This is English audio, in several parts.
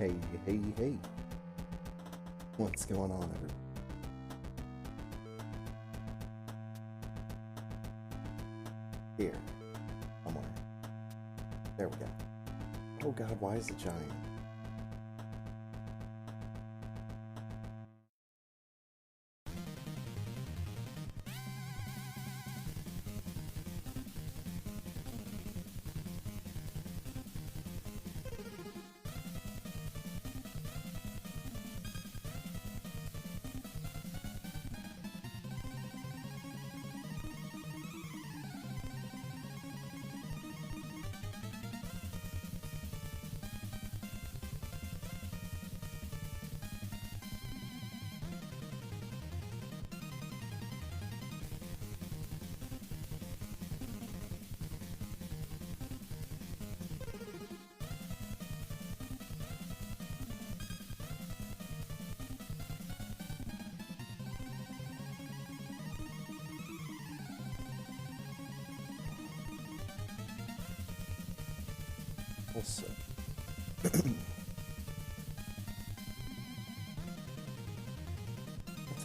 Hey, hey, hey. What's going on, everyone? Here. Somewhere. There we go. Oh god, why is it giant? Also, what's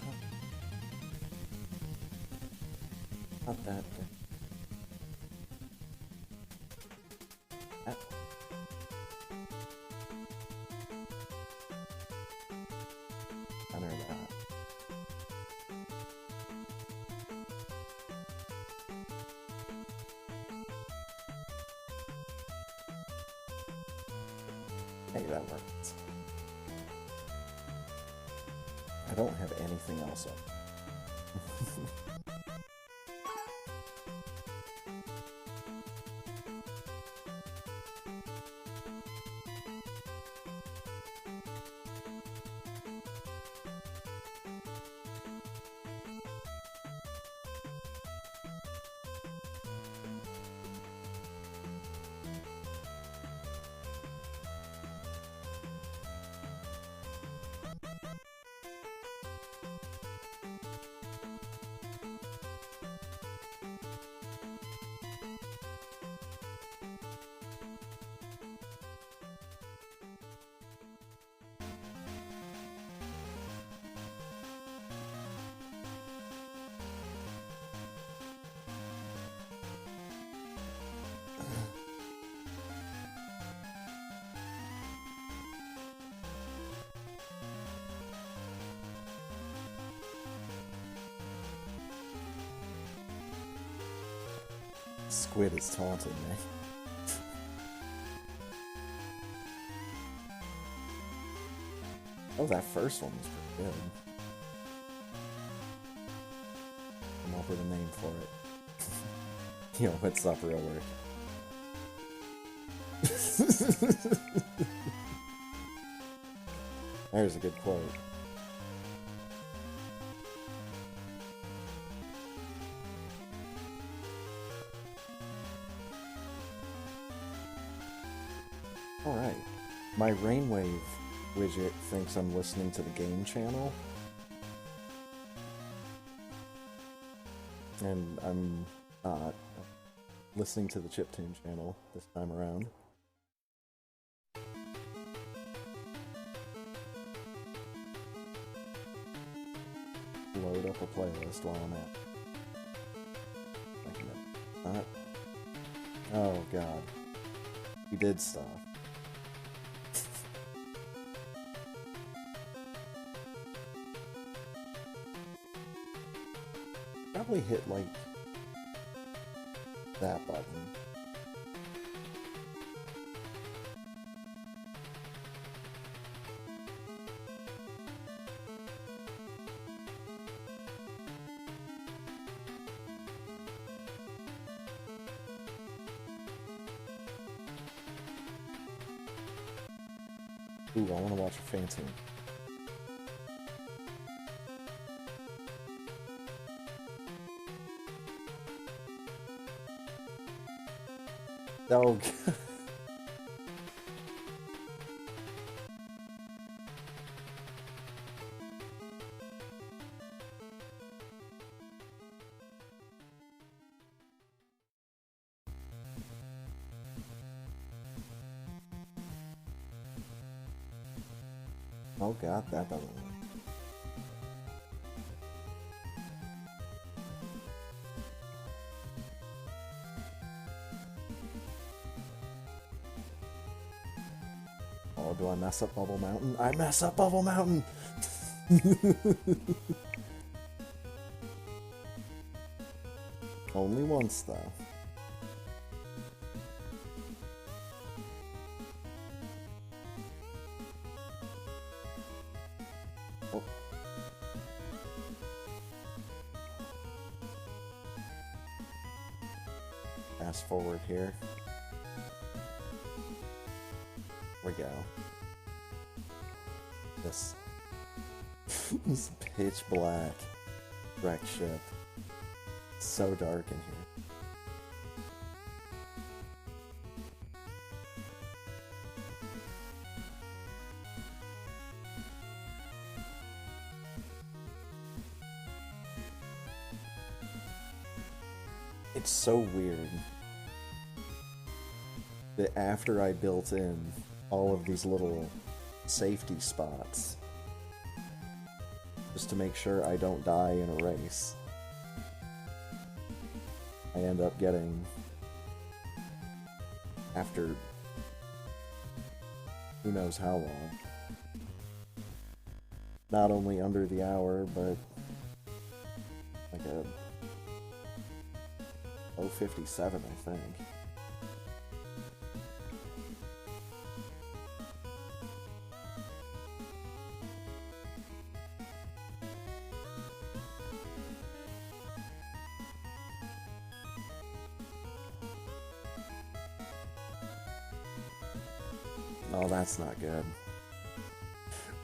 up? Not that good. That. I know that. Hey, that works. I don't have anything else up. Squid is taunting me. Oh, that first one was pretty good. Come up with a name for it. Yo, what's up, rlwrk? There's a good quote. Alright. My Rainwave widget thinks I'm listening to the game channel. And I'm not listening to the chiptune channel this time around. Load up a playlist while I'm at. Oh god. He did stuff. Probably hit like that button. Ooh, I want to watch a fancy one. Oh, God. Oh god, that doesn't work. Oh, do I mess up Bubble Mountain? I mess up Bubble Mountain! Only once, though. Oh. Fast forward here. We go. This pitch black wreck ship. So dark in here. It's so weird that after I built in all of these little safety spots just to make sure I don't die in a race, I end up getting, after who knows how long, not only under the hour, but like a 0:57, I think. Oh, that's not good.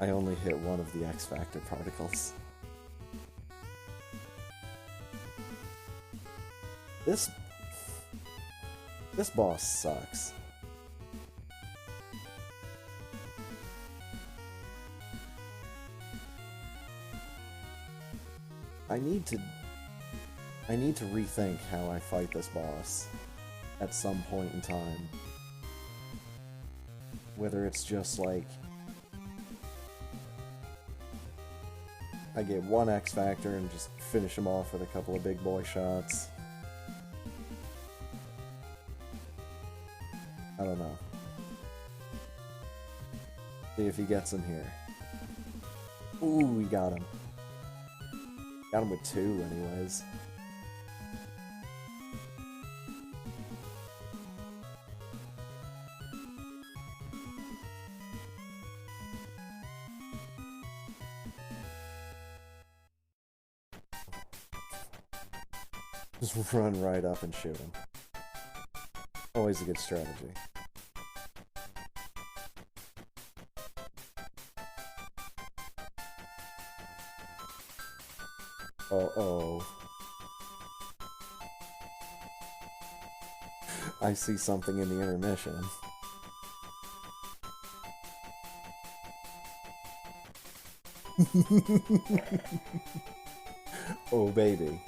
I only hit one of the X Factor particles. This boss sucks. I need to rethink how I fight this boss at some point in time. Whether it's just like I get one X Factor and just finish him off with a couple of big boy shots. I don't know. See if he gets him here. Ooh, we got him. Got him with 2 anyways. Just run right up and shoot him. Always a good strategy. Uh-oh. I see something in the intermission. Oh, baby.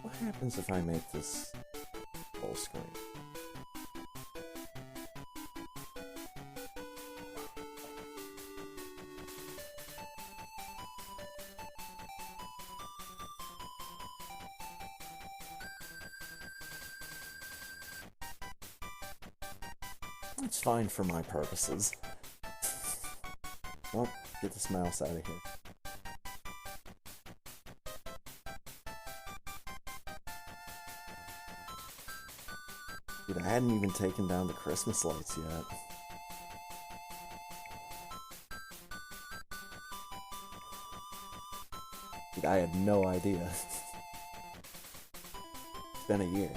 What happens if I make this full screen? It's fine for my purposes. Well, get this mouse out of here. Dude, I hadn't even taken down the Christmas lights yet. Dude, I had no idea. It's been a year.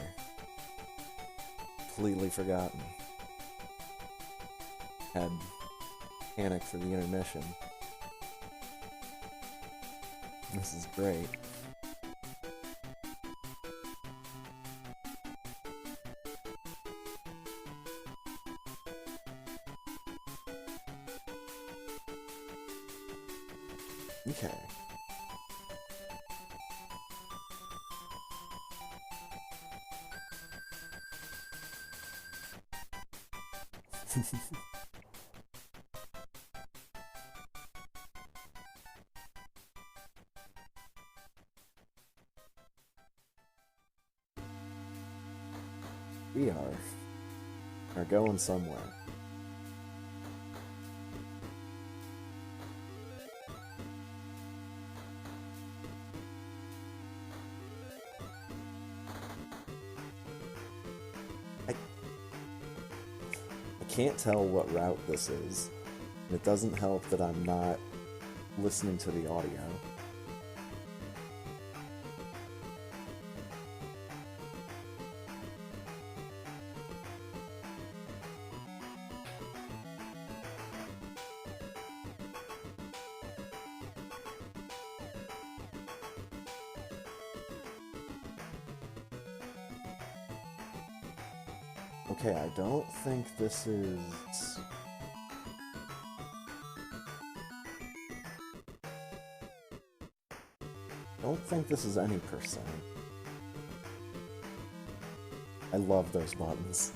Completely forgotten. Had panic for the intermission. This is great. Okay. We are going somewhere. I can't tell what route this is, and it doesn't help that I'm not listening to the audio. Okay, I don't think this is... I don't think this is any percent. I love those buttons.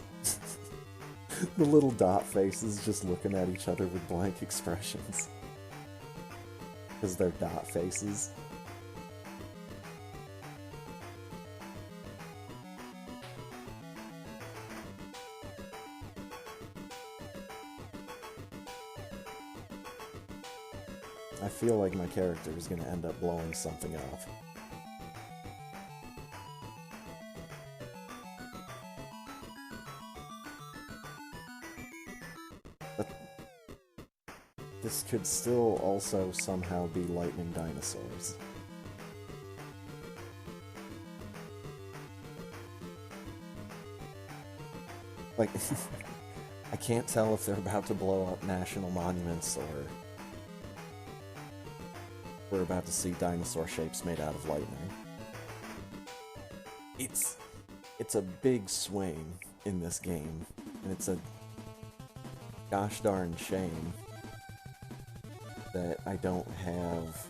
The little dot faces just looking at each other with blank expressions. Because they're dot faces. I feel like my character is going to end up blowing something off. But this could still also somehow be lightning dinosaurs. Like, I can't tell if they're about to blow up national monuments or we're about to see dinosaur shapes made out of lightning. It's a big swing in this game, and it's a gosh darn shame that I don't have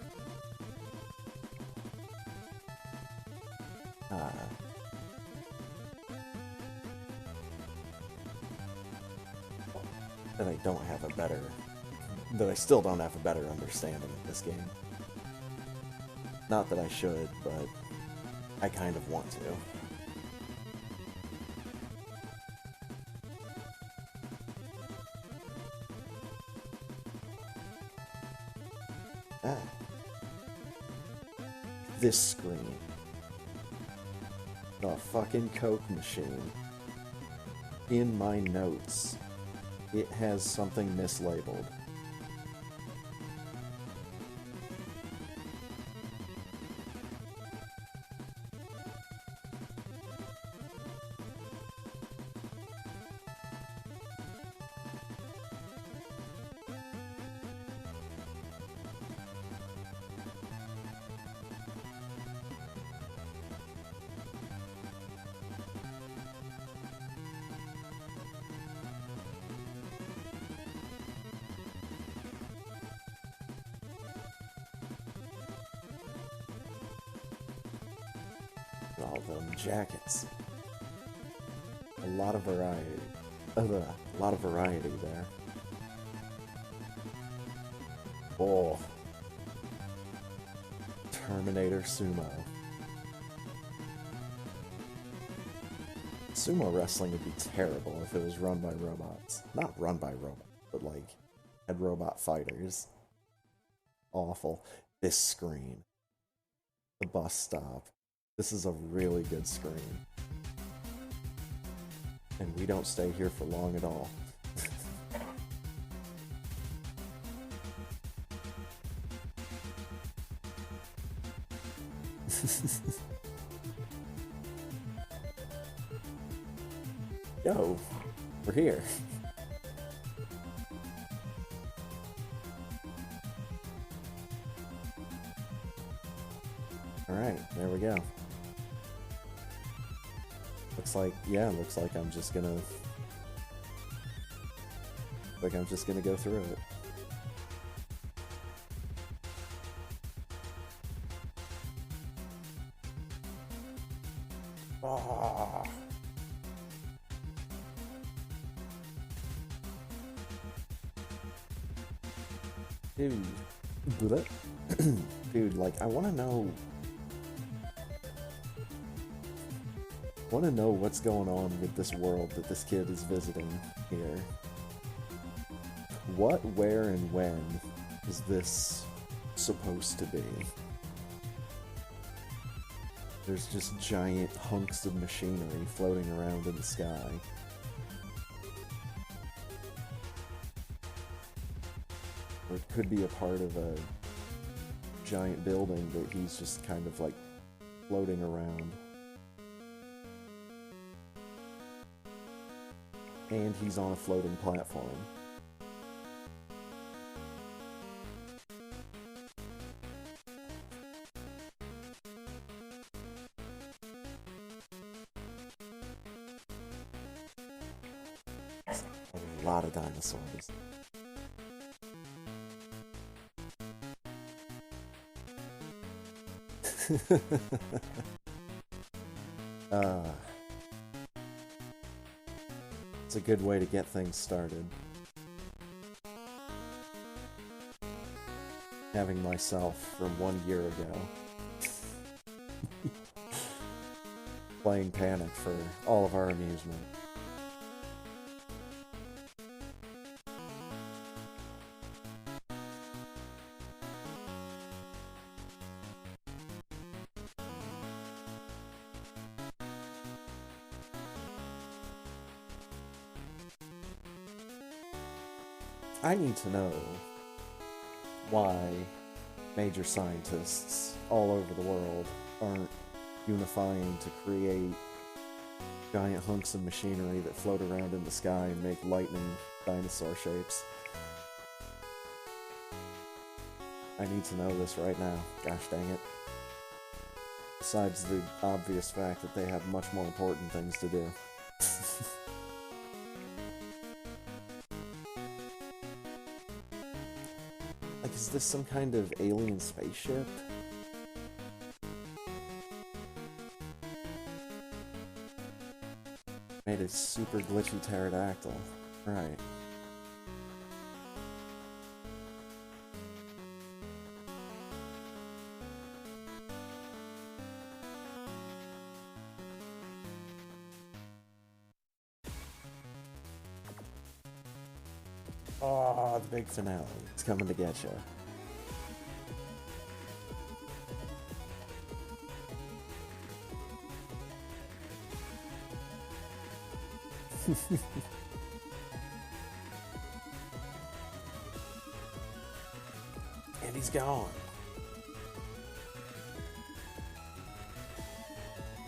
that I still don't have a better understanding of this game. Not that I should, but I kind of want to. This screen. The fucking Coke machine. In my notes, it has something mislabeled. All them jackets. A lot of variety. A lot of variety there. Oh. Terminator Sumo. Sumo wrestling would be terrible if it was run by robots. Not run by robots, but like, had robot fighters. Awful. This screen. The bus stop. This is a really good screen. And we don't stay here for long at all. Yo, we're here. Alright, there we go. Looks like I'm just gonna go through it. Ah. Dude. Dude, like, I want to know what's going on with this world that this kid is visiting here. What, where, and when is this supposed to be? There's just giant hunks of machinery floating around in the sky. Or it could be a part of a giant building that he's just kind of like floating around. And he's on a floating platform. A lot of dinosaurs. It's a good way to get things started. Having myself from 1 year ago. Playing Panic for all of our amusement. I need to know why major scientists all over the world aren't unifying to create giant hunks of machinery that float around in the sky and make lightning dinosaur shapes. I need to know this right now. Gosh dang it. Besides the obvious fact that they have much more important things to do. Like, is this some kind of alien spaceship? Made a super glitchy pterodactyl. Right. Oh, the big finale. It's coming to get you. And he's gone.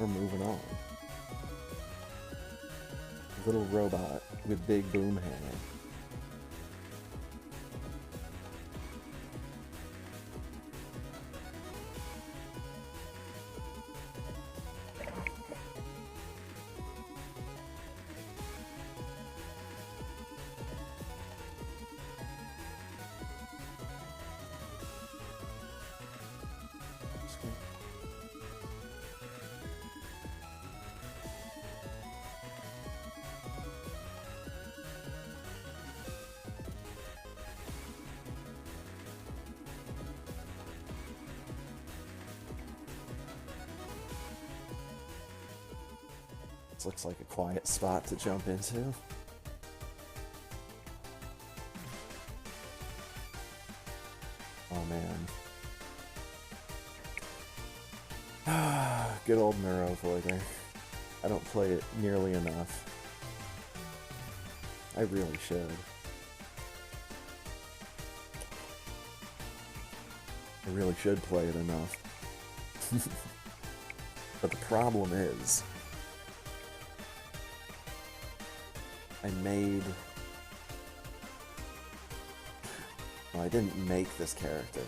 We're moving on. Little robot with big boom hair. This looks like a quiet spot to jump into. Oh man. Good old Neurovoider. I don't play it nearly enough. I really should. I really should play it enough. But the problem is, well, I didn't make this character,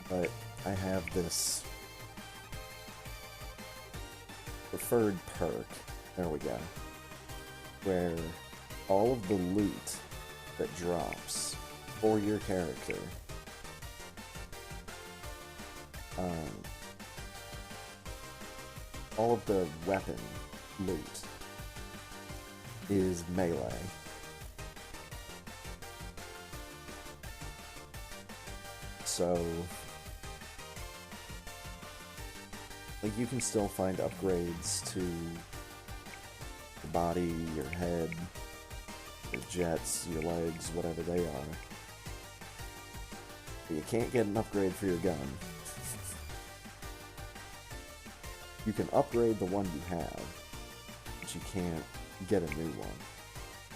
but I have this preferred perk, there we go, where all of the loot that drops for your character all of the weapon loot is melee. So, like, you can still find upgrades to your body, your head, your jets, your legs, whatever they are. But you can't get an upgrade for your gun. You can upgrade the one you have, but you can't get a new one.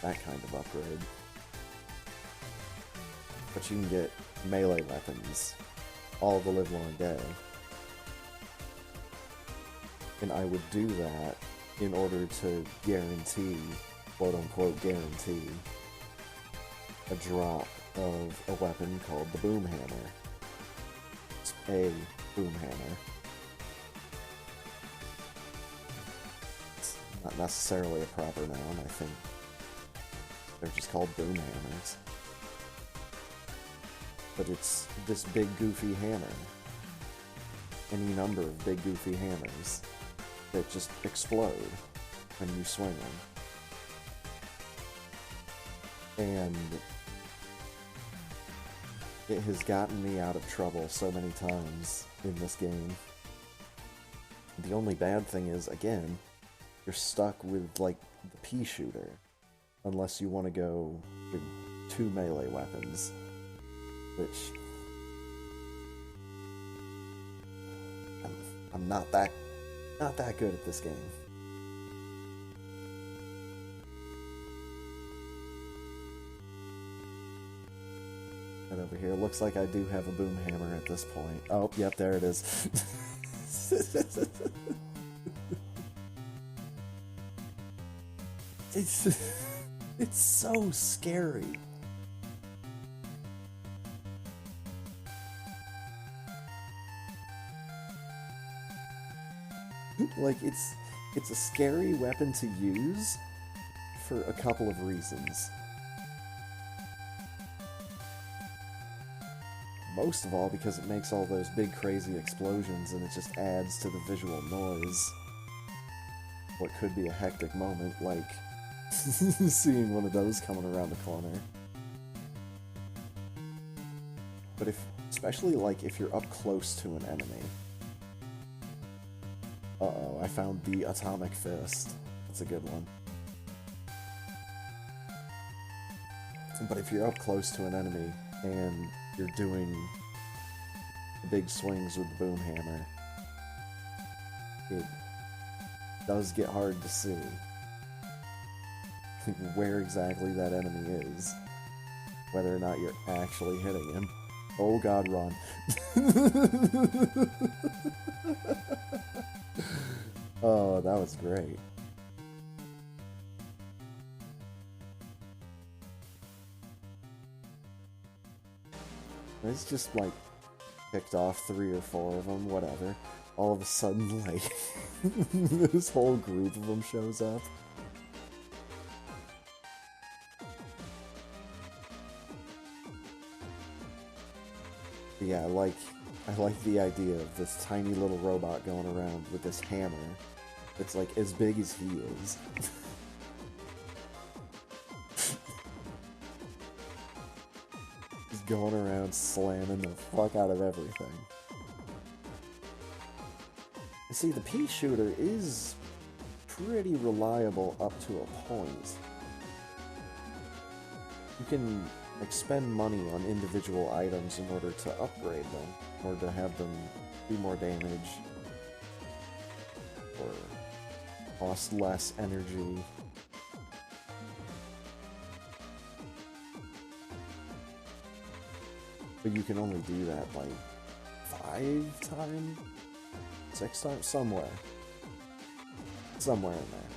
That kind of upgrade. But you can get melee weapons all the livelong day. And I would do that in order to guarantee, quote-unquote guarantee, a drop of a weapon called the Boom Hammer. It's a Boom Hammer. It's not necessarily a proper noun, I think. They're just called Boom Hammers. But it's this big goofy hammer. Any number of big goofy hammers that just explode when you swing them. And it has gotten me out of trouble so many times in this game. The only bad thing is, again, you're stuck with, like, the pea shooter. Unless you want to go with 2 melee weapons. Which... I'm not that good at this game. And over here, looks like I do have a boom hammer at this point. Oh, yep, there it is. It's so scary. Like, it's a scary weapon to use for a couple of reasons. Most of all because it makes all those big crazy explosions and it just adds to the visual noise. What could be a hectic moment, like seeing one of those coming around the corner. But especially like if you're up close to an enemy. Uh-oh, I found the atomic fist. That's a good one. But if you're up close to an enemy and you're doing big swings with the boom hammer, it does get hard to see where exactly that enemy is, whether or not you're actually hitting him. Oh god, run. Oh, that was great. It's just like picked off 3 or 4 of them, whatever. All of a sudden, like, this whole group of them shows up. Yeah, I like the idea of this tiny little robot going around with this hammer that's like as big as he is. Just going around slamming the fuck out of everything. And see, the pea shooter is pretty reliable up to a point. You can expend money on individual items in order to upgrade them, in order to have them do more damage, or cost less energy. But you can only do that like 5 times? 6 times? Somewhere in there.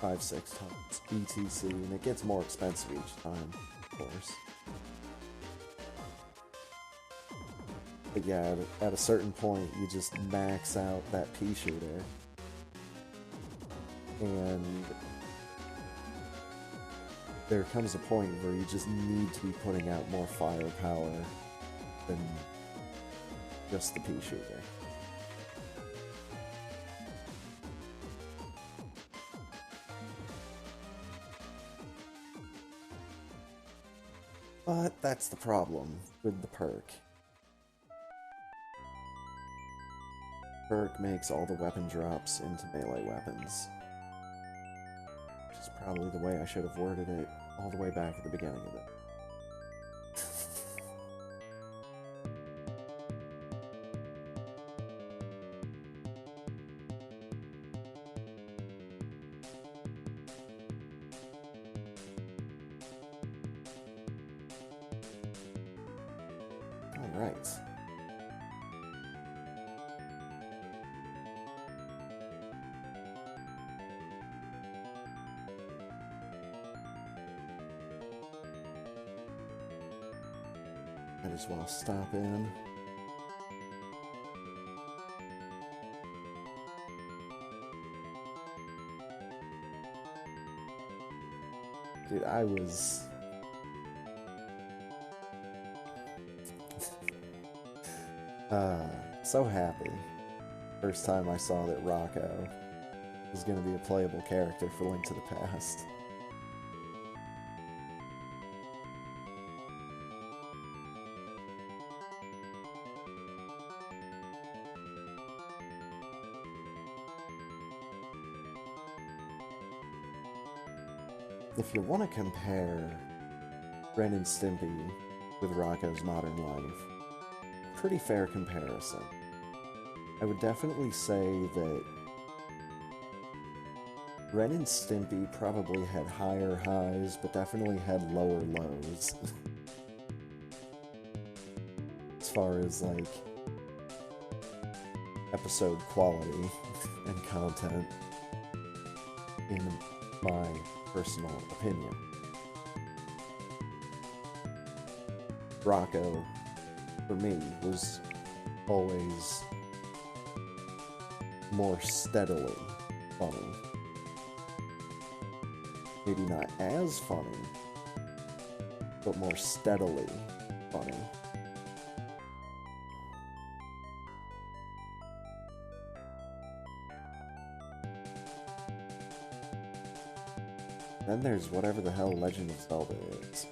5-6 times. ETC, and it gets more expensive each time. Course. But yeah, at a certain point, you just max out that pea shooter, and there comes a point where you just need to be putting out more firepower than just the pea shooter. But that's the problem with the perk. perk makes all the weapon drops into melee weapons. Which is probably the way I should have worded it all the way back at the beginning of it. Alright. I just want to stop in. Dude, I was... so happy. First time I saw that Rocco was going to be a playable character for Link to the Past. If you want to compare Ren and Stimpy with Rocco's Modern Life, pretty fair comparison. I would definitely say that Ren and Stimpy probably had higher highs, but definitely had lower lows. As far as, like, episode quality and content, in my personal opinion. Rocco, for me, was always more steadily funny. Maybe not as funny, but more steadily funny. Then there's whatever the hell Legend of Zelda is.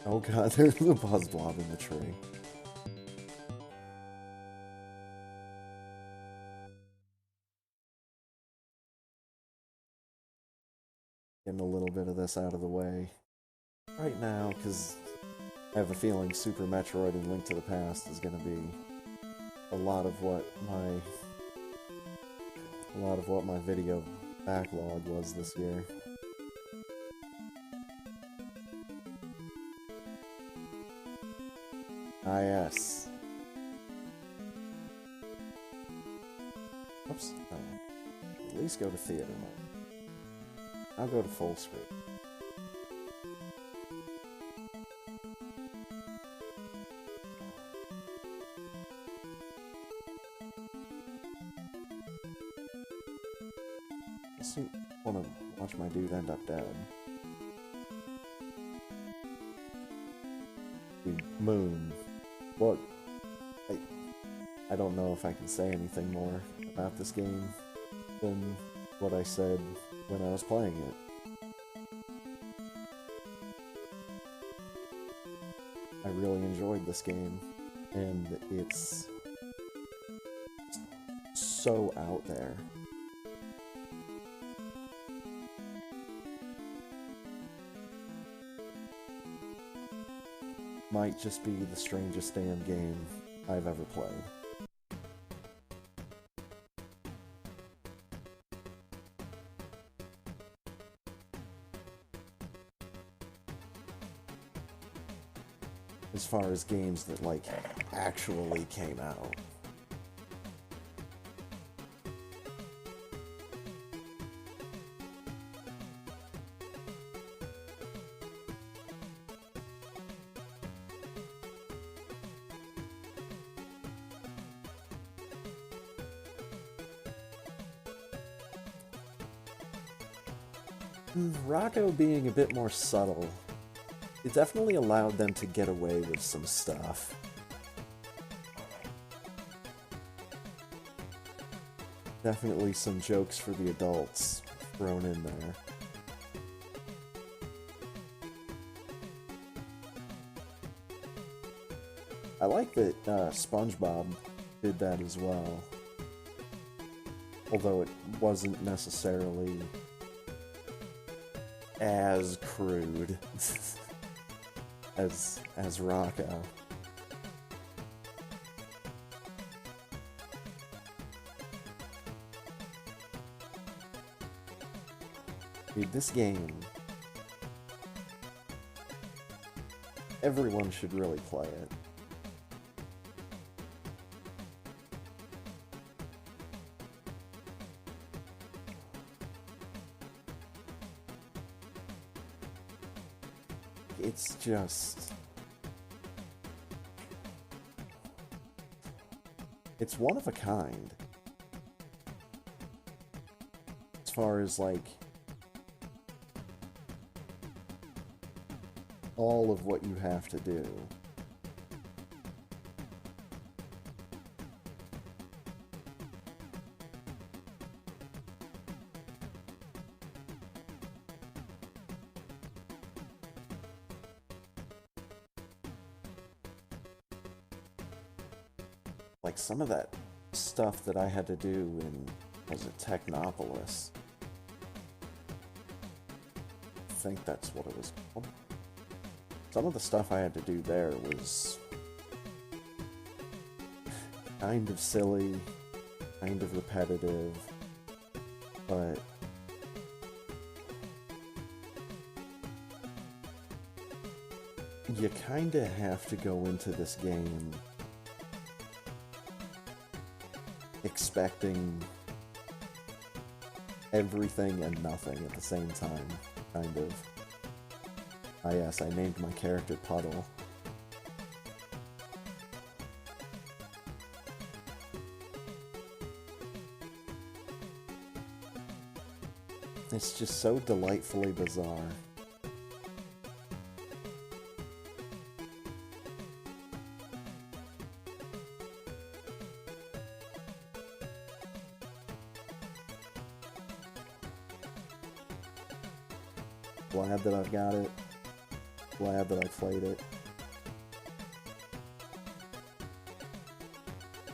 Oh god, there's the buzz blob in the tree. Getting a little bit of this out of the way right now, because I have a feeling Super Metroid and Link to the Past is going to be a lot of what my video backlog was this year. Ah, yes. Oops. At least go to theater mode. I'll go to full screen. I just want to watch my dude end up dead. Moon. What? I don't know if I can say anything more about this game than what I said when I was playing it. I really enjoyed this game, and it's so out there. Might just be the strangest damn game I've ever played. As far as games that, like, actually came out. Rocco being a bit more subtle, it definitely allowed them to get away with some stuff. Definitely some jokes for the adults thrown in there. I like that SpongeBob did that as well. Although it wasn't necessarily as crude as Rocco. Dude, this game, everyone should really play it. It's just... it's one of a kind. As far as, like, all of what you have to do. Like, some of that stuff that I had to do in, was it Technopolis? I think that's what it was called. Some of the stuff I had to do there was kind of silly, kind of repetitive, but you kinda have to go into this game expecting everything and nothing at the same time, kind of. Ah yes, I named my character Puddle. It's just so delightfully bizarre. Glad that I've got it. Glad that I played it.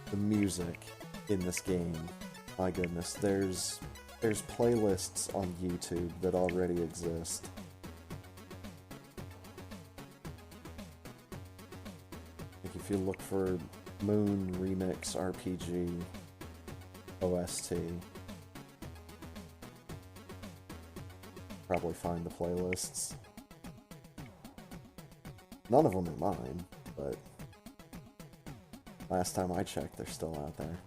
The music in this game, my goodness, there's playlists on YouTube that already exist. Like if you look for Moon Remix RPG OST, probably find the playlists. None of them are mine, but last time I checked, they're still out there.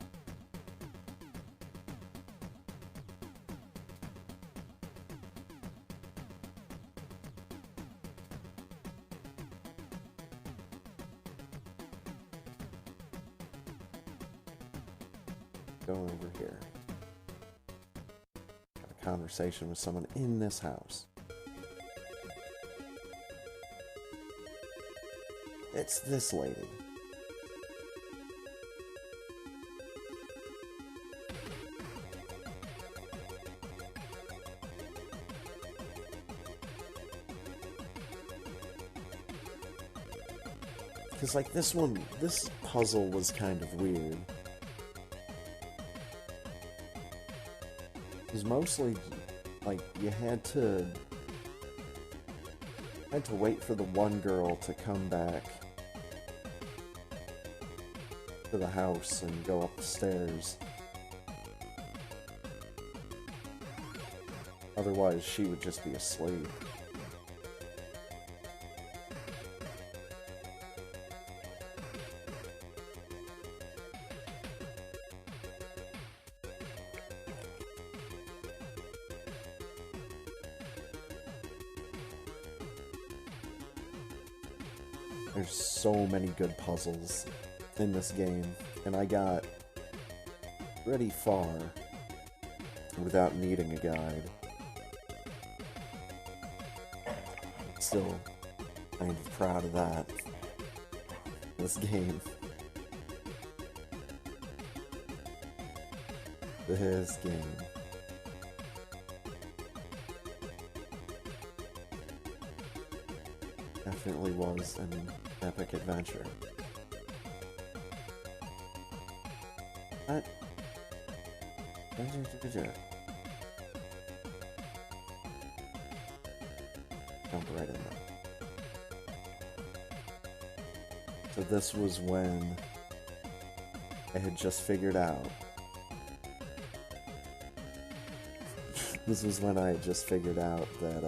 Go over here. Got a conversation with someone in this house. It's this lady. Because, like, this puzzle was kind of weird. It was mostly, like, you had to wait for the one girl to come back to the house and go up the stairs. Otherwise, she would just be asleep. There's so many good puzzles in this game, and I got pretty far without needing a guide. Still kind of proud of that. This game. This game. Definitely was an epic adventure. Jump right in there. So this was when I had just figured out. This was when I had just figured out that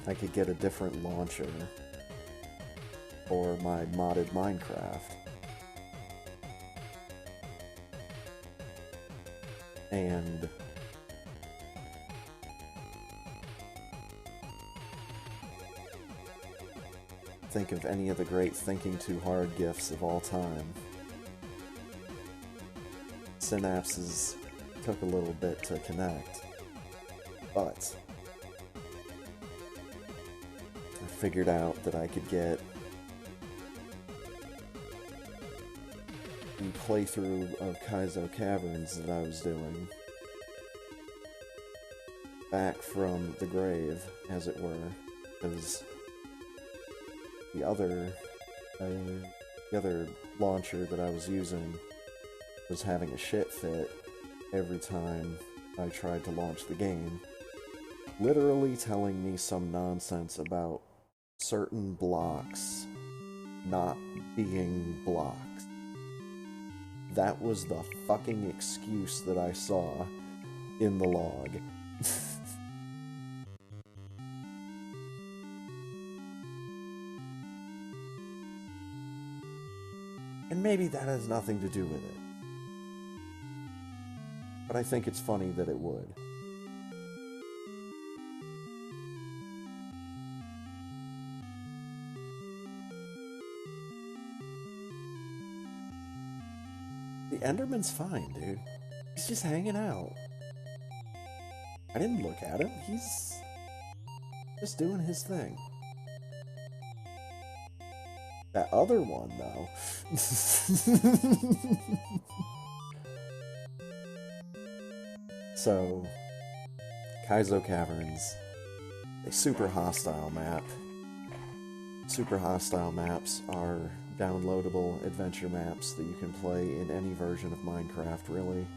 I could get a different launcher for my modded Minecraft. And think of any of the great thinking too hard gifts of all time. Synapses took a little bit to connect, but I figured out that I could get the playthrough of Kaizo Caverns that I was doing back from the grave, as it were, because the other launcher that I was using was having a shit fit every time I tried to launch the game, literally telling me some nonsense about certain blocks not being blocks. That was the fucking excuse that I saw in the log. And maybe that has nothing to do with it. But I think it's funny that it would. The Enderman's fine, dude. He's just hanging out. I didn't look at him. He's just doing his thing. That other one, though. So, Kaizo Caverns, a super hostile map. Super hostile maps are downloadable adventure maps that you can play in any version of Minecraft, really.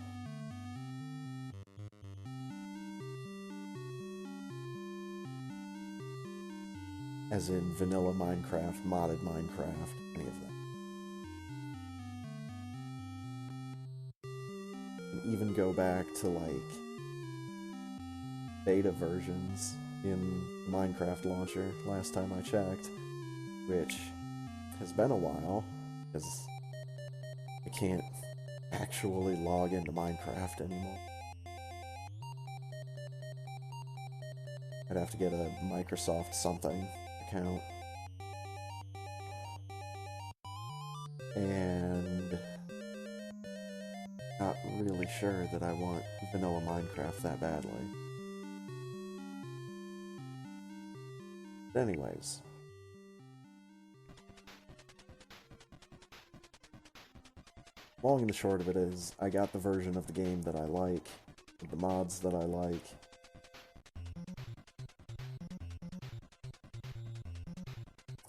As in vanilla Minecraft, modded Minecraft, any of them. And even go back to, like, beta versions in Minecraft launcher last time I checked, which has been a while, because I can't actually log into Minecraft anymore. I'd have to get a Microsoft something account. And not really sure that I want vanilla Minecraft that badly. But anyways. Long and the short of it is, I got the version of the game that I like, with the mods that I like.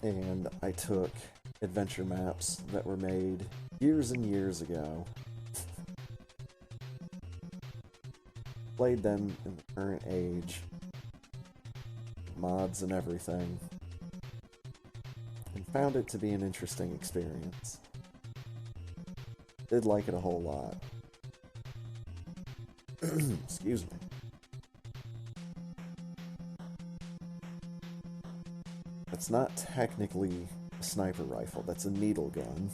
And I took adventure maps that were made years and years ago, played them in the current age, mods and everything, and found it to be an interesting experience. Did like it a whole lot. Excuse me. That's not technically a sniper rifle, that's a needle gun.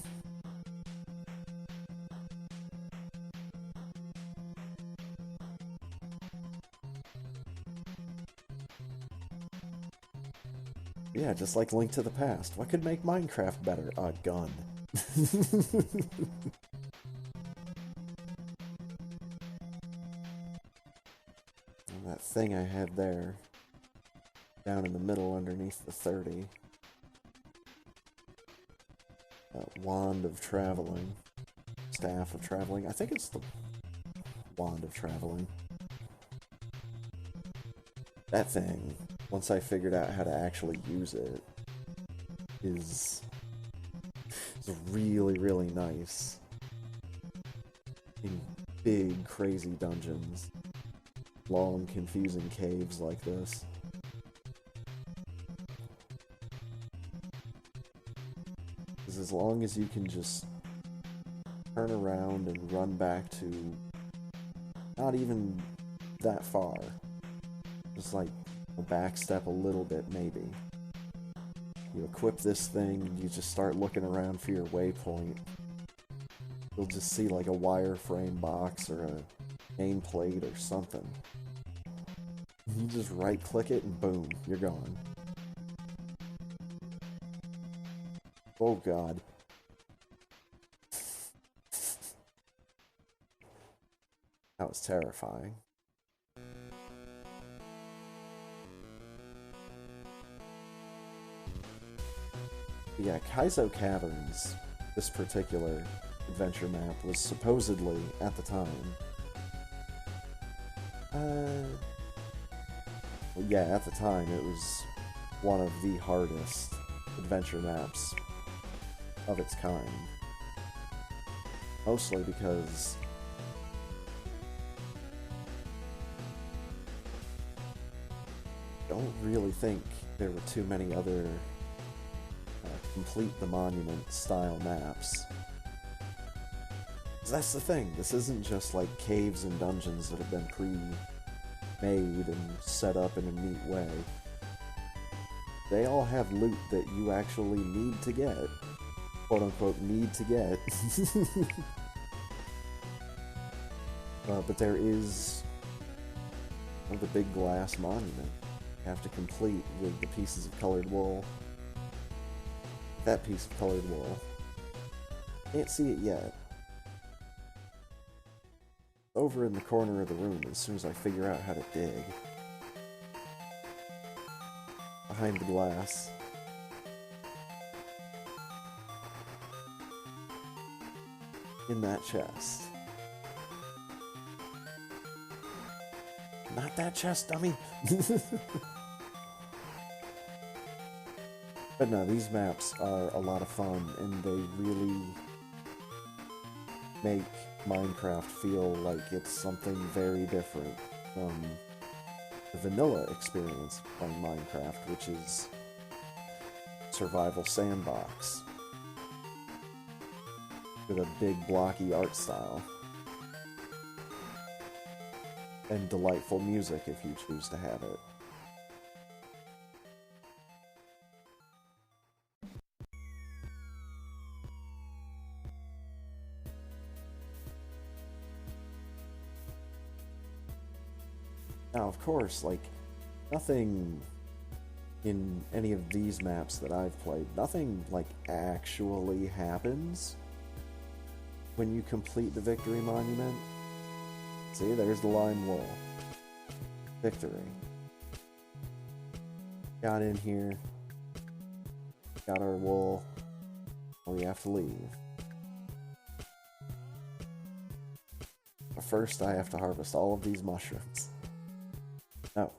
Yeah, just like Link to the Past. What could make Minecraft better? A gun. And that thing I had there, down in the middle underneath the 30. Wand of Traveling. Staff of Traveling. I think it's the Wand of Traveling. That thing, once I figured out how to actually use it, is really, really nice. in big, crazy dungeons. Long, confusing caves like this. Because as long as you can just turn around and run back to not even that far, just like a back step a little bit maybe. You equip this thing and you just start looking around for your waypoint. You'll just see like a wireframe box or a nameplate or something. You just right click it and boom, you're gone. Oh god. That was terrifying. But yeah, Kaizo Caverns, this particular adventure map, was supposedly, at the time, well, yeah, at the time, it was one of the hardest adventure maps of its kind. Mostly because I don't really think there were too many other complete the monument style maps. 'Cause that's the thing, this isn't just like caves and dungeons that have been pre-made and set up in a neat way. They all have loot that you actually need to get. Quote unquote need to get. But there is the big glass monument you have to complete with the pieces of colored wool. That piece of colored wool. Can't see it yet. Over in the corner of the room as soon as I figure out how to dig. Behind the glass. In that chest. Not that chest, dummy! But no, these maps are a lot of fun, and they really make Minecraft feel like it's something very different from the vanilla experience playing Minecraft, which is survival sandbox with a big blocky art style and delightful music if you choose to have it. Now, of course, like, nothing in any of these maps that I've played, nothing, like, actually happens when you complete the Victory Monument. See, there's the lime wool. Victory. Got in here. Got our wool. We have to leave. But first, I have to harvest all of these mushrooms. No.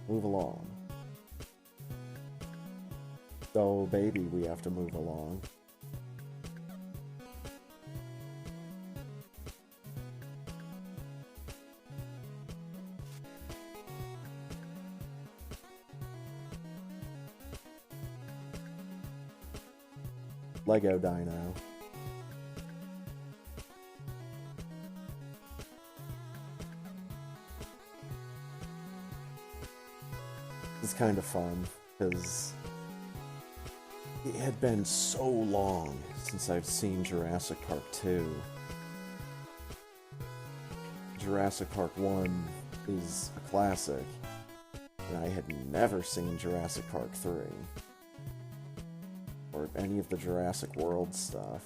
Move along. So, baby, we have to move along. Lego Dino. It's kind of fun, because it had been so long since I've seen Jurassic Park 2. Jurassic Park 1 is a classic, and I had never seen Jurassic Park 3. Or any of the Jurassic World stuff.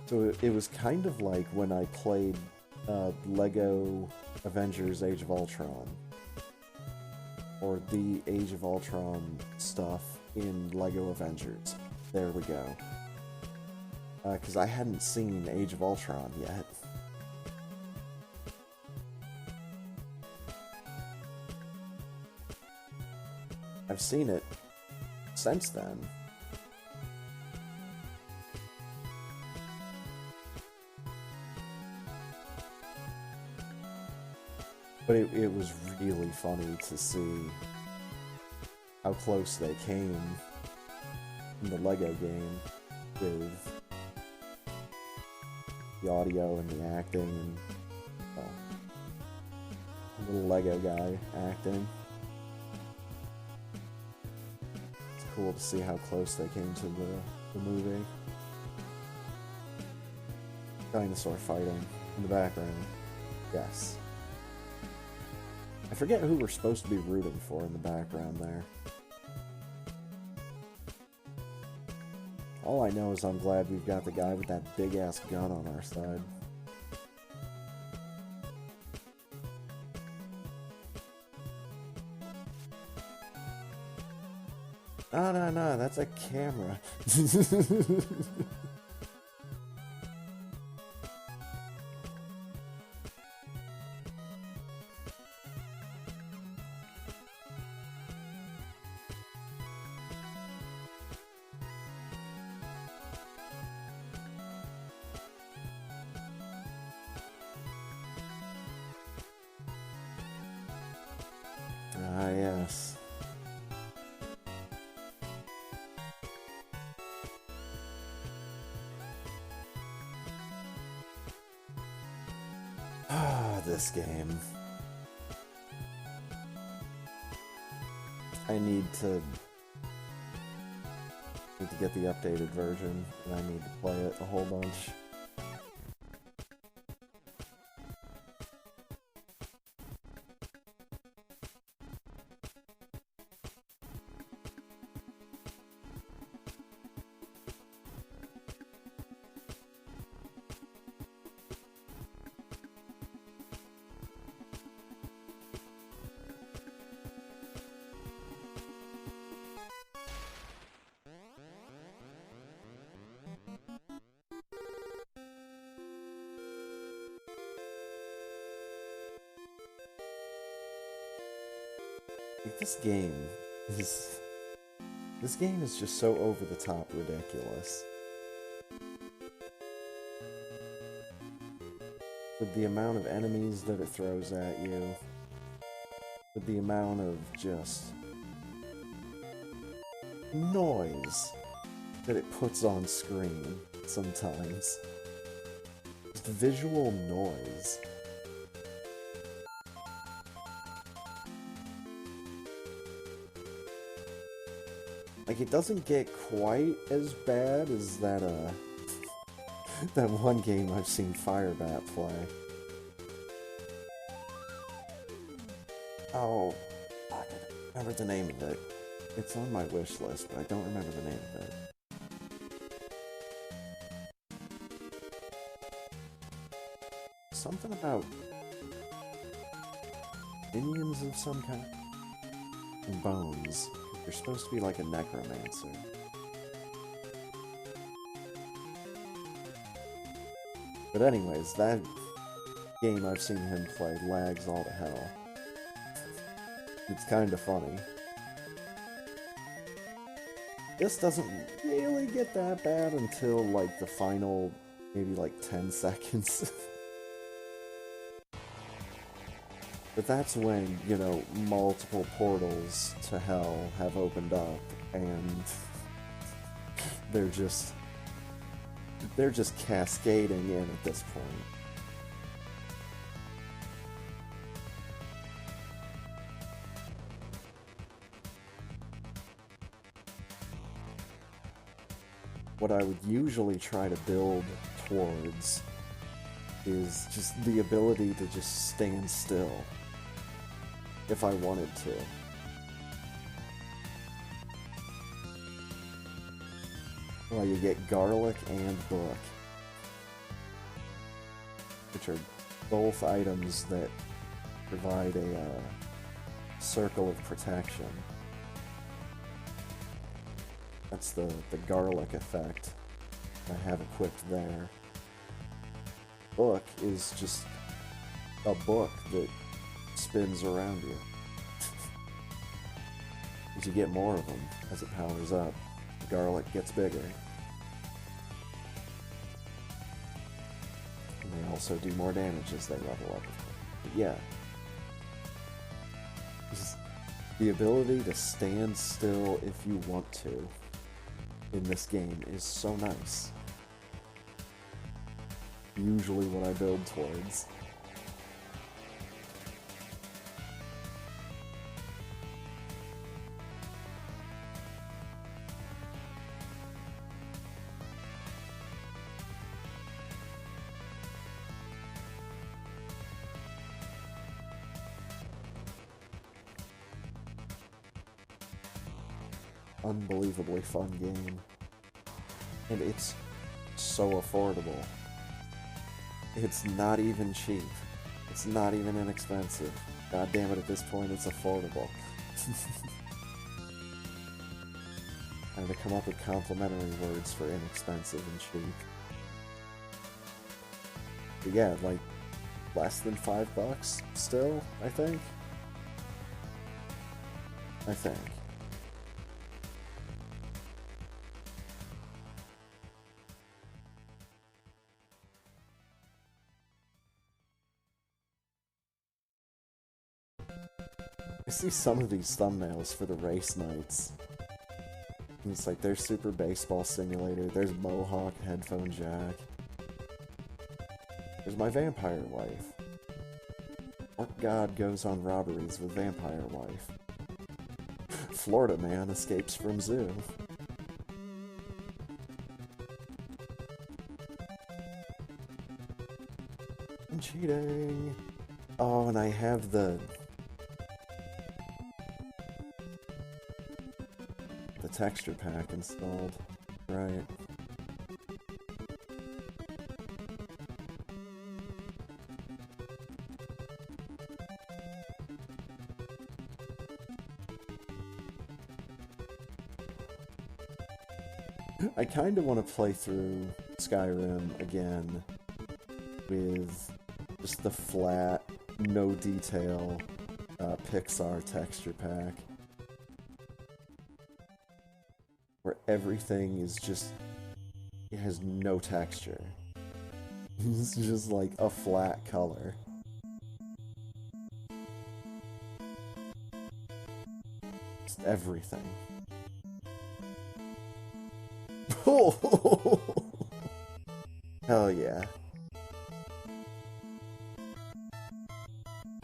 So it was kind of like when I played Lego Avengers Age of Ultron. Or the Age of Ultron stuff in Lego Avengers. There we go. Because I hadn't seen Age of Ultron yet. I've seen it since then. But it was really funny to see how close they came in the Lego game with the audio and the acting and the little Lego guy acting. It's cool to see how close they came to the movie. Dinosaur fighting in the background. Yes. I forget who we're supposed to be rooting for in the background there. All I know is I'm glad we've got the guy with that big-ass gun on our side. No, that's a camera. Ah, yes. Ah, this game. I need to get the updated version, and I need to play it a whole bunch. Like, this game is just so over the top ridiculous. With the amount of enemies that it throws at you, with the amount of just noise that it puts on screen sometimes. Just visual noise. Like, it doesn't get quite as bad as that, that one game I've seen Firebat play. Oh, I don't remember the name of it. It's on my wish list, but I don't remember the name of it. Something about minions of some kind. And bones. You're supposed to be like a necromancer. But anyways, that game I've seen him play lags all to hell. It's kinda funny. This doesn't really get that bad until, like, the final, maybe, like, 10 seconds. But that's when, you know, multiple portals to hell have opened up, and they're just cascading in at this point. What I would usually try to build towards is just the ability to just stand still. If I wanted to. Well, you get garlic and book, which are both items that provide a circle of protection. That's the garlic effect I have equipped there. Book is just a book that spins around you. You As you get more of them, as it powers up, the garlic gets bigger. And they also do more damage as they level up. But yeah. The ability to stand still if you want to in this game is so nice. Usually what I build towards. Unbelievably fun game. And it's so affordable. It's not even cheap. It's not even inexpensive. God damn it, at this point it's affordable. I had to come up with complimentary words for inexpensive and cheap. But yeah, like, less than $5 still, I think? I think. I see some of these thumbnails for the race nights. And it's like, there's Super Baseball Simulator, there's Mohawk headphone jack. There's my vampire wife. What god goes on robberies with vampire wife? Florida man escapes from zoo. I'm cheating. Oh, and I have the texture pack installed. Right. I kind of want to play through Skyrim again with just the flat, no detail Pixar texture pack. Where everything is just, it has no texture. It's just like a flat color. Just everything. Hell yeah.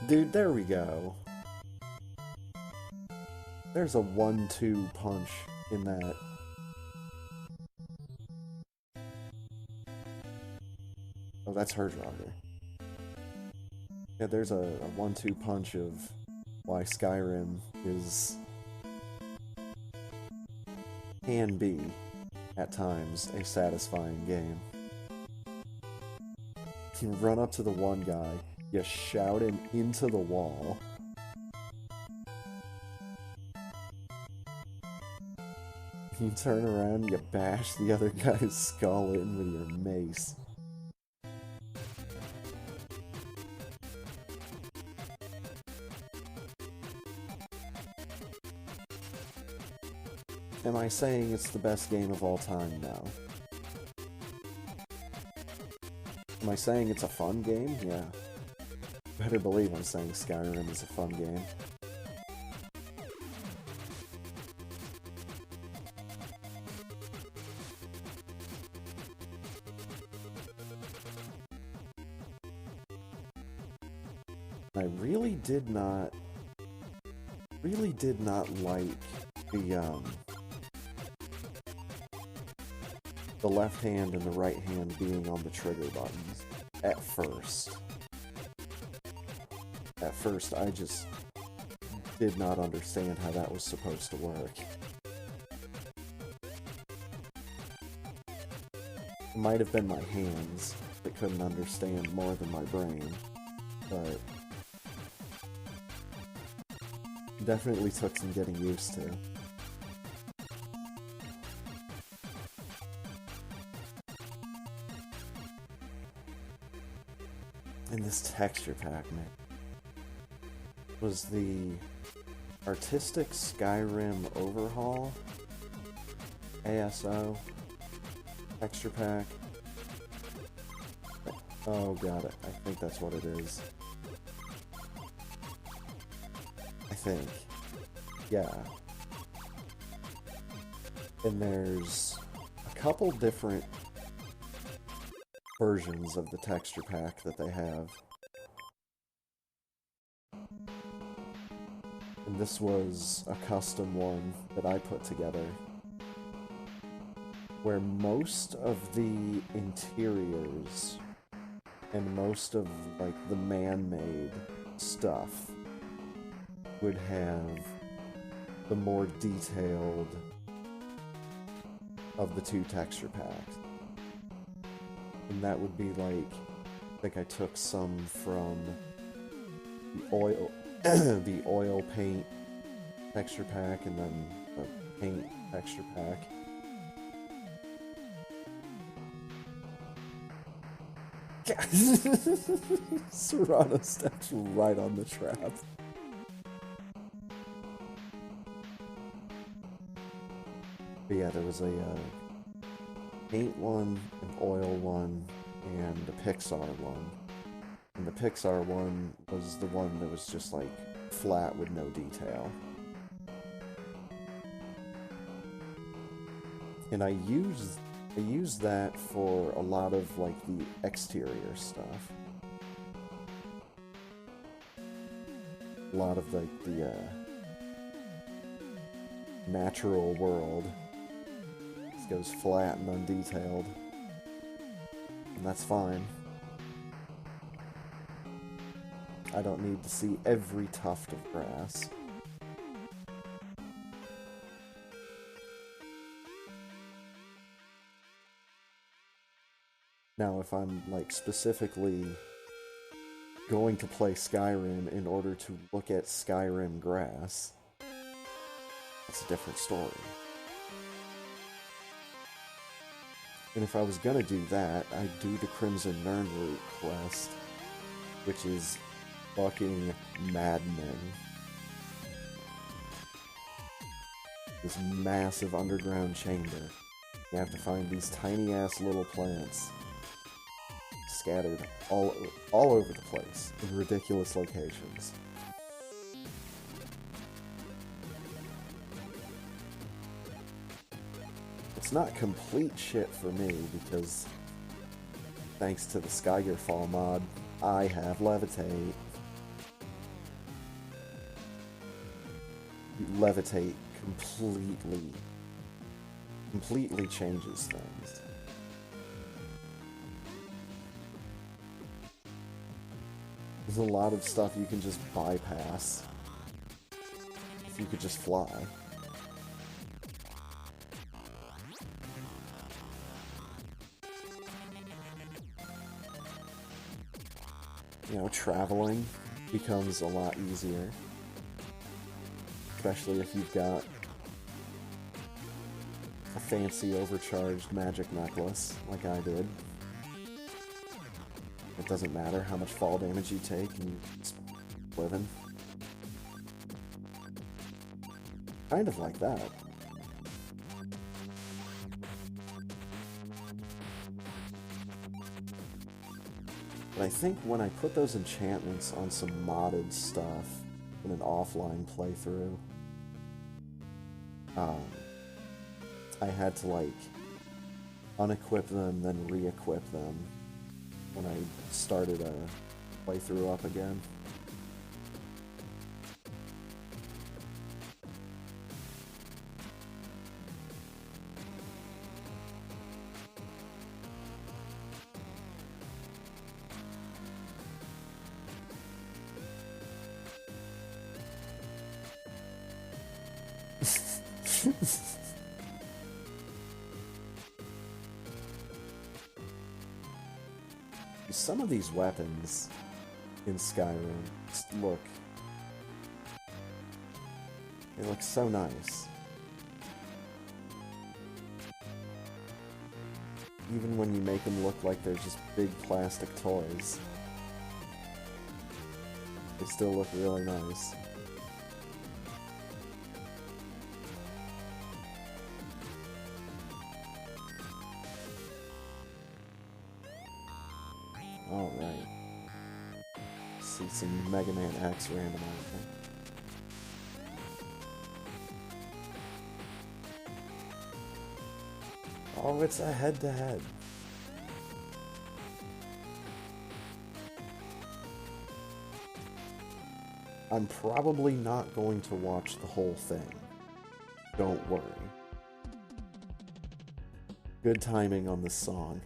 Dude, there we go. There's a 1-2 punch in that. Oh, that's her jogger. Yeah, there's a 1-2 punch of why Skyrim is... can be, at times, a satisfying game. You run up to the one guy, you shout him into the wall. You turn around, you bash the other guy's skull in with your mace. Am I saying it's the best game of all time now? Am I saying it's a fun game? Yeah. Better believe I'm saying Skyrim is a fun game. I really did not like the left hand and the right hand being on the trigger buttons at first. At first, I just did not understand how that was supposed to work. It might have been my hands that couldn't understand more than my brain, but definitely took some getting used to. And this texture pack, man, was the Artistic Skyrim Overhaul, ASO, Texture Pack. Oh, got it. I think that's what it is. I think. Yeah. And there's a couple different versions of the texture pack that they have. And this was a custom one that I put together, where most of the interiors and most of, like, the man-made stuff would have the more detailed of the two texture packs. And that would be like, I think I took some from the oil paint texture pack and then the paint texture pack. Serrano steps right on the trap. But yeah, there was a paint one, an oil one, and a Pixar one. And the Pixar one was the one that was just like flat with no detail. And I used that for a lot of like the exterior stuff. A lot of like the natural world. This goes flat and undetailed. And that's fine. I don't need to see every tuft of grass. Now, if I'm, like, specifically going to play Skyrim in order to look at Skyrim grass, that's a different story. And if I was gonna do that, I'd do the Crimson wrlwrk quest, which is fucking maddening. This massive underground chamber. You have to find these tiny-ass little plants scattered all over the place in ridiculous locations. It's not complete shit for me because thanks to the Skygerfall mod, I have Levitate. Levitate completely changes things. There's a lot of stuff you can just bypass if you could just fly. You know, traveling becomes a lot easier. Especially if you've got a fancy overcharged magic necklace, like I did. It doesn't matter how much fall damage you take, and you're just living. Kind of like that. But I think when I put those enchantments on some modded stuff in an offline playthrough, I had to, like, unequip them, then re-equip them when I started a playthrough up again. Some of these weapons in Skyrim look so nice. Even when you make them look like they're just big plastic toys, they still look really nice. see some Mega Man X randomizer. Oh, it's a head-to-head. I'm probably not going to watch the whole thing. Don't worry. Good timing on this song.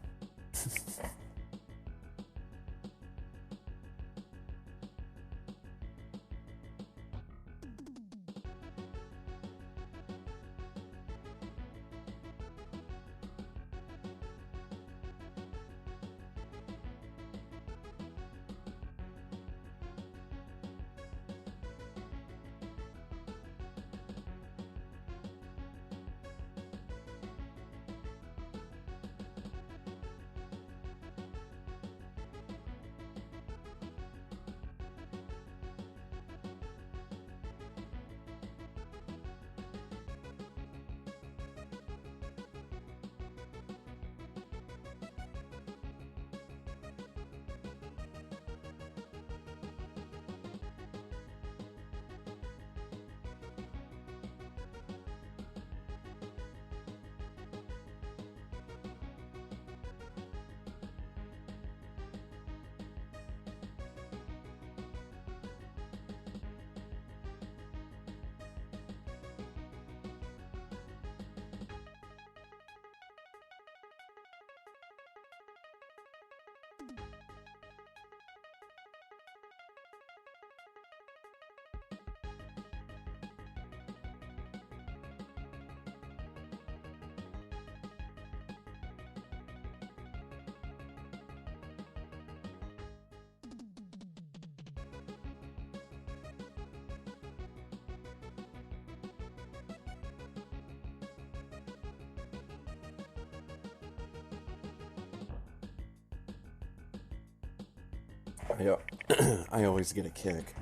I always get a kick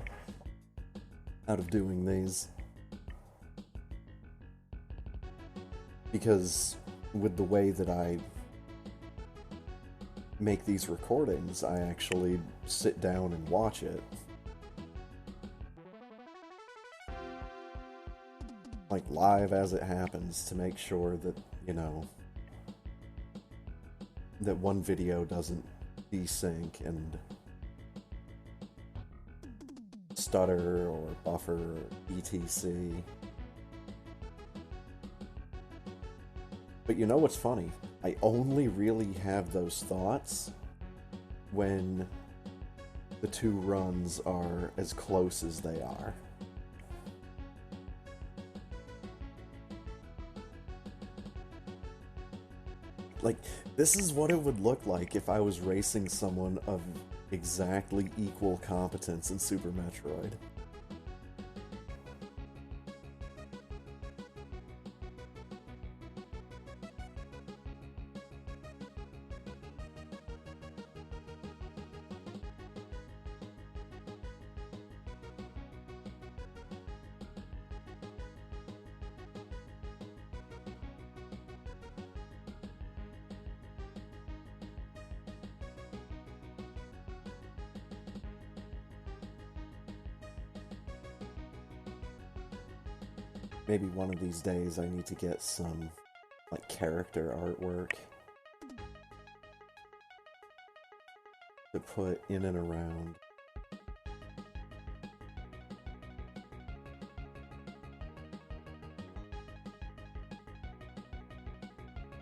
out of doing these. Because with the way that I make these recordings, I actually sit down and watch it. Like live as it happens, to make sure that, you know, that one video doesn't desync and stutter or buffer or etc. But you know what's funny? I only really have those thoughts when the two runs are as close as they are. Like, this is what it would look like if I was racing someone of exactly equal competence in Super Metroid. Maybe one of these days I need to get some, like, character artwork to put in and around.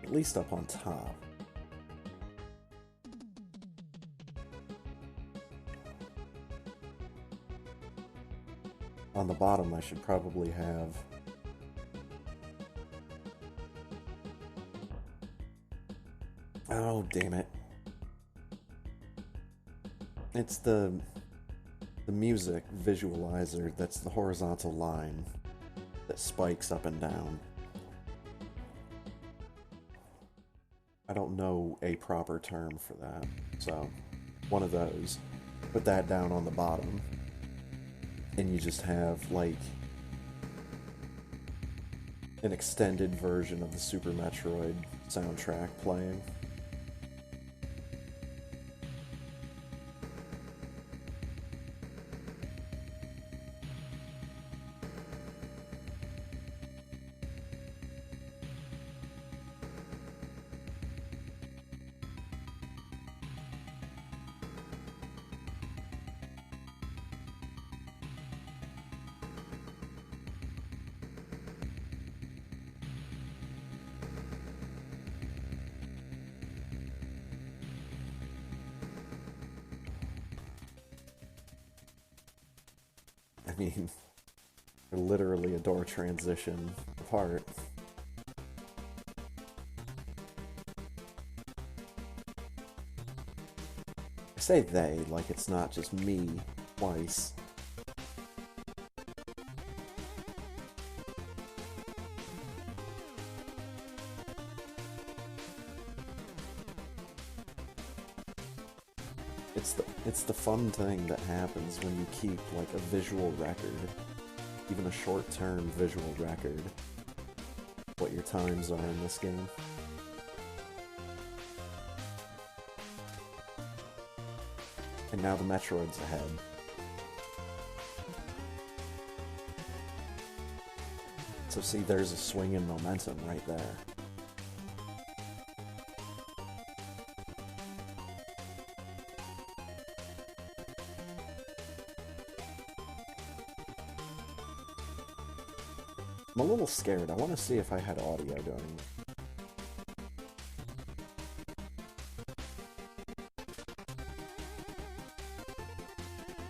At least up on top. On the bottom I should probably have oh, damn it. It's the music visualizer that's the horizontal line that spikes up and down. I don't know a proper term for that, so one of those. Put that down on the bottom, and you just have, like, an extended version of the Super Metroid soundtrack playing. mean, they're literally a door transition apart. I say they, like it's not just me twice. It's the fun thing that happens when you keep, like, a visual record, even a short-term visual record, what your times are in this game. And now the Metroid's ahead. So see, there's a swing in momentum right there. I'm a little scared. I want to see if I had audio during it.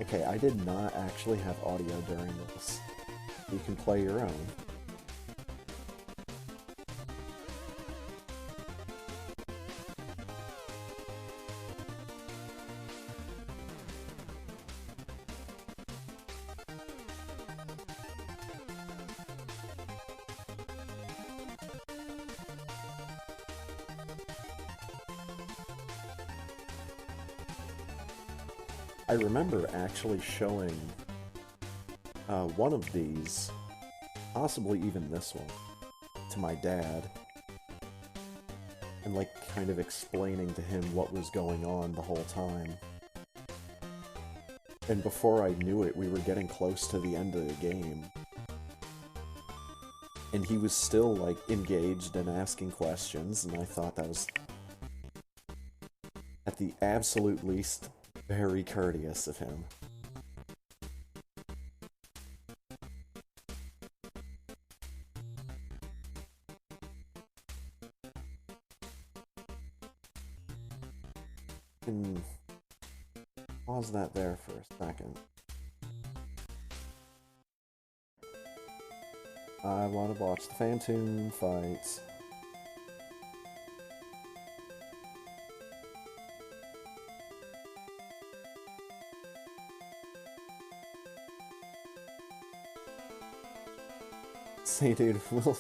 Okay, I did not actually have audio during this. You can play your own. I remember actually showing one of these, possibly even this one, to my dad, and like kind of explaining to him what was going on the whole time. And before I knew it, we were getting close to the end of the game. And he was still, like, engaged and asking questions, and I thought that was, at the absolute least, very courteous of him. And pause that there for a second. I want to watch the Phantoon fight. Say, dude, we'll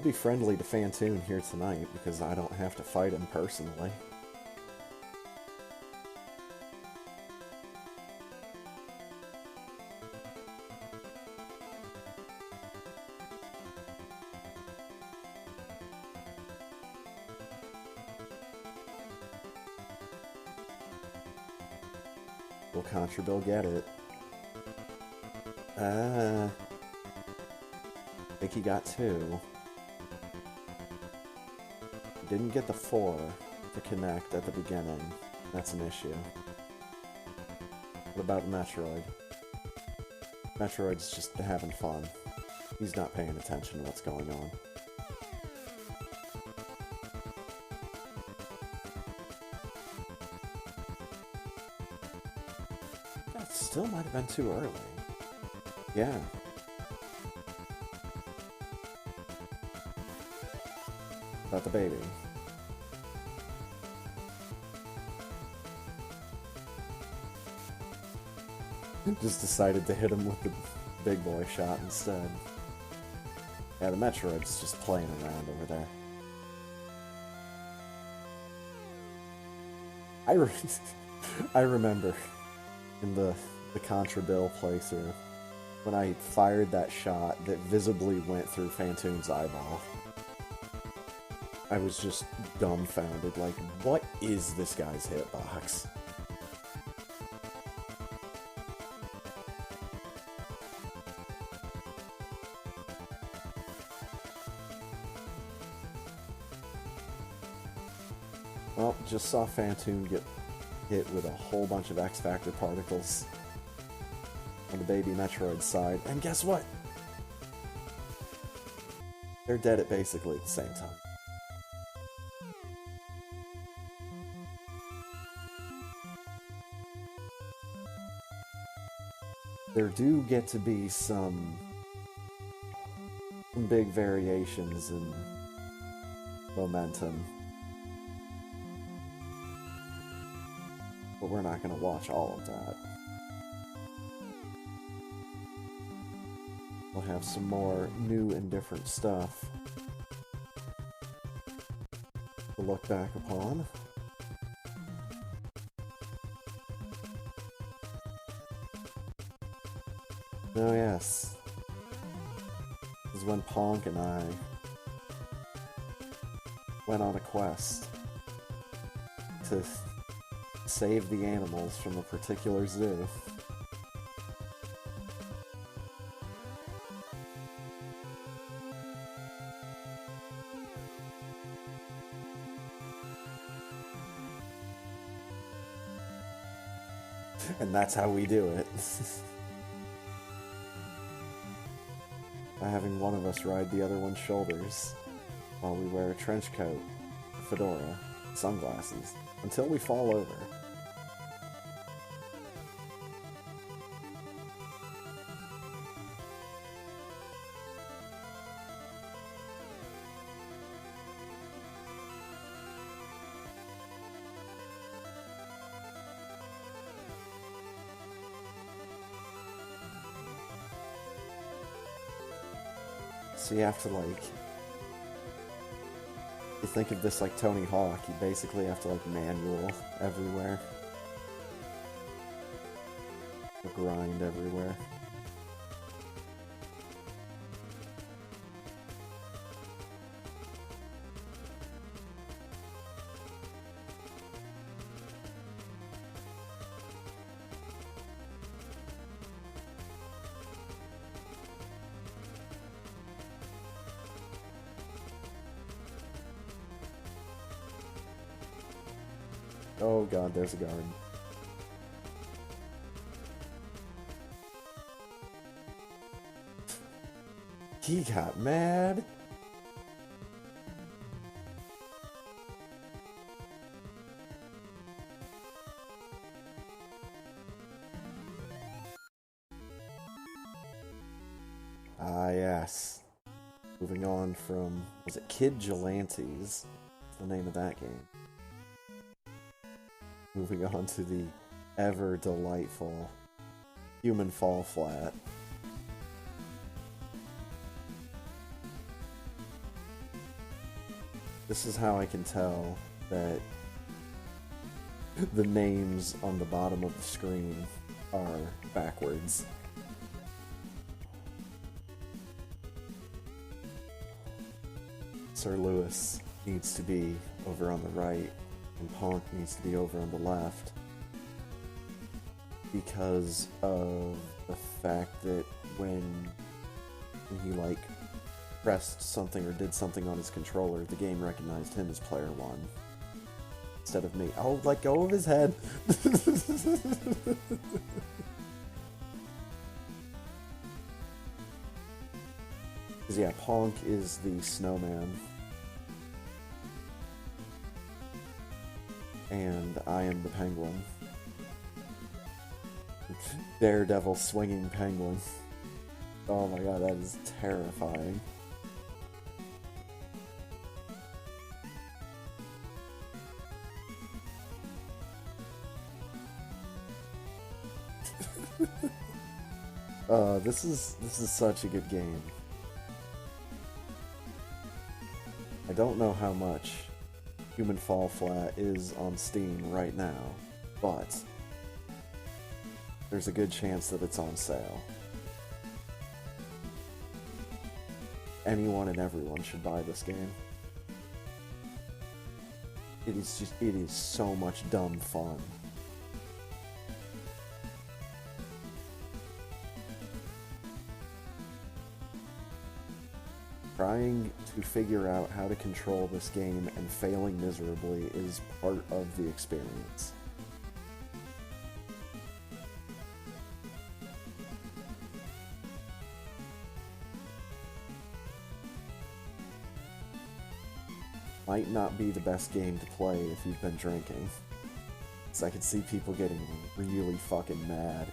be friendly to Phantoon here tonight because I don't have to fight him personally. Will Contrabill get it? I think he got 2. He didn't get the 4 to connect at the beginning. That's an issue. What about Metroid? Metroid's just having fun. He's not paying attention to what's going on. That still might have been too early. Yeah. About the baby. Just decided to hit him with the big boy shot instead. Yeah, the Metroid's just playing around over there. I remember in the Contrabill playthrough when I fired that shot that visibly went through Phantoon's eyeball. I was just dumbfounded, like, what is this guy's hitbox? Well, just saw Phantoon get hit with a whole bunch of X-Factor particles on the baby Metroid side, and guess what? They're dead at basically the same time. there do get to be some big variations in momentum. But we're not going to watch all of that. We'll have some more new and different stuff to look back upon. Oh yes, this is when Ponk and I went on a quest to save the animals from a particular zoo. And that's how we do it. By having one of us ride the other one's shoulders while we wear a trench coat, a fedora, sunglasses, until we fall over. So you have to, like, you think of this like Tony Hawk, you basically have to, like, manual everywhere. Grind everywhere. Oh god, there's a guard. He got mad. Ah, yes. Moving on from, was it Kid Gelantes? That's the name of that game. Moving on to the ever delightful Human Fall Flat. This is how I can tell that the names on the bottom of the screen are backwards. Sir Lewis needs to be over on the right, and Ponk needs to be over on the left, because of the fact that when he, like, pressed something or did something on his controller, the game recognized him as player one instead of me. Oh, let go of his head! Because, yeah, Ponk is the snowman. And I am the penguin. Daredevil swinging penguin. Oh my god, that is terrifying. This is such a good game. I don't know how much Human Fall Flat is on Steam right now, but there's a good chance that it's on sale. Anyone and everyone should buy this game. It is so much dumb fun. Trying to figure out how to control this game and failing miserably is part of the experience. Might not be the best game to play if you've been drinking. So I could see people getting really fucking mad.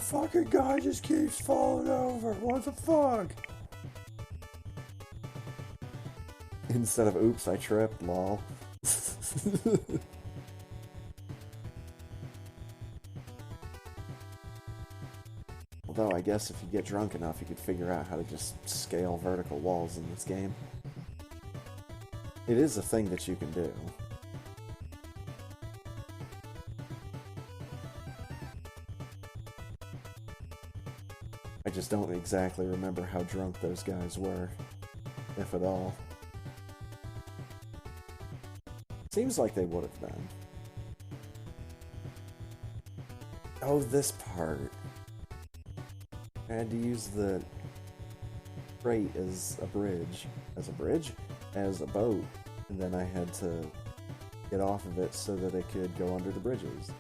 fucking guy just keeps falling over. What the fuck? Instead of oops, I tripped, lol. Although I guess if you get drunk enough, you could figure out how to just scale vertical walls in this game. It is a thing that you can do. I just don't exactly remember how drunk those guys were, if at all. Seems like they would have been. Oh, this part. I had to use the crate as a bridge. As a bridge? As a boat. And then I had to get off of it so that it could go under the bridges.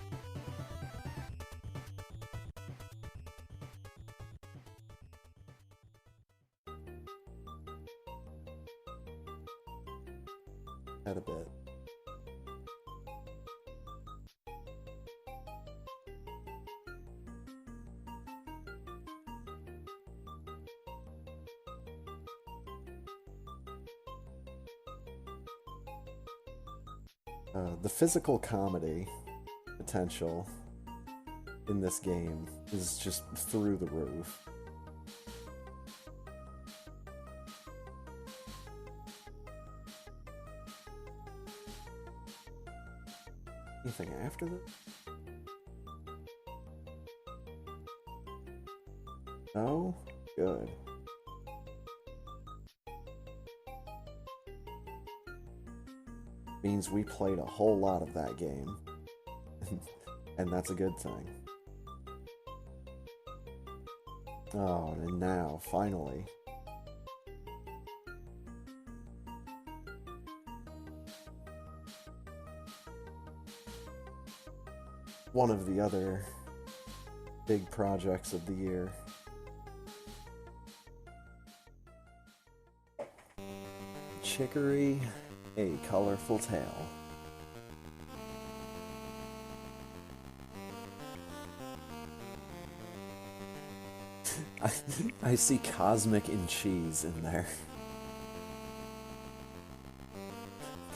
Had a bit. The physical comedy potential in this game is just through the roof. Anything after this? No? Good. Means we played a whole lot of that game. And that's a good thing. Oh, and now, finally. One of the other big projects of the year. Chicory, a colorful tale. I see cosmic and cheese in there.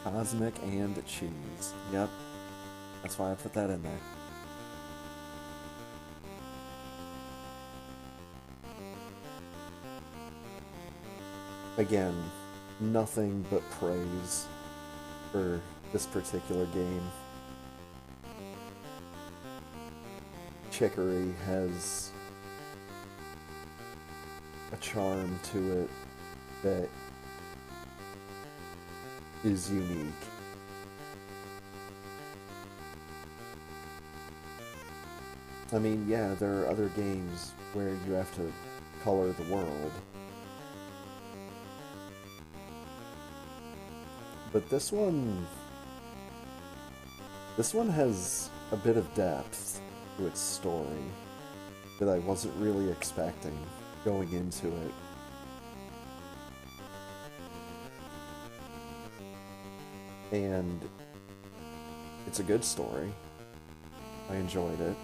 Cosmic and cheese. Yep. That's why I put that in there. Again, nothing but praise for this particular game. Chicory has a charm to it that is unique. I mean, yeah, there are other games where you have to color the world. But this one has a bit of depth to its story that I wasn't really expecting going into it. And it's a good story. I enjoyed it.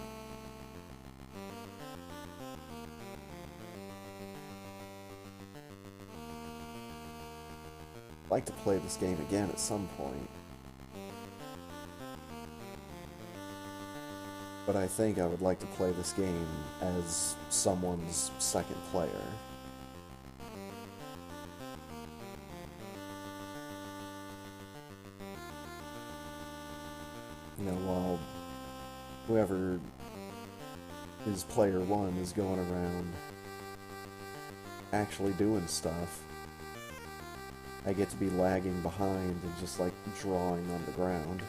I'd like to play this game again at some point. But I think I would like to play this game as someone's second player. You know, while whoever is player one is going around actually doing stuff, I get to be lagging behind and just like drawing on the ground.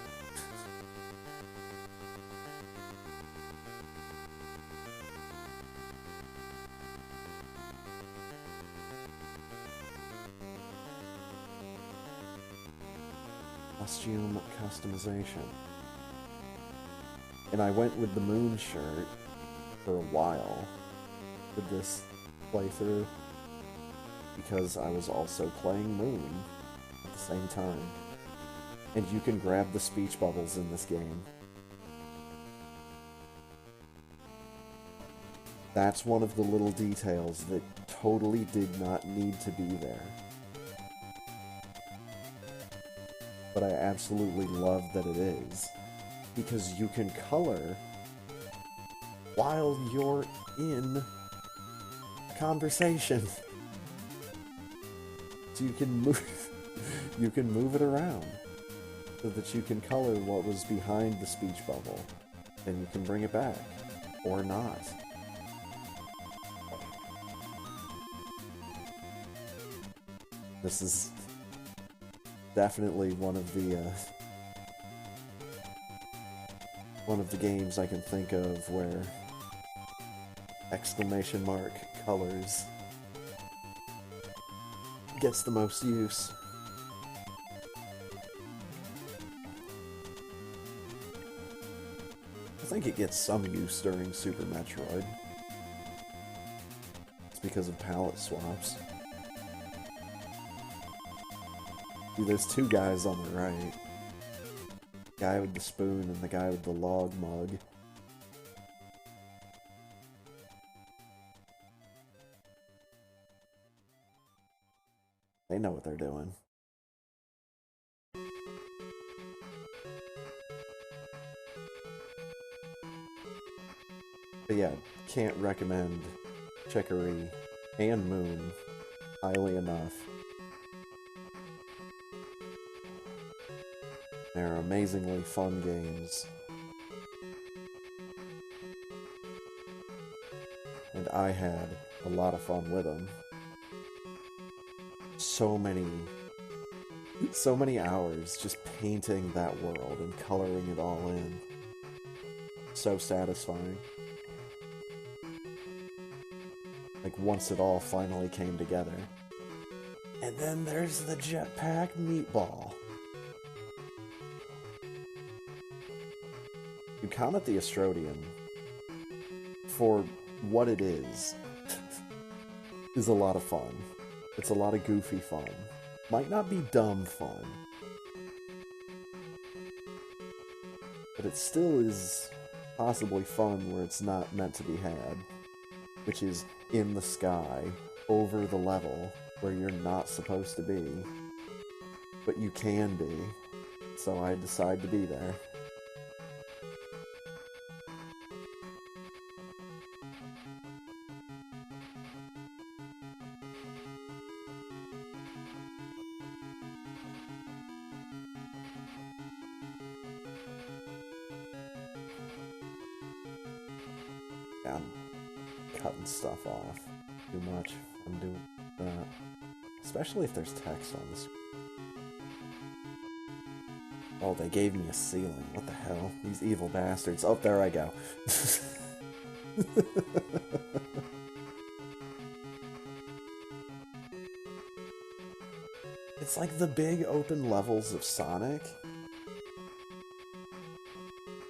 Costume customization. And I went with the Moon shirt for a while with this playthrough because I was also playing Moon at the same time. And you can grab the speech bubbles in this game. That's one of the little details that totally did not need to be there. But I absolutely love that it is. Because you can color while you're in a conversation. So you can move it around so that you can color what was behind the speech bubble, and you can bring it back or not. This is definitely one of the games I can think of where exclamation mark colors gets the most use. I think it gets some use during Super Metroid. It's because of palette swaps. See, there's two guys on the right. The guy with the spoon and the guy with the log mug. They know what they're doing. But yeah, can't recommend Chicory and Moon highly enough. They're amazingly fun games. And I had a lot of fun with them. So many hours just painting that world and coloring it all in. So satisfying. Like, once it all finally came together. And then there's the jetpack meatball. You Comet the Astrodian, for what it is a lot of fun. It's a lot of goofy fun. Might not be dumb fun, but it still is possibly fun where it's not meant to be had, which is in the sky, over the level, where you're not supposed to be, but you can be, so I decide to be there. Yeah, I'm cutting stuff off too much. I'm doing that. Especially if there's text on the screen. Oh, they gave me a ceiling. What the hell? These evil bastards. Oh, there I go. It's like the big open levels of Sonic.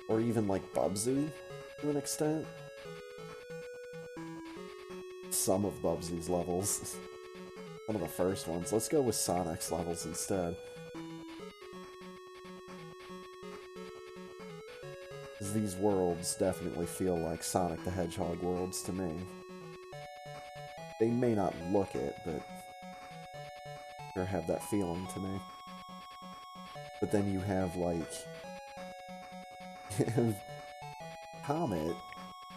Or even like Bubsy, to an extent. Some of Bubsy's levels. Some of the first ones. Let's go with Sonic's levels instead. Because these worlds definitely feel like Sonic the Hedgehog worlds to me. They may not look it, but or have that feeling to me. But then you have, like, Comet,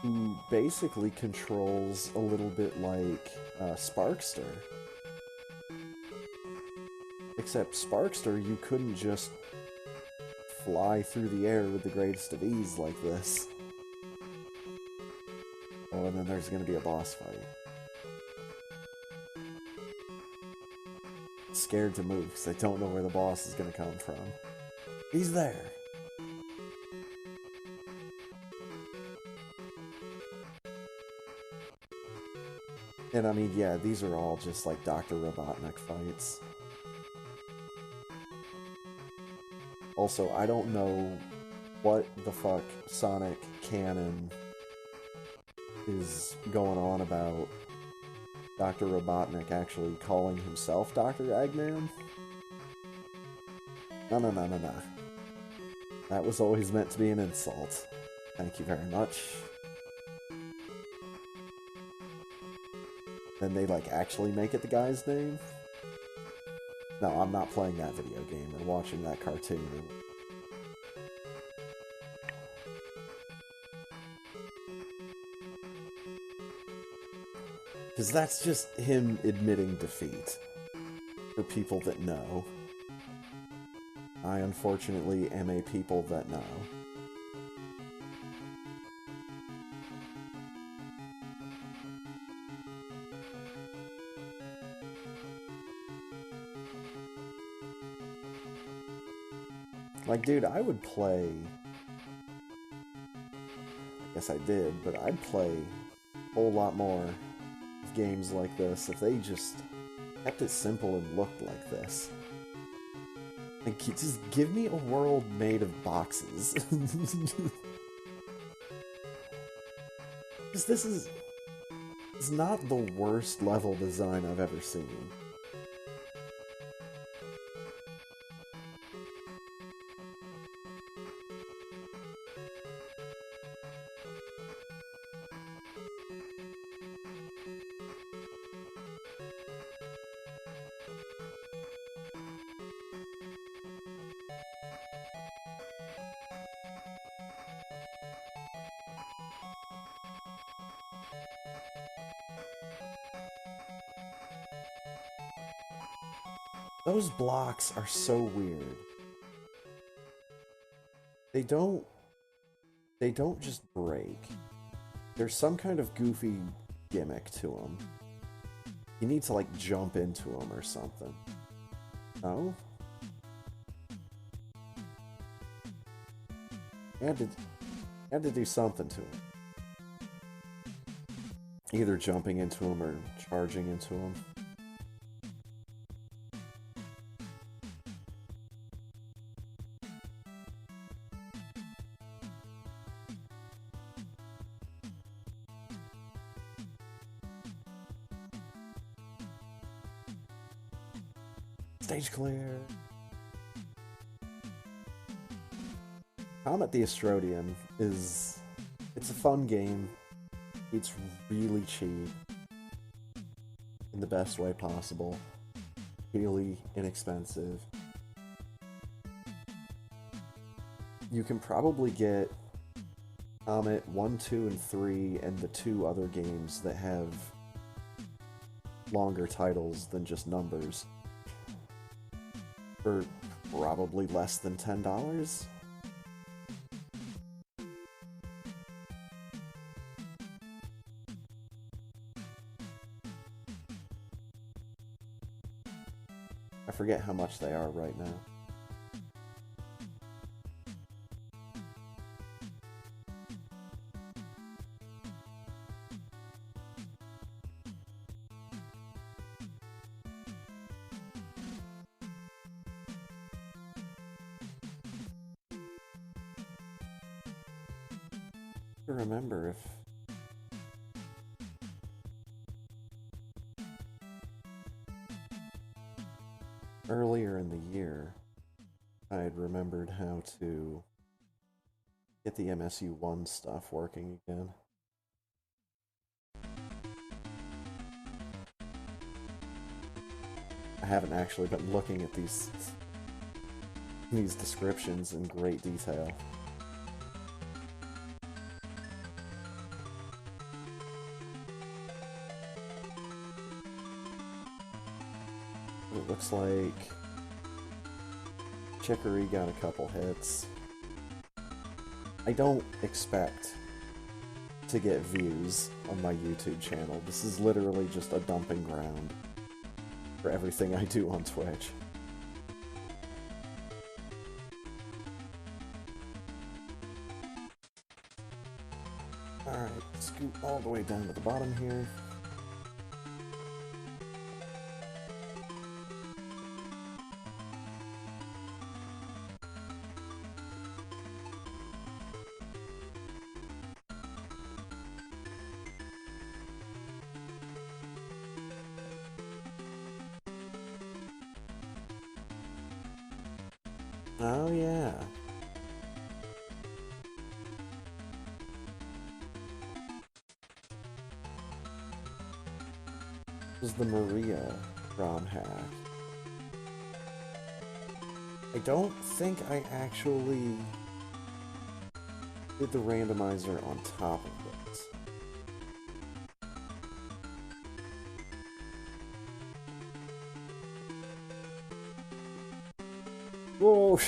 who basically controls a little bit like Sparkster. Except Sparkster, you couldn't just fly through the air with the greatest of ease like this. Oh, and then there's gonna be a boss fight. Scared to move because I don't know where the boss is gonna come from. He's there. And I mean, yeah, these are all just like Dr. Robotnik fights. Also, I don't know what the fuck Sonic canon is going on about Dr. Robotnik actually calling himself Dr. Eggman. No. That was always meant to be an insult. Thank you very much. and they like actually make it the guy's name. No, I'm not playing that video game or watching that cartoon. Because that's just him admitting defeat. For people that know. I unfortunately am a people that know. Like, dude, I would play... I guess I did, but I'd play a whole lot more of games like this if they just kept it simple and looked like this. Like, just give me a world made of boxes. Because this is not the worst level design I've ever seen. Those blocks are so weird. They don't just break. There's some kind of goofy gimmick to them. You need to like jump into them or something. No? You had to do something to them. Either jumping into them or charging into them. Stage clear. Comet the Astrodian it's a fun game. It's really cheap in the best way possible. Really inexpensive. You can probably get Comet 1, 2, and 3 and the 2 other games that have longer titles than just numbers for probably less than $10. I forget how much they are right now. To remember if earlier in the year I had remembered how to get the MSU1 stuff working again. I haven't actually been looking at these descriptions in great detail. It looks like Chicory got a couple hits. I don't expect to get views on my YouTube channel. This is literally just a dumping ground for everything I do on Twitch. Alright, scoot all the way down to the bottom here. Oh yeah. was the Maria ROM hack. I don't think I actually did the randomizer on top of it. Whoa!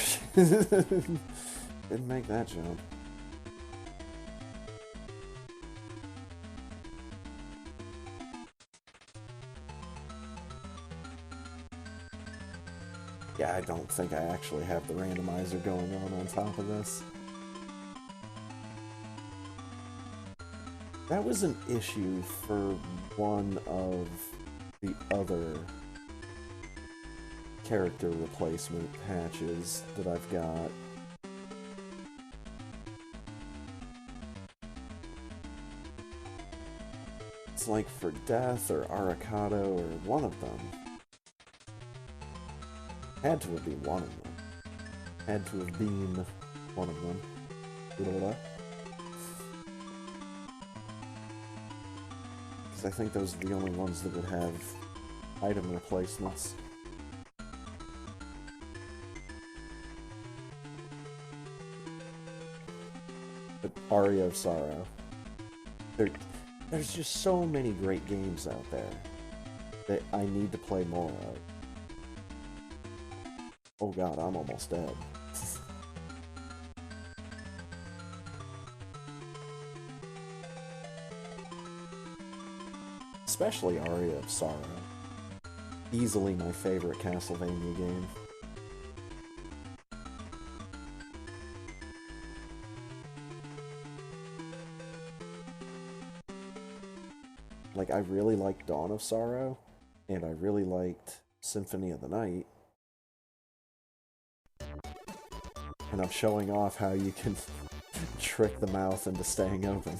Didn't make that jump. Yeah, I don't think I actually have the randomizer going on top of this. That was an issue for one of the other character replacement patches that I've got. It's like for Death or Aracado or one of them. Had to have been one of them. Had to have been one of them. Because I think those are the only ones that would have item replacements. But Aria of Sorrow. There's just so many great games out there that I need to play more of. Oh god, I'm almost dead. Especially Aria of Sorrow. Easily my favorite Castlevania game. Like, I really liked Dawn of Sorrow, and I really liked Symphony of the Night. And I'm showing off how you can trick the mouth into staying open.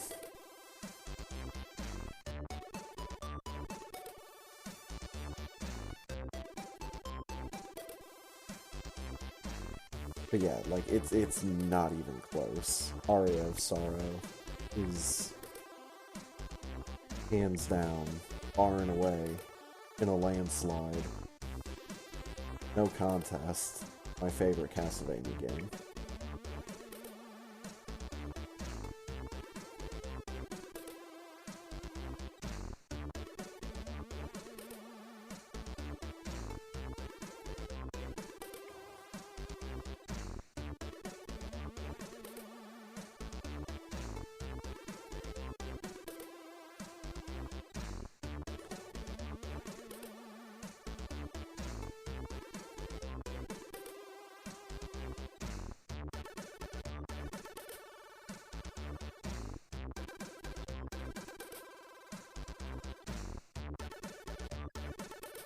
But yeah, like, it's not even close. Aria of Sorrow is hands down, far and away, in a landslide. No contest. My favorite Castlevania game.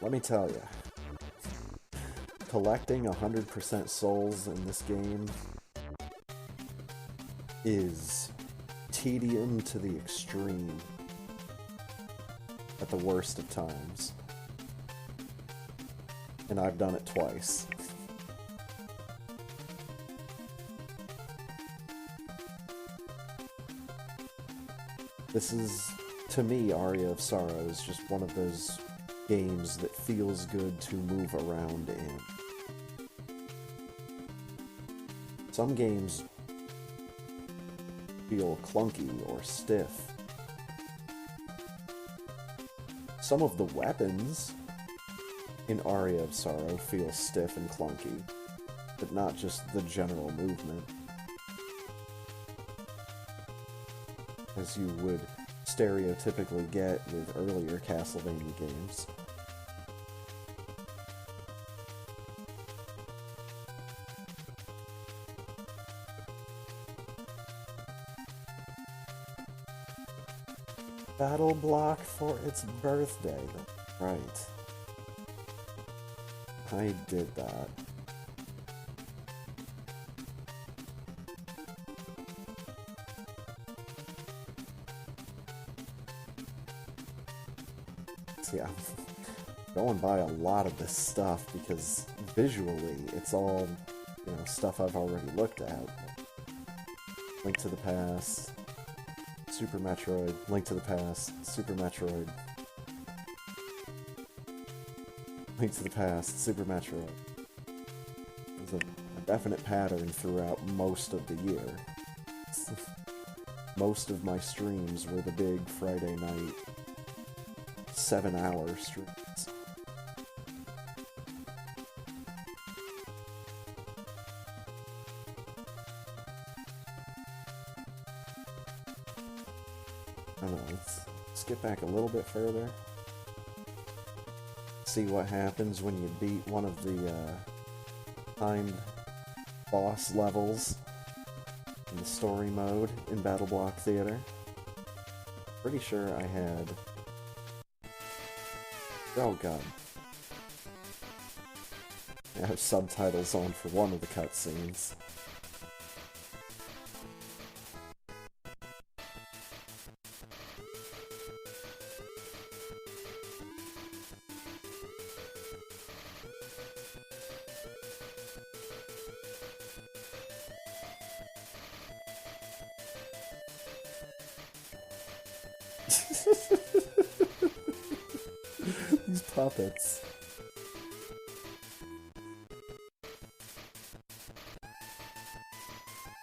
Let me tell you, collecting 100% souls in this game is tedium to the extreme at the worst of times. And I've done it twice. This is, to me, Aria of Sorrow is just one of those games that feels good to move around in. Some games feel clunky or stiff. Some of the weapons in Aria of Sorrow feel stiff and clunky, but not just the general movement, as you would stereotypically get with earlier Castlevania games. Battle block for its birthday. That's right. I did that. See, I'm going by a lot of this stuff because visually it's all, you know, stuff I've already looked at. Link to the Past, Super Metroid, Link to the Past, Super Metroid. Link to the Past, Super Metroid. There's a definite pattern throughout most of the year. Most of my streams were the big Friday night 7-hour streams. I don't know, let's skip back a little bit further. See what happens when you beat one of the timed boss levels in the story mode in Battle Block Theater. Pretty sure I had... Oh god. I have subtitles on for one of the cutscenes. These puppets.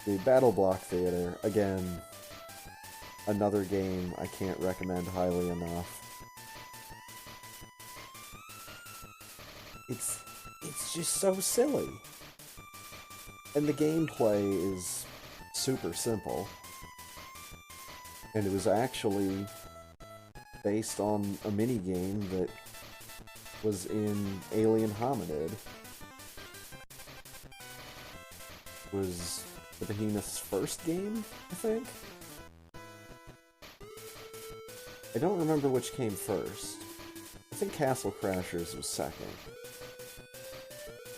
The Battle Block Theater, again, another game I can't recommend highly enough. It's just so silly. And the gameplay is super simple. And it was actually based on a minigame that was in Alien Hominid. It was the Behemoth's first game, I think? I don't remember which came first. I think Castle Crashers was second.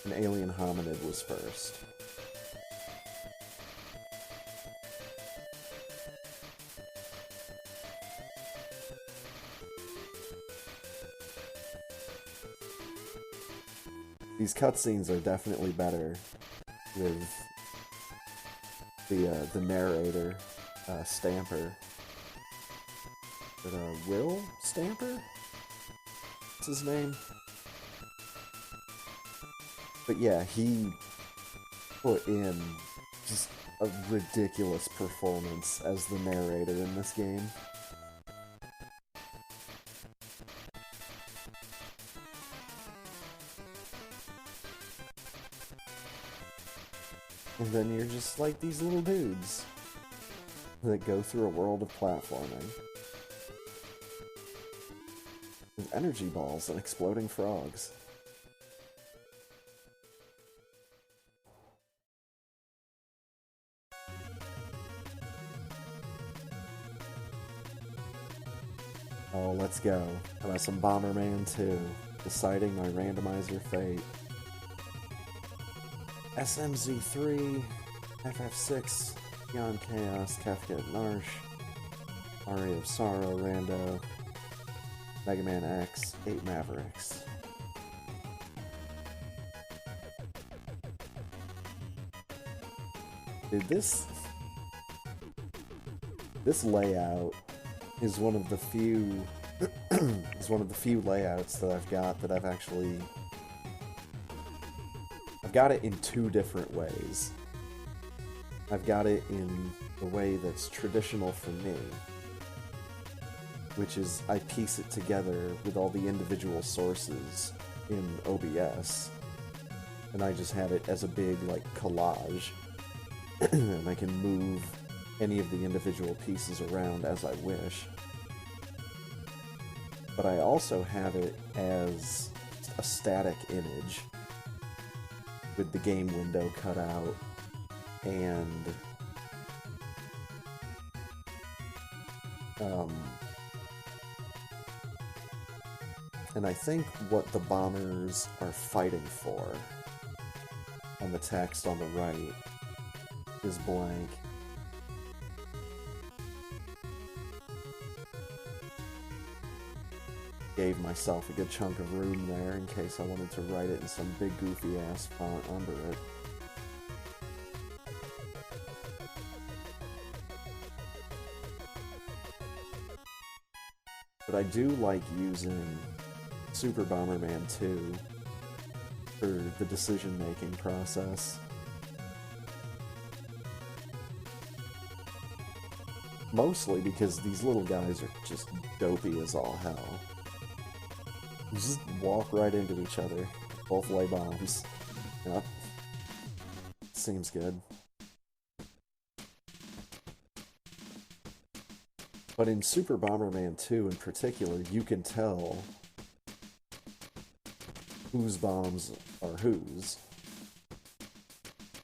And Alien Hominid was first. These cutscenes are definitely better with the narrator, Stamper. Is it Will Stamper? What's his name? But yeah, he put in just a ridiculous performance as the narrator in this game. And then you're just like these little dudes that go through a world of platforming. With energy balls and exploding frogs. Oh, let's go. How about some Bomberman 2? Deciding my randomizer fate. SMZ3, FF6, Beyond Chaos, Kefka and Narsh, Aria of Sorrow, Rando, Mega Man X, 8 Mavericks. Dude, this layout is one of the few layouts that I've got that I've got it in two different ways. I've got it in the way that's traditional for me, which is I piece it together with all the individual sources in OBS, and I just have it as a big, like, collage, and I can move any of the individual pieces around as I wish. But I also have it as a static image, with the game window cut out, and I think what the bombers are fighting for on the text on the right is blank. Gave myself a good chunk of room there in case I wanted to write it in some big goofy ass font under it. But I do like using Super Bomberman 2 for the decision-making process. Mostly because these little guys are just dopey as all hell. You just walk right into each other. Both lay bombs. Yep. Seems good. But in Super Bomberman 2 in particular, you can tell whose bombs are whose.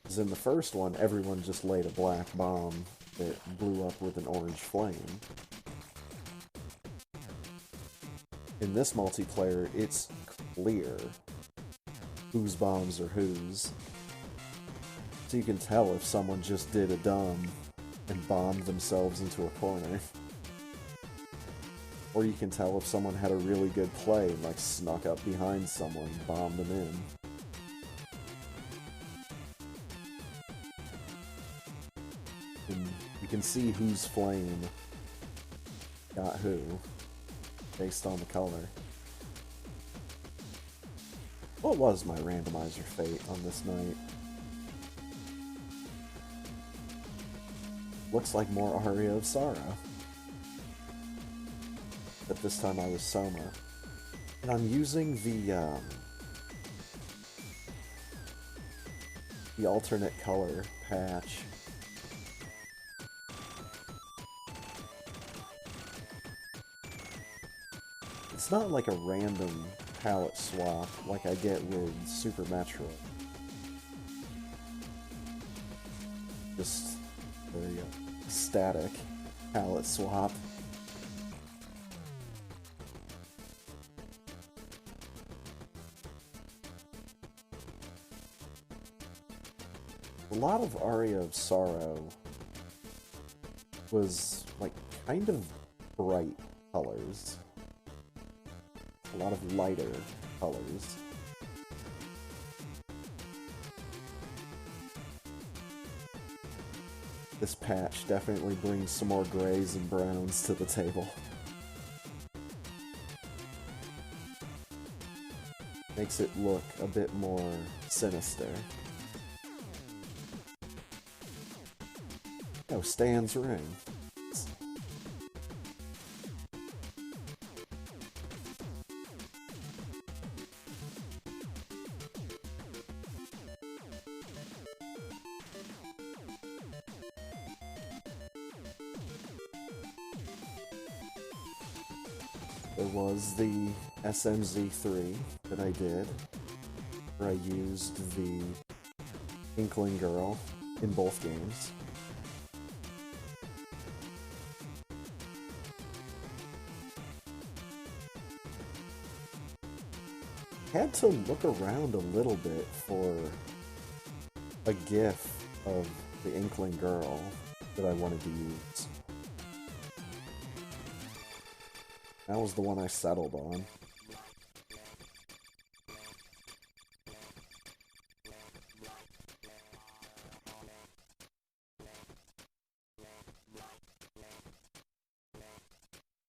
Because in the first one, everyone just laid a black bomb that blew up with an orange flame. In this multiplayer, it's clear whose bombs are whose. So you can tell if someone just did a dumb and bombed themselves into a corner. Or you can tell if someone had a really good play and like snuck up behind someone and bombed them in. And you can see whose flame got who, based on the color. What was my randomizer fate on this night? Looks like more Aria of Sorrow. But this time I was Soma. And I'm using the alternate color patch. It's not like a random palette swap like I get with Super Metroid. Just a static palette swap. A lot of Aria of Sorrow was like kind of bright colors. A lot of lighter colors. This patch definitely brings some more grays and browns to the table. Makes it look a bit more sinister. Oh, Stan's ring. There was the SMZ3 that I did, where I used the Inkling Girl in both games. Had to look around a little bit for a GIF of the Inkling Girl that I wanted to use. That was the one I settled on.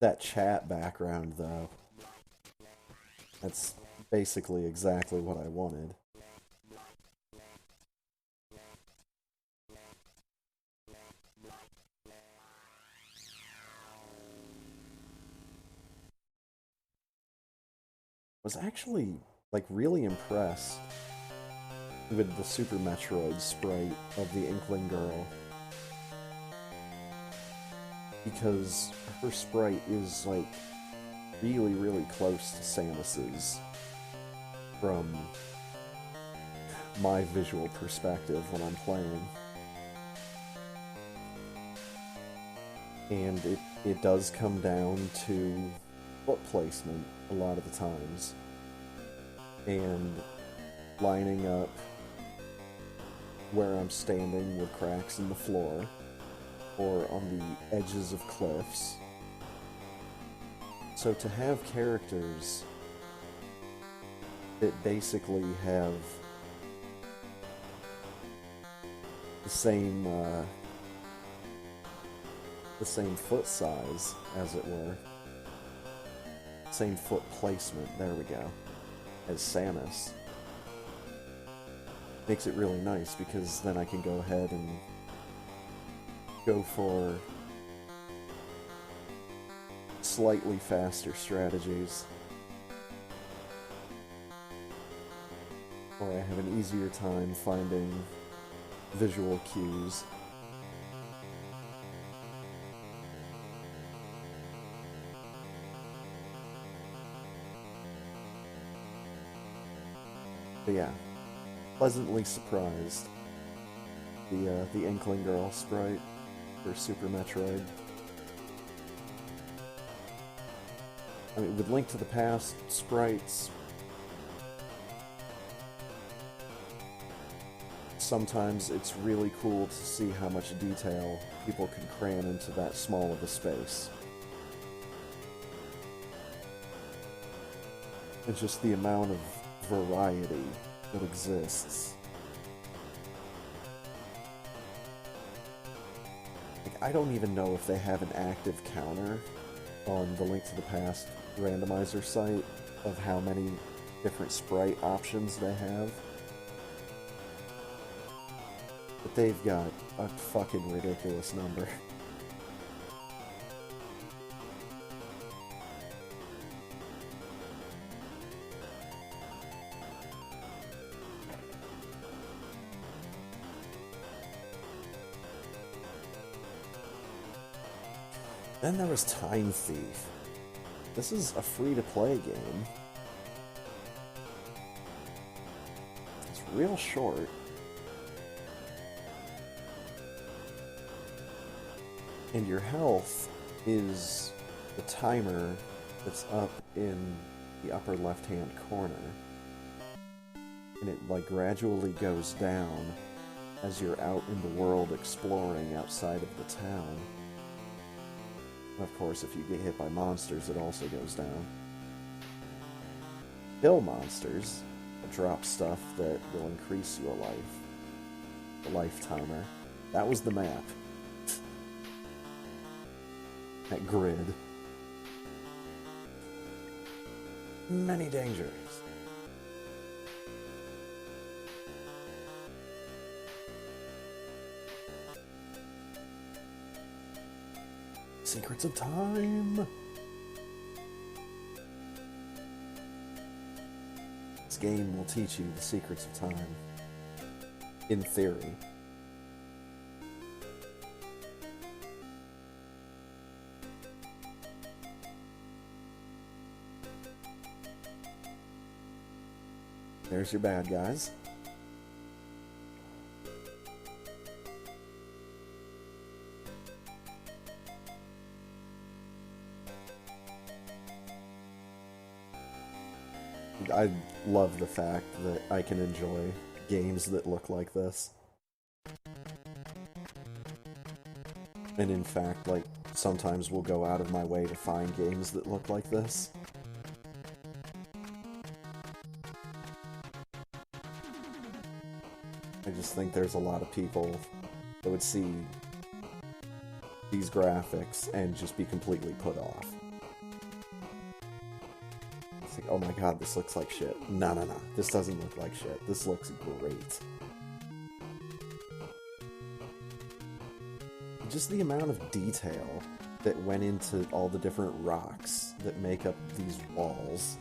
That chat background, though, that's basically exactly what I wanted. Was actually, like, really impressed with the Super Metroid sprite of the Inkling Girl. Because her sprite is, like, really, really close to Samus's from my visual perspective when I'm playing. And it does come down to foot placement a lot of the times. And lining up where I'm standing with cracks in the floor, or on the edges of cliffs. So to have characters that basically have the same foot size, as it were, same foot placement, there we go, as Samus, makes it really nice, because then I can go ahead and go for slightly faster strategies. Or I have an easier time finding visual cues. But yeah, pleasantly surprised. The Inkling Girl sprite for Super Metroid. I mean, with Link to the Past sprites, sometimes it's really cool to see how much detail people can cram into that small of a space. It's just the amount of variety that exists. Like, I don't even know if they have an active counter on the Link to the Past randomizer site of how many different sprite options they have. But they've got a fucking ridiculous number. Then there was Time Thief. This is a free-to-play game. It's real short. And your health is the timer that's up in the upper left-hand corner. And it, like, gradually goes down as you're out in the world exploring outside of the town. Of course, if you get hit by monsters, it also goes down. Kill monsters, drop stuff that will increase your life. The life timer. That was the map. That grid. Many dangers. Secrets of Time! This game will teach you the secrets of time. In theory. There's your bad guys. I love the fact that I can enjoy games that look like this. And in fact, like, sometimes we'll go out of my way to find games that look like this. I just think there's a lot of people that would see these graphics and just be completely put off. It's like, oh my god, this looks like shit. No, no, no. This doesn't look like shit. This looks great. Just the amount of detail that went into all the different rocks that make up these walls.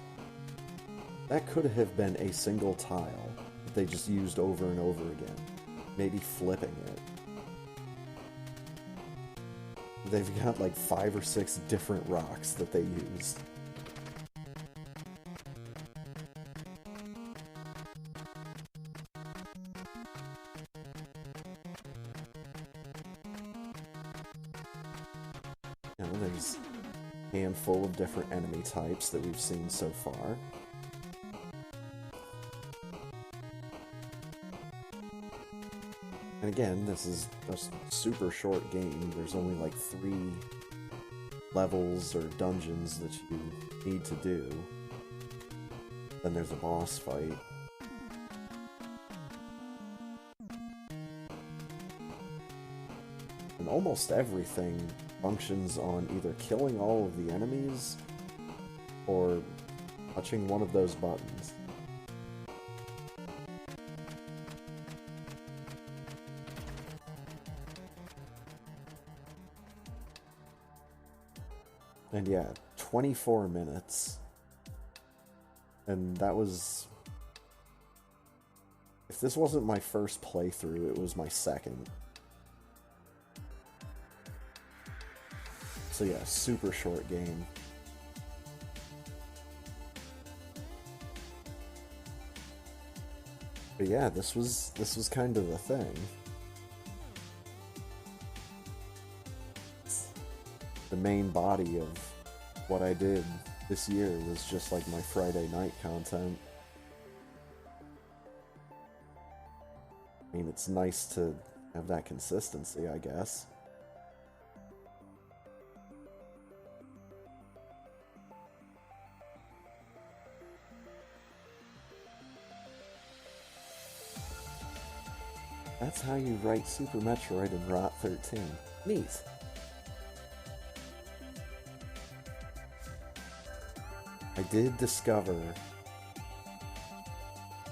That could have been a single tile that they just used over and over again. Maybe flipping it. They've got like 5 or 6 different rocks that they used. There's a handful of different enemy types that we've seen so far. And again, this is a super short game. There's only like 3 levels or dungeons that you need to do. Then there's a boss fight. And almost everything functions on either killing all of the enemies or touching one of those buttons. And yeah, 24 minutes. And that was... If this wasn't my first playthrough, it was my second. So yeah, super short game. But yeah, this was kind of the thing. The main body of what I did this year was just like my Friday night content. I mean, it's nice to have that consistency, I guess. That's how you write Super Metroid in Rot 13. Neat. I did discover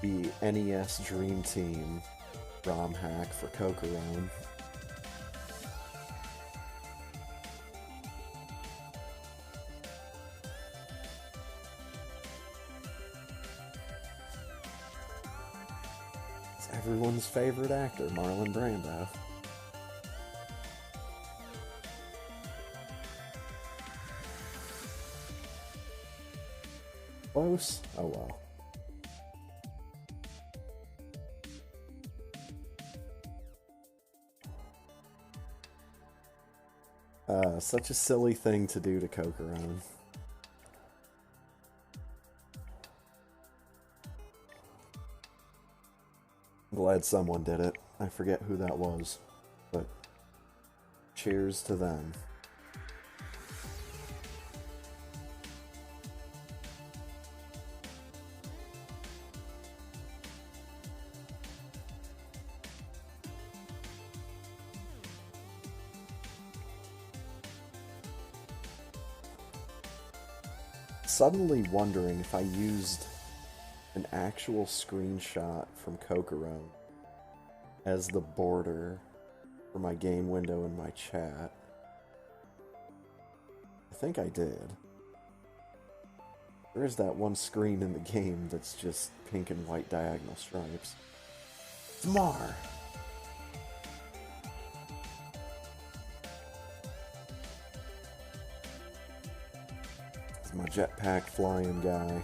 the NES Dream Team ROM hack for Cocoron. It's everyone's favorite actor, Marlon Brando. Close? Oh well. Such a silly thing to do to Cocoron. I'm glad someone did it. I forget who that was, but cheers to them. Suddenly wondering if I used an actual screenshot from Cocoron as the border for my game window in my chat. I think I did. There's that one screen in the game that's just pink and white diagonal stripes. It's Mar! It's my jetpack flying guy.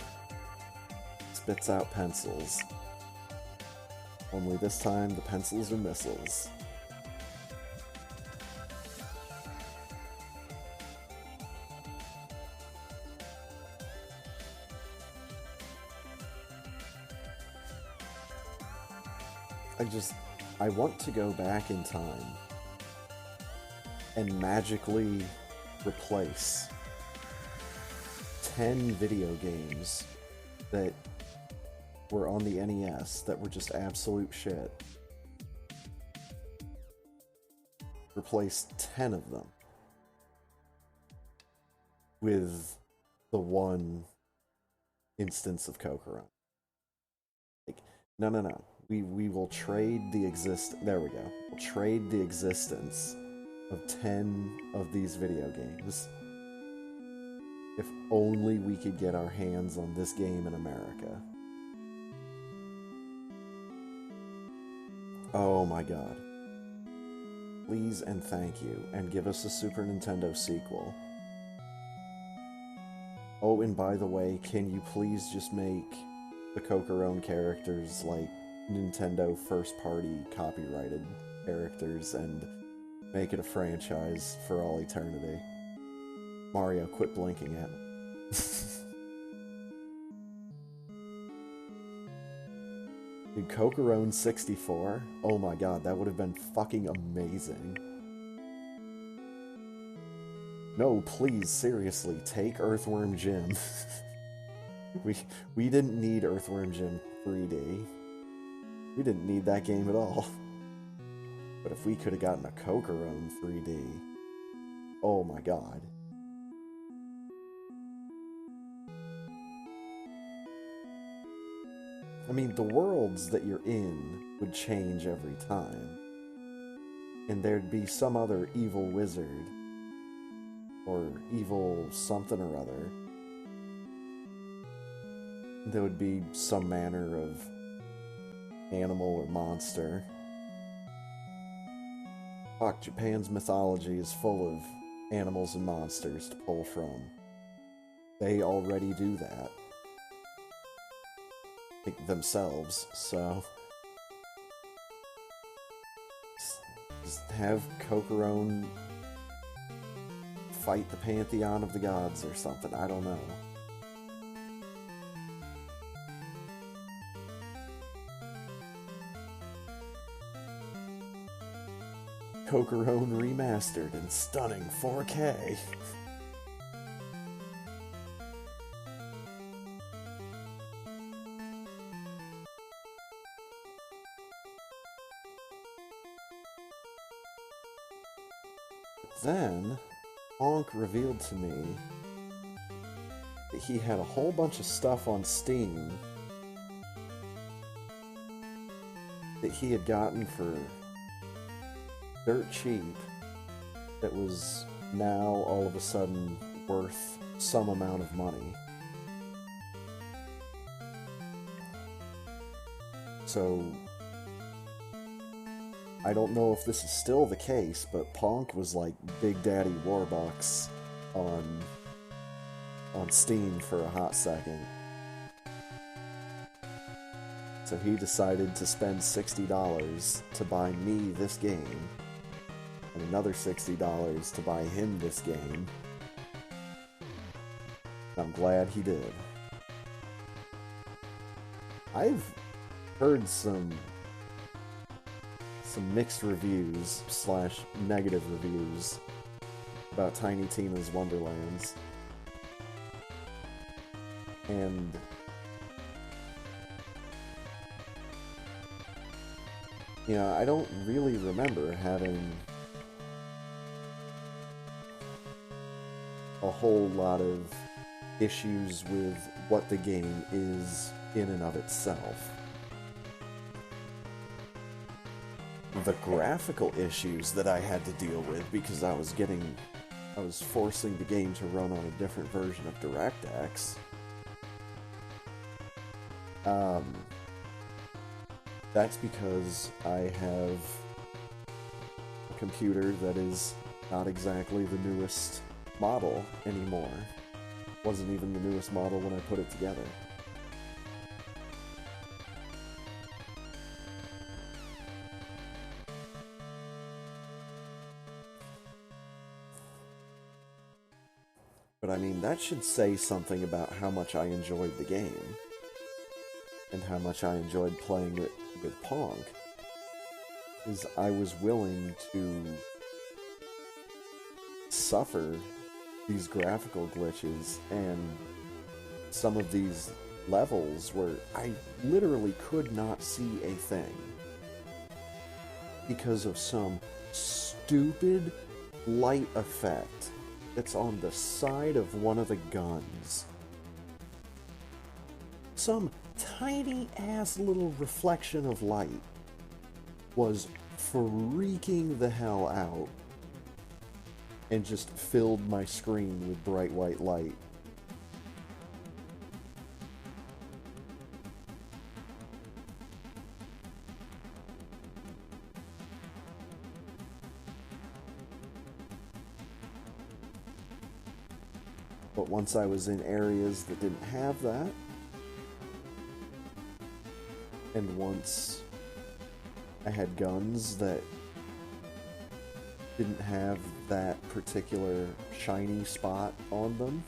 Spits out pencils. Only this time the pencils are missiles. I want to go back in time and magically replace 10 video games that were on the NES that were just absolute shit. Replace 10 of them with the one instance of Cocoron. Like, no. We will trade the there we go. We'll trade the existence of 10 of these video games. If only we could get our hands on this game in America. Oh my god. Please and thank you, and give us a Super Nintendo sequel. Oh, and by the way, can you please just make the Cocoron characters like Nintendo first-party copyrighted characters and make it a franchise for all eternity? Mario, quit blinking at me. Dude, Cocoron 64? Oh my god, that would have been fucking amazing. No, please, seriously, take Earthworm Jim. we didn't need Earthworm Jim 3D. We didn't need that game at all. But if we could have gotten a Cocoron 3D, oh my god. I mean, the worlds that you're in would change every time. And there'd be some other evil wizard or evil something or other, there would be some manner of animal or monster. Fuck, Japan's mythology is full of animals and monsters to pull from. They already do that. Like, themselves, so... Just have Kokoron fight the pantheon of the gods or something, I don't know. Kokoron remastered in stunning 4K. Then, Ponk revealed to me that he had a whole bunch of stuff on Steam that he had gotten for dirt cheap that was now all of a sudden worth some amount of money. So, I don't know if this is still the case, but Ponk was like Big Daddy Warbucks on Steam for a hot second. So he decided to spend $60 to buy me this game, and another $60 to buy him this game. I'm glad he did. I've heard some mixed reviews / negative reviews about Tiny Tina's Wonderlands. And you know, I don't really remember having a whole lot of issues with what the game is in and of itself. The graphical issues that I had to deal with because I was forcing the game to run on a different version of DirectX. That's because I have a computer that is not exactly the newest model anymore. Wasn't even the newest model when I put it together. But I mean, that should say something about how much I enjoyed the game. And how much I enjoyed playing it with Ponk. Is I was willing to suffer these graphical glitches and some of these levels where I literally could not see a thing because of some stupid light effect that's on the side of one of the guns. Some tiny ass little reflection of light was freaking the hell out and just filled my screen with bright white light. But once I was in areas that didn't have that, and once I had guns that didn't have that particular shiny spot on them,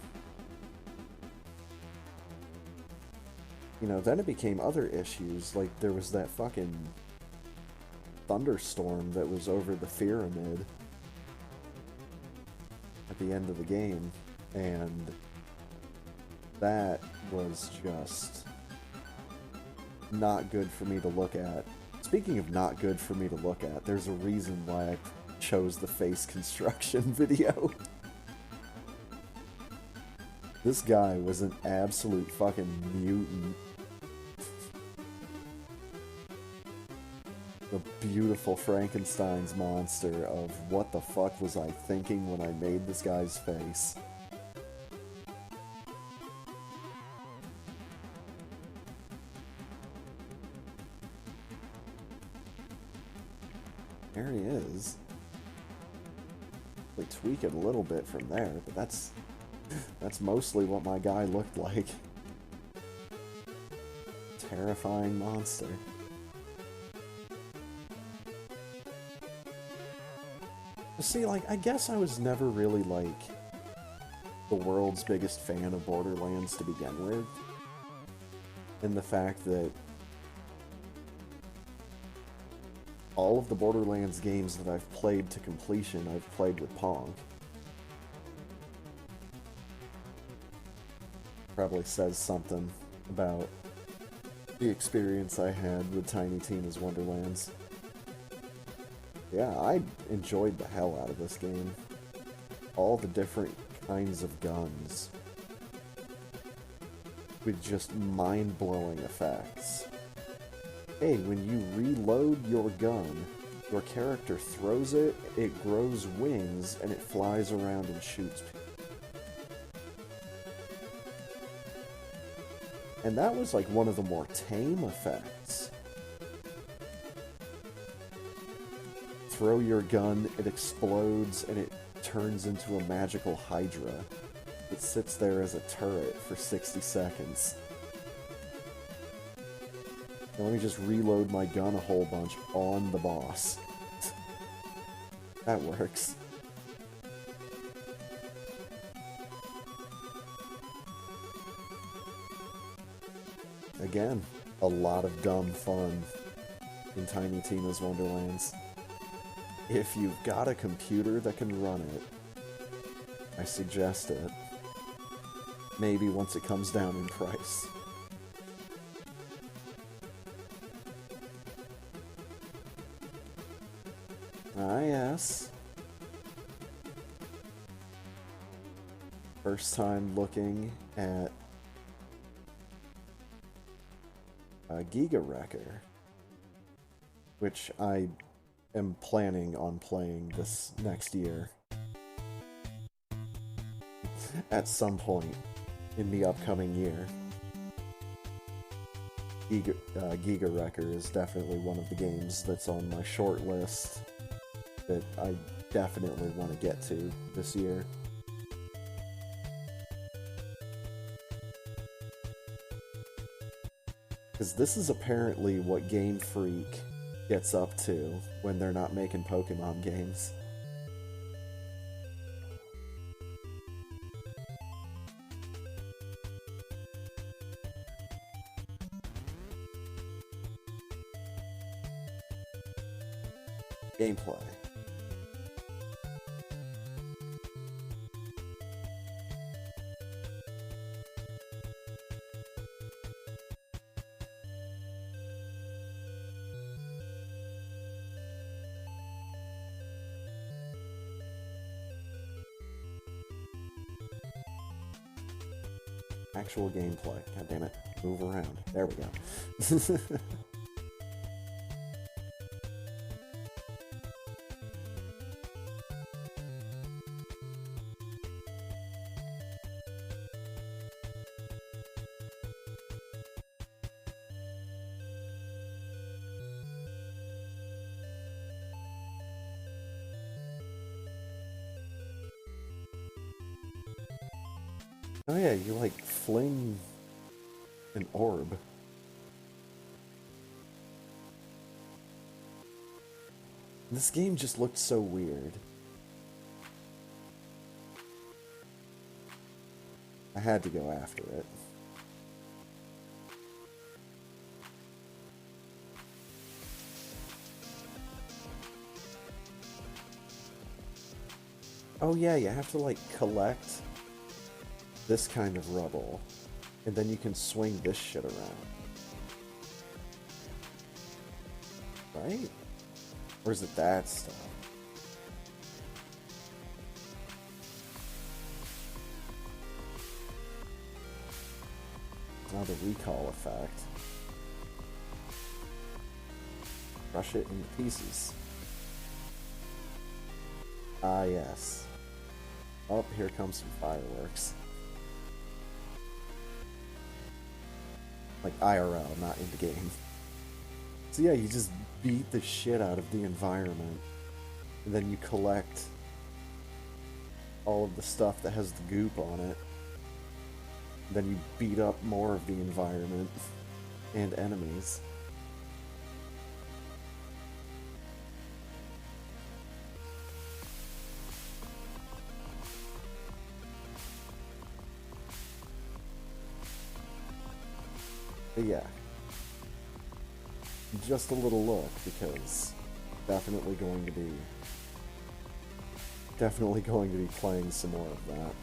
you know, then it became other issues. Like, there was that fucking thunderstorm that was over the pyramid at the end of the game, and that was just not good for me to look at. Speaking of not good for me to look at, there's a reason why I chose the face construction video. This guy was an absolute fucking mutant. The beautiful Frankenstein's monster of what the fuck was I thinking when I made this guy's face. There he is. We tweak it a little bit from there, but that's mostly what my guy looked like. Terrifying monster. See, like, I guess I was never really, like, the world's biggest fan of Borderlands to begin with. And the fact that all of the Borderlands games that I've played to completion, I've played with Ponk. Probably says something about the experience I had with Tiny Tina's Wonderlands. Yeah, I enjoyed the hell out of this game. All the different kinds of guns with just mind-blowing effects. Hey, when you reload your gun, your character throws it, it grows wings, and it flies around and shoots people. And that was like one of the more tame effects. Throw your gun, it explodes, and it turns into a magical hydra. It sits there as a turret for 60 seconds. And let me just reload my gun a whole bunch on the boss. That works. Again, a lot of dumb fun in Tiny Tina's Wonderlands. If you've got a computer that can run it, I suggest it. Maybe once it comes down in price. Ah, yes. First time looking at wrlwrk, which I am planning on playing this next year. At some point in the upcoming year. wrlwrk is definitely one of the games that's on my short list that I definitely want to get to this year. Because this is apparently what Game Freak gets up to when they're not making Pokemon games. Gameplay. Actual gameplay. God damn it. Move around. There we go. Oh yeah, you like fling an orb. This game just looked so weird. I had to go after it. Oh yeah, you have to like collect this kind of rubble, and then you can swing this shit around. Right? Or is it that stuff? Now the recall effect. Crush it into pieces. Ah, yes. Oh, here comes some fireworks. Like IRL, not in the game. So yeah, you just beat the shit out of the environment. And then you collect all of the stuff that has the goop on it. Then you beat up more of the environment and enemies. But yeah, just a little look, because definitely going to be playing some more of that.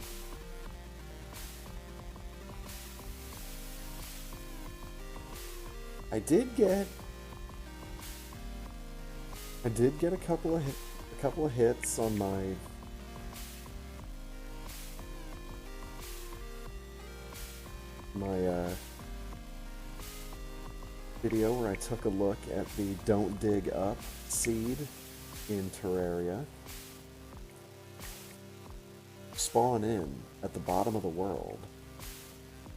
I did get a couple of hits on my video where I took a look at the Don't Dig Up seed in Terraria. Spawn in at the bottom of the world,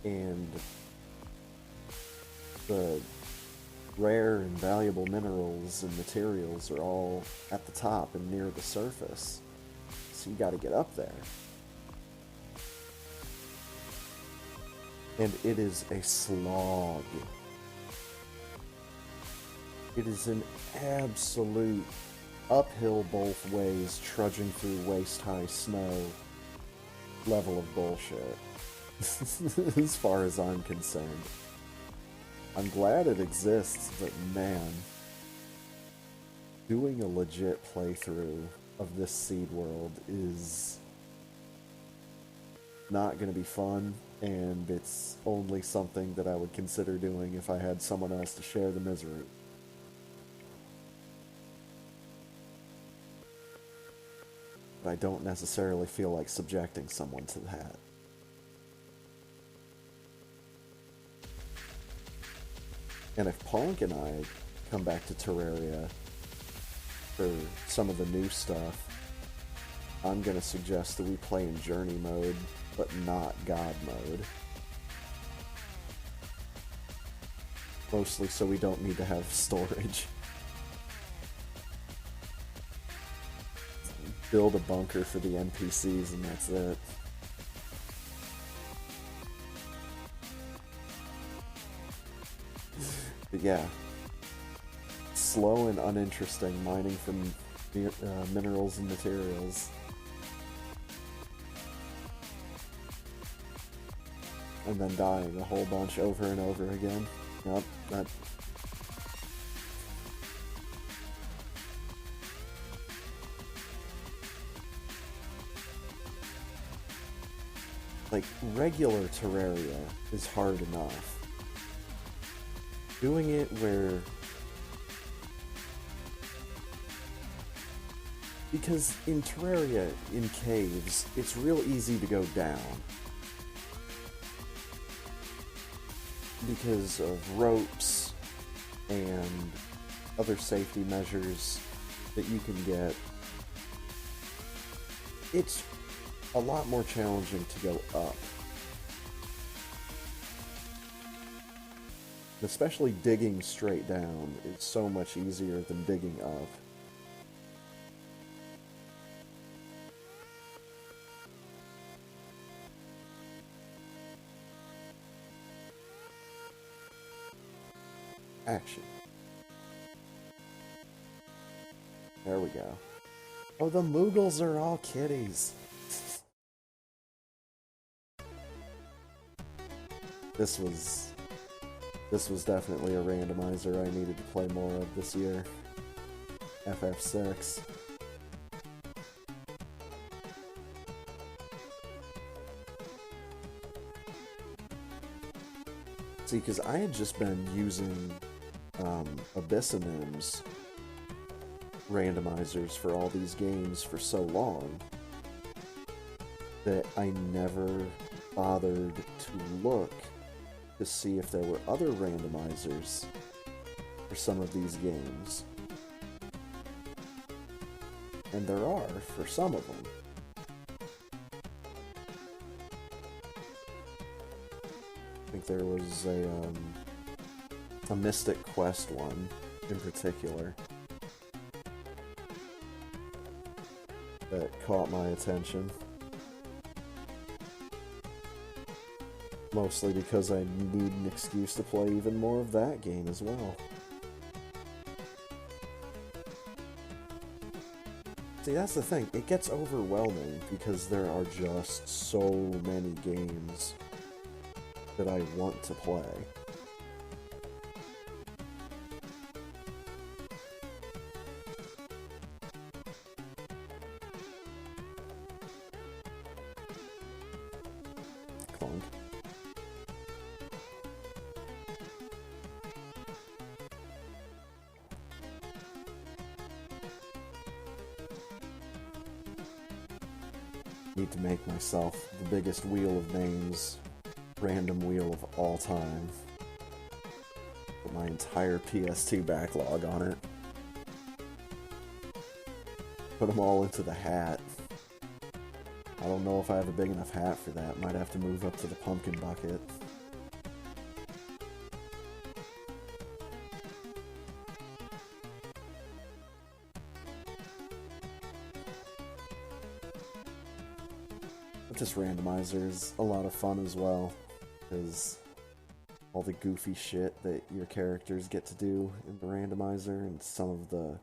and the rare and valuable minerals and materials are all at the top and near the surface. So you gotta get up there. And it is a slog. It is an absolute uphill both ways, trudging through waist-high snow level of bullshit. As far as I'm concerned. I'm glad it exists, but man, doing a legit playthrough of this seed world is not going to be fun, and it's only something that I would consider doing if I had someone else to share the misery. But I don't necessarily feel like subjecting someone to that. And if Ponk and I come back to Terraria for some of the new stuff, I'm going to suggest that we play in Journey mode, but not God mode. Mostly so we don't need to have storage. Build a bunker for the NPCs and that's it. But yeah, slow and uninteresting mining from minerals and materials. And then dying a whole bunch over and over again. Yep, that... Like, regular Terraria is hard enough. Doing it where... Because in Terraria, in caves, it's real easy to go down. Because of ropes and other safety measures that you can get. It's a lot more challenging to go up. Especially digging straight down is so much easier than digging up. Action. There we go. Oh, the Moogles are all kitties. This was definitely a randomizer I needed to play more of this year. FF6. See, because I had just been using Abyssinim's randomizers for all these games for so long that I never bothered to look to see if there were other randomizers for some of these games. And there are, for some of them. I think there was a Mystic Quest one in particular that caught my attention. Mostly because I need an excuse to play even more of that game as well. See, that's the thing. It gets overwhelming because there are just so many games that I want to play. Clunk. Need to make myself the biggest wheel of names, random wheel of all time. Put my entire PS2 backlog on it. Put them all into the hat. I don't know if I have a big enough hat for that. Might have to move up to the pumpkin bucket. Just randomizers, a lot of fun as well, because all the goofy shit that your characters get to do in the randomizer, and some of the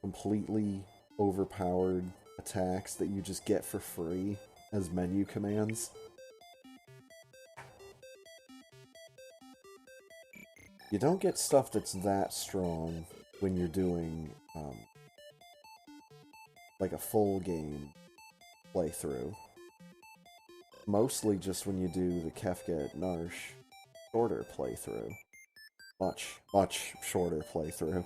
completely overpowered attacks that you just get for free as menu commands. You don't get stuff that's that strong when you're doing like a full game playthrough. Mostly just when you do the Kefka at Narsh shorter playthrough. Much, much shorter playthrough.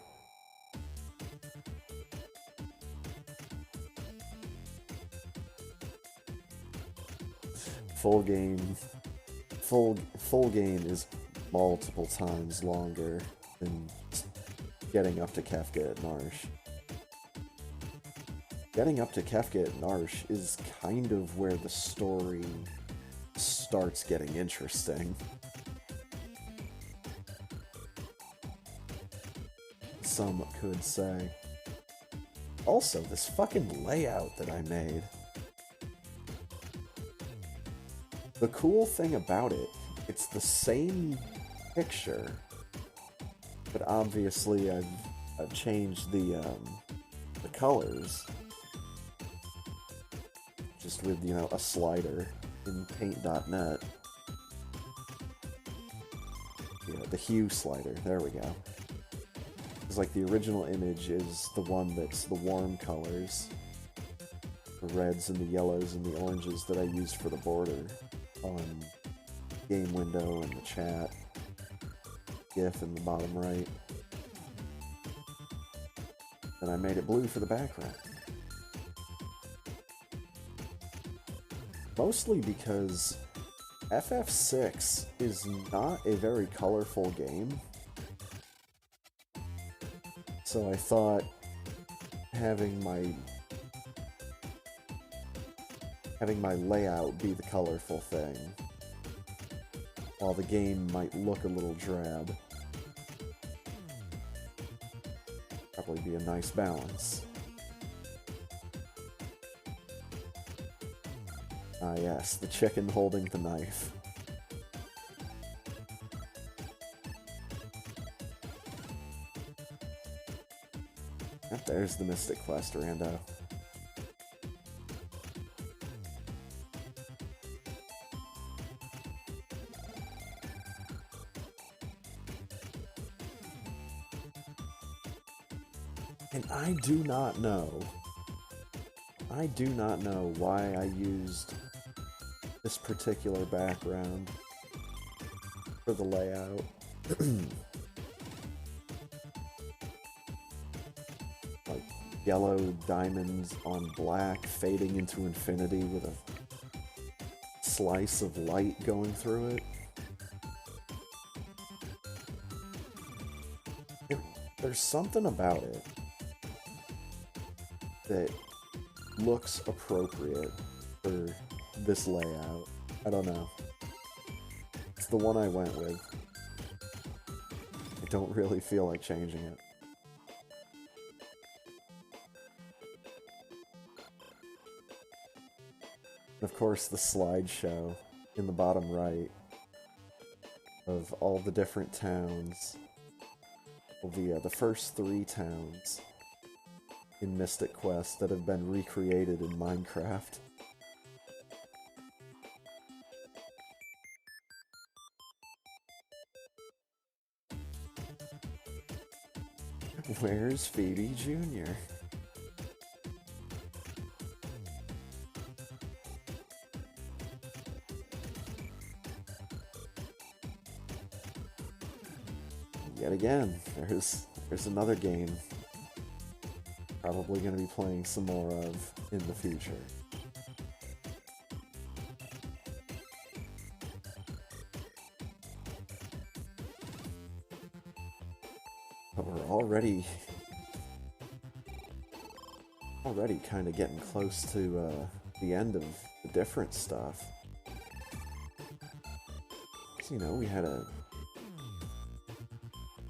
Full game is multiple times longer than getting up to Kefka at Narsh. Getting up to Kefka at Narsh is kind of where the story starts getting interesting. Some could say. Also, this fucking layout that I made. The cool thing about it, it's the same picture, but obviously I've changed the colors. Just with, you know, a slider in paint.net. You know, the hue slider, there we go. It's like the original image is the one that's the warm colors. The reds and the yellows and the oranges that I used for the border on game window and the chat. GIF in the bottom right. And I made it blue for the background. Mostly because FF6 is not a very colorful game. So I thought having my layout be the colorful thing, while the game might look a little drab, probably be a nice balance. Ah yes, the chicken holding the knife. And there's the Mystic Quest, Rando. And I do not know why I used this particular background for the layout. Like yellow diamonds on black fading into infinity with a slice of light going through it. There's something about it that looks appropriate for this layout. I don't know. It's the one I went with. I don't really feel like changing it. And of course, the slideshow in the bottom right of all the different towns. Well, the first 3 towns in Mystic Quest that have been recreated in Minecraft. Where's Phoebe Jr.? Yet again, there's another game probably going to be playing some more of in the future. But we're already kind of getting close to the end of the different stuff. So, you know, we had a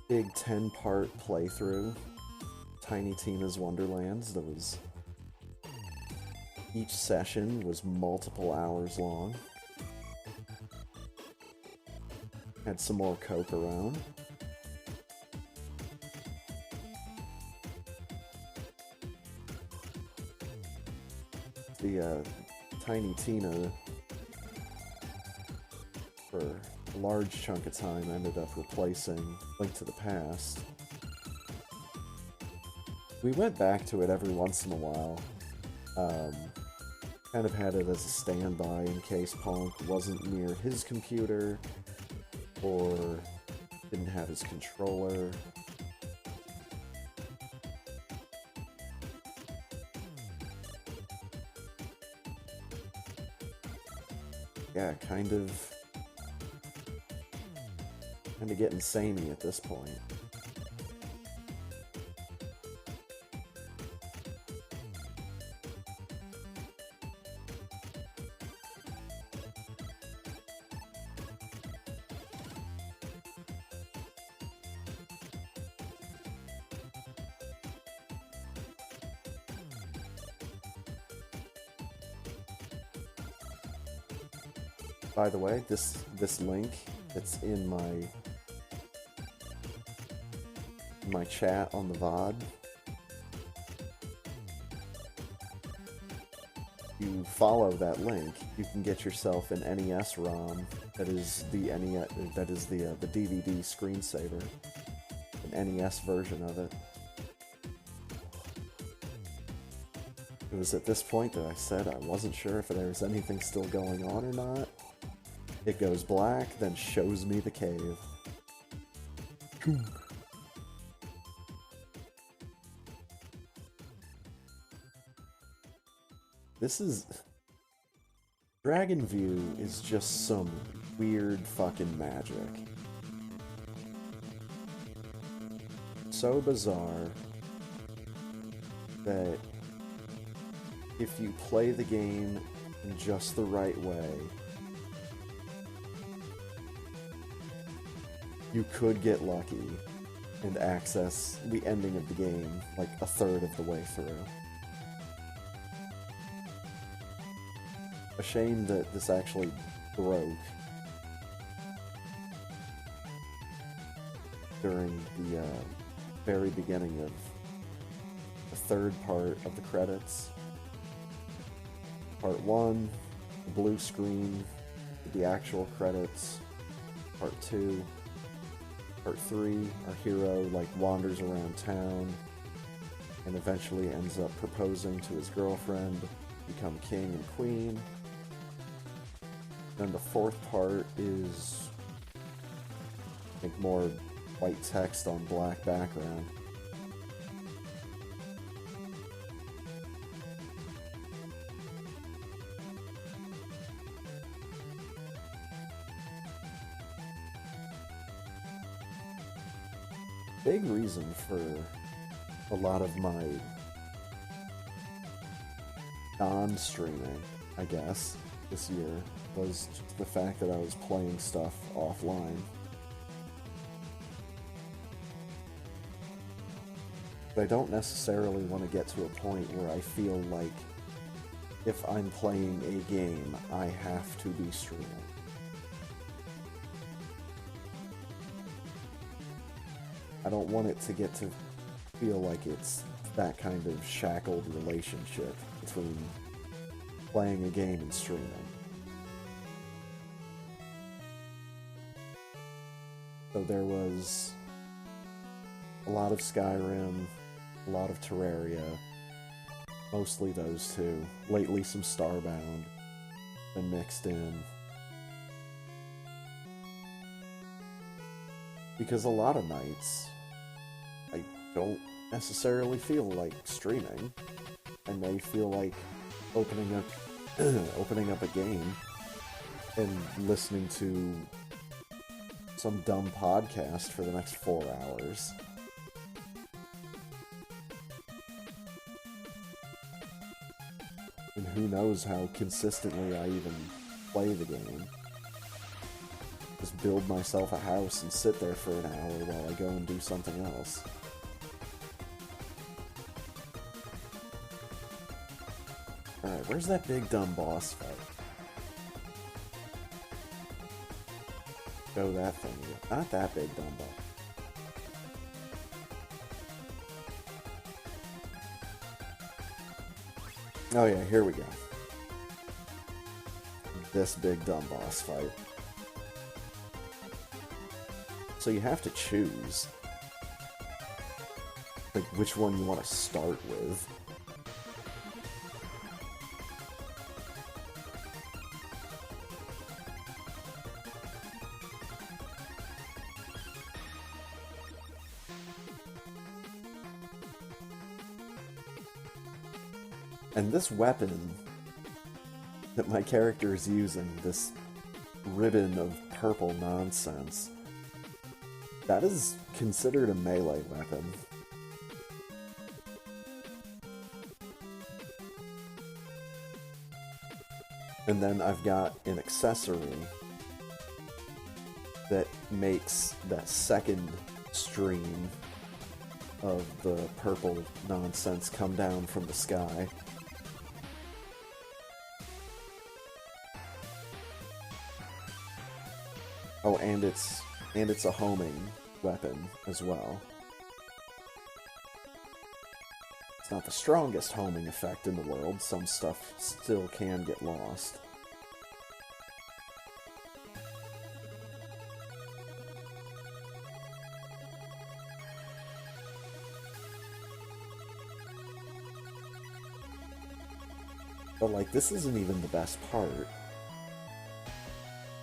big 10-part playthrough, Tiny Tina's Wonderlands. That was... each session was multiple hours long. Had some more coke around. The Tiny Tina, for a large chunk of time, ended up replacing Link to the Past. We went back to it every once in a while. Kind of had it as a standby in case Ponk wasn't near his computer or didn't have his controller. Yeah, kind of getting samey at this point. By the way, this link that's in my chat on the VOD, you follow that link, you can get yourself an NES ROM that is the DVD screensaver, an NES version of it. It was at this point that I said I wasn't sure if there was anything still going on or not. It goes black, then shows me the cave. This is... Dragon View is just some weird fucking magic. So bizarre that if you play the game in just the right way, you could get lucky and access the ending of the game like a third of the way through. A shame that this actually broke during the very beginning of the third part of the credits. Part 1, the blue screen, the actual credits. Part 2. Part 3, our hero wanders around town and eventually ends up proposing to his girlfriend, become king and queen. Then the fourth part is, I think, more white text on black background. Big reason for a lot of my non-streaming, I guess, this year was just the fact that I was playing stuff offline. But I don't necessarily want to get to a point where I feel like if I'm playing a game, I have to be streaming. I don't want it to get to feel like it's that kind of shackled relationship between playing a game and streaming. So there was a lot of Skyrim, a lot of Terraria, mostly those two. Lately some Starbound been mixed in. Because a lot of nights, I don't necessarily feel like streaming. I may feel like opening up a game and listening to some dumb podcast for the next 4 hours. And who knows how consistently I even play the game. Just build myself a house and sit there for an hour while I go and do something else. Alright, where's that big dumb boss fight? Go that thing again. Not that big dumb boss. Oh yeah, here we go. This big dumb boss fight. So you have to choose like which one you want to start with. And this weapon that my character is using, this ribbon of purple nonsense, that is considered a melee weapon. And then I've got an accessory that makes that second stream of the purple nonsense come down from the sky. Oh, and it's a homing weapon as well. It's not the strongest homing effect in the world. Some stuff still can get lost. But, like, this isn't even the best part.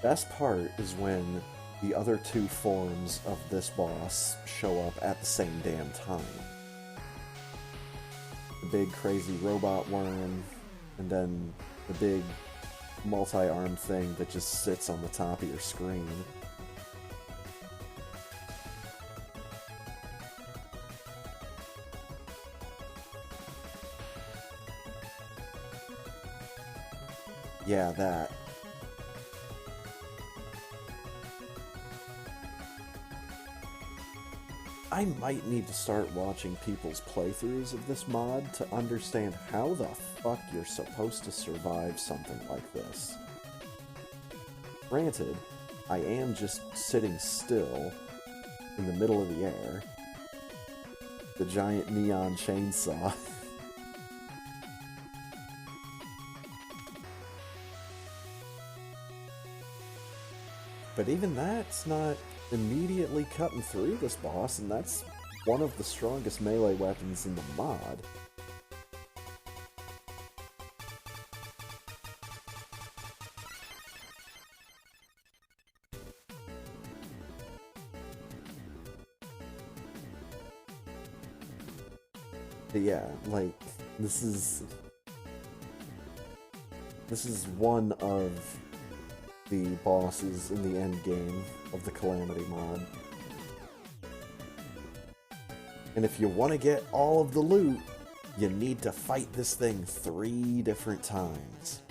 Best part is when the other two forms of this boss show up at the same damn time. The big crazy robot worm, and then the big multi-armed thing that just sits on the top of your screen. Yeah, that. I might need to start watching people's playthroughs of this mod to understand how the fuck you're supposed to survive something like this. Granted, I am just sitting still in the middle of the air. The giant neon chainsaw. But even that's not immediately cutting through this boss, and that's one of the strongest melee weapons in the mod. But yeah, like, this is one of the bosses in the end game of the Calamity mod. And if you want to get all of the loot, you need to fight this thing 3 different times.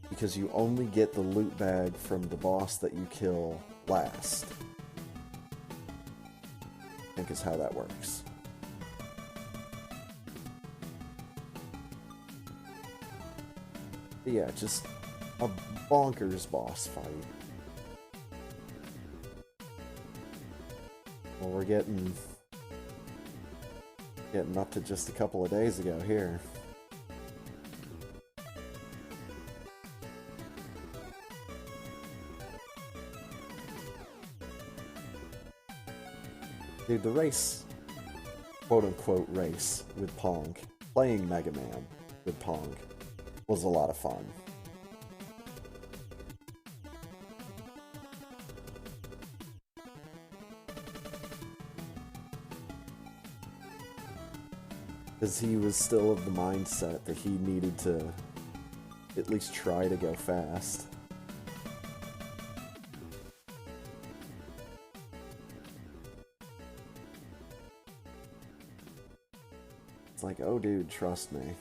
Because you only get the loot bag from the boss that you kill last. I think is how that works. But yeah, just a bonkers boss fight. Well, we're getting up to just a couple of days ago here. Dude, the race, quote-unquote race, with Ponk, playing Mega Man with Ponk, was a lot of fun. Because he was still of the mindset that he needed to at least try to go fast. It's like, oh dude, trust me.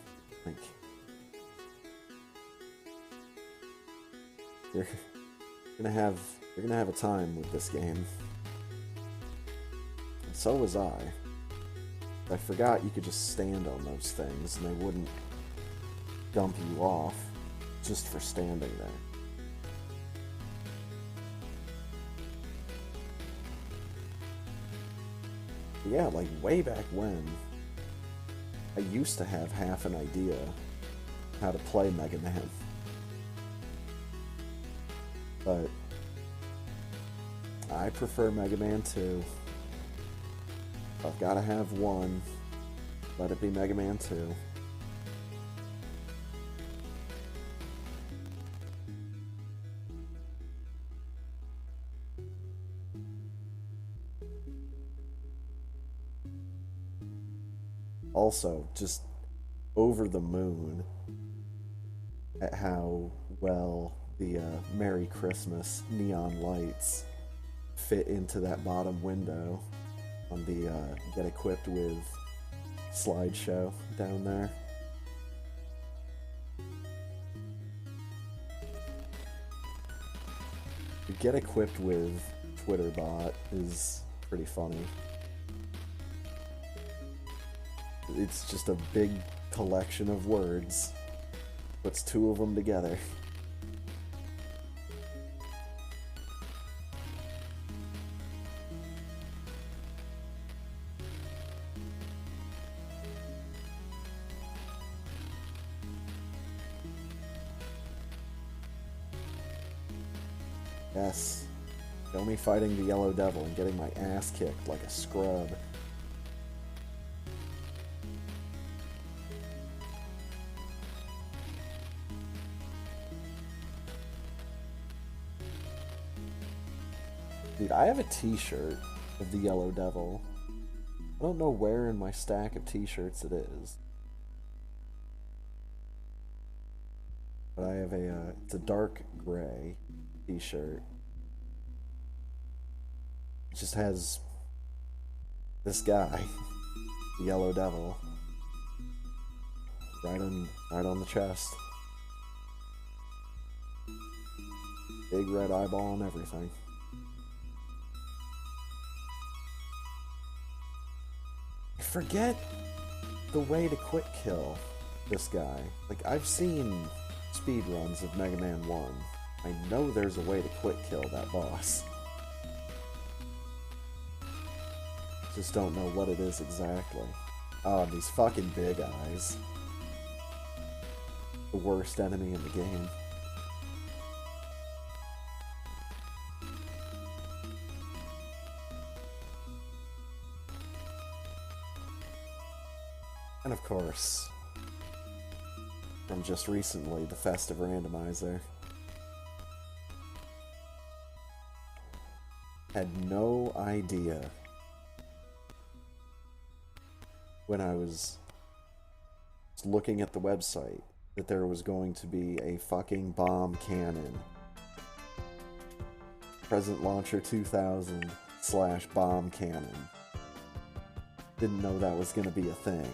Like, you're gonna have a time with this game. And so was I. I forgot you could just stand on those things and they wouldn't dump you off just for standing there. Yeah, like way back when, I used to have half an idea how to play Mega Man. But I prefer Mega Man 2. I've got to have one. Let it be Mega Man 2. Also, just over the moon at how well the Merry Christmas neon lights fit into that bottom window on the Get Equipped With slideshow down there. The Get Equipped With Twitter bot is pretty funny. It's just a big collection of words. Puts 2 of them together. Yes. Show me fighting the Yellow Devil and getting my ass kicked like a scrub. Dude, I have a t-shirt of the Yellow Devil. I don't know where in my stack of t-shirts it is. But I have it's a dark gray t-shirt. It just has this guy, the Yellow Devil, right on the chest. Big red eyeball and everything. I forget the way to quick kill this guy. Like, I've seen speedruns of Mega Man 1. I know there's a way to quick kill that boss. Just don't know what it is exactly. Oh, these fucking big eyes. The worst enemy in the game. And of course, from just recently, the Festive Randomizer. Had no idea when I was looking at the website that there was going to be a fucking bomb cannon. Present Launcher 2000 / bomb cannon Didn't know that was gonna be a thing.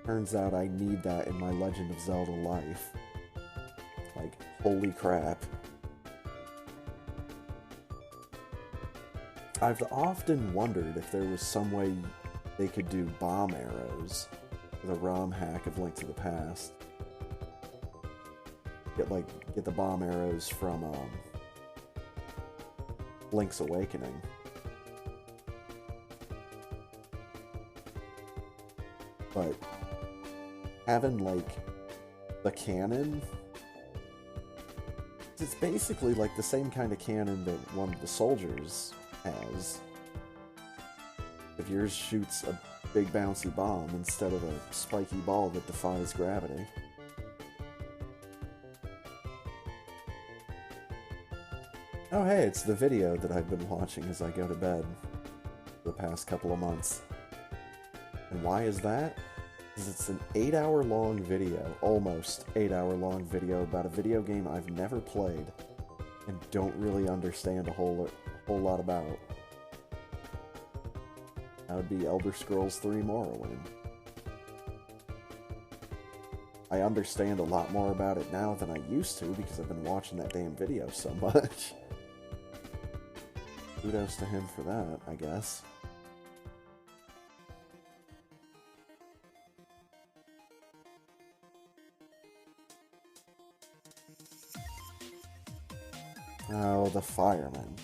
Turns out I need that in my Legend of Zelda life. Like, holy crap. I've often wondered if there was some way they could do bomb arrows with a ROM hack of Link to the Past. Get the bomb arrows from Link's Awakening. But having like the cannon, it's basically like the same kind of cannon that one of the soldiers has. If yours shoots a big bouncy bomb instead of a spiky ball that defies gravity. Oh hey, it's the video that I've been watching as I go to bed for the past couple of months. And why is that? Because it's an 8-hour-long video, almost 8-hour-long video about a video game I've never played and don't really understand a whole lot about. That would be Elder Scrolls 3 Morrowind. I understand a lot more about it now than I used to because I've been watching that damn video so much. Kudos to him for that, I guess. Oh, the firemen.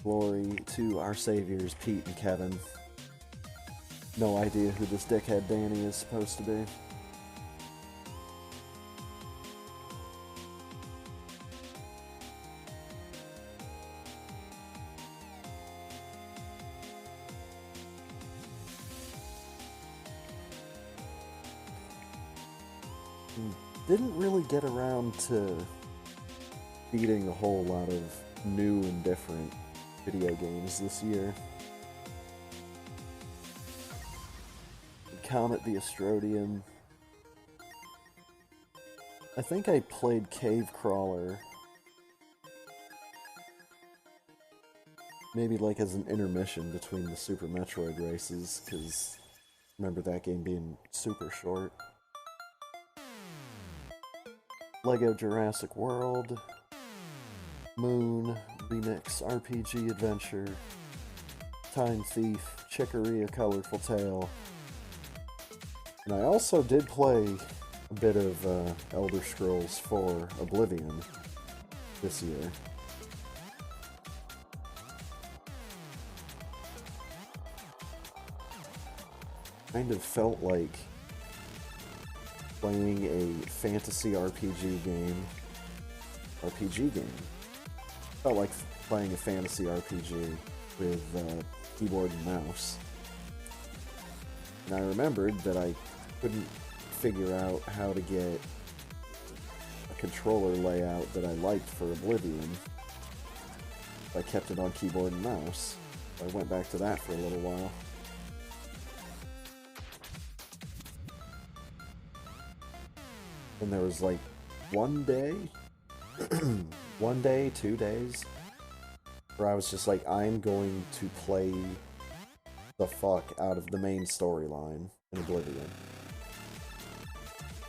Glory to our saviors, Pete and Kevin. No idea who this dickhead Danny is supposed to be. Didn't really get around to beating a whole lot of new and different video games this year. Comet the Astrodian. I think I played Cave Crawler. Maybe like as an intermission between the Super Metroid races, because remember that game being super short. Lego Jurassic World, Moon, Remix RPG Adventure, Time Thief, Chicory, A Colorful Tale. And I also did play a bit of Elder Scrolls 4 Oblivion this year. Kind of felt like playing a fantasy RPG game. Felt like playing a fantasy RPG with keyboard and mouse. And I remembered that I couldn't figure out how to get a controller layout that I liked for Oblivion. I kept it on keyboard and mouse. I went back to that for a little while. And there was like one day, 2 days, where I was just like, I'm going to play the fuck out of the main storyline in Oblivion.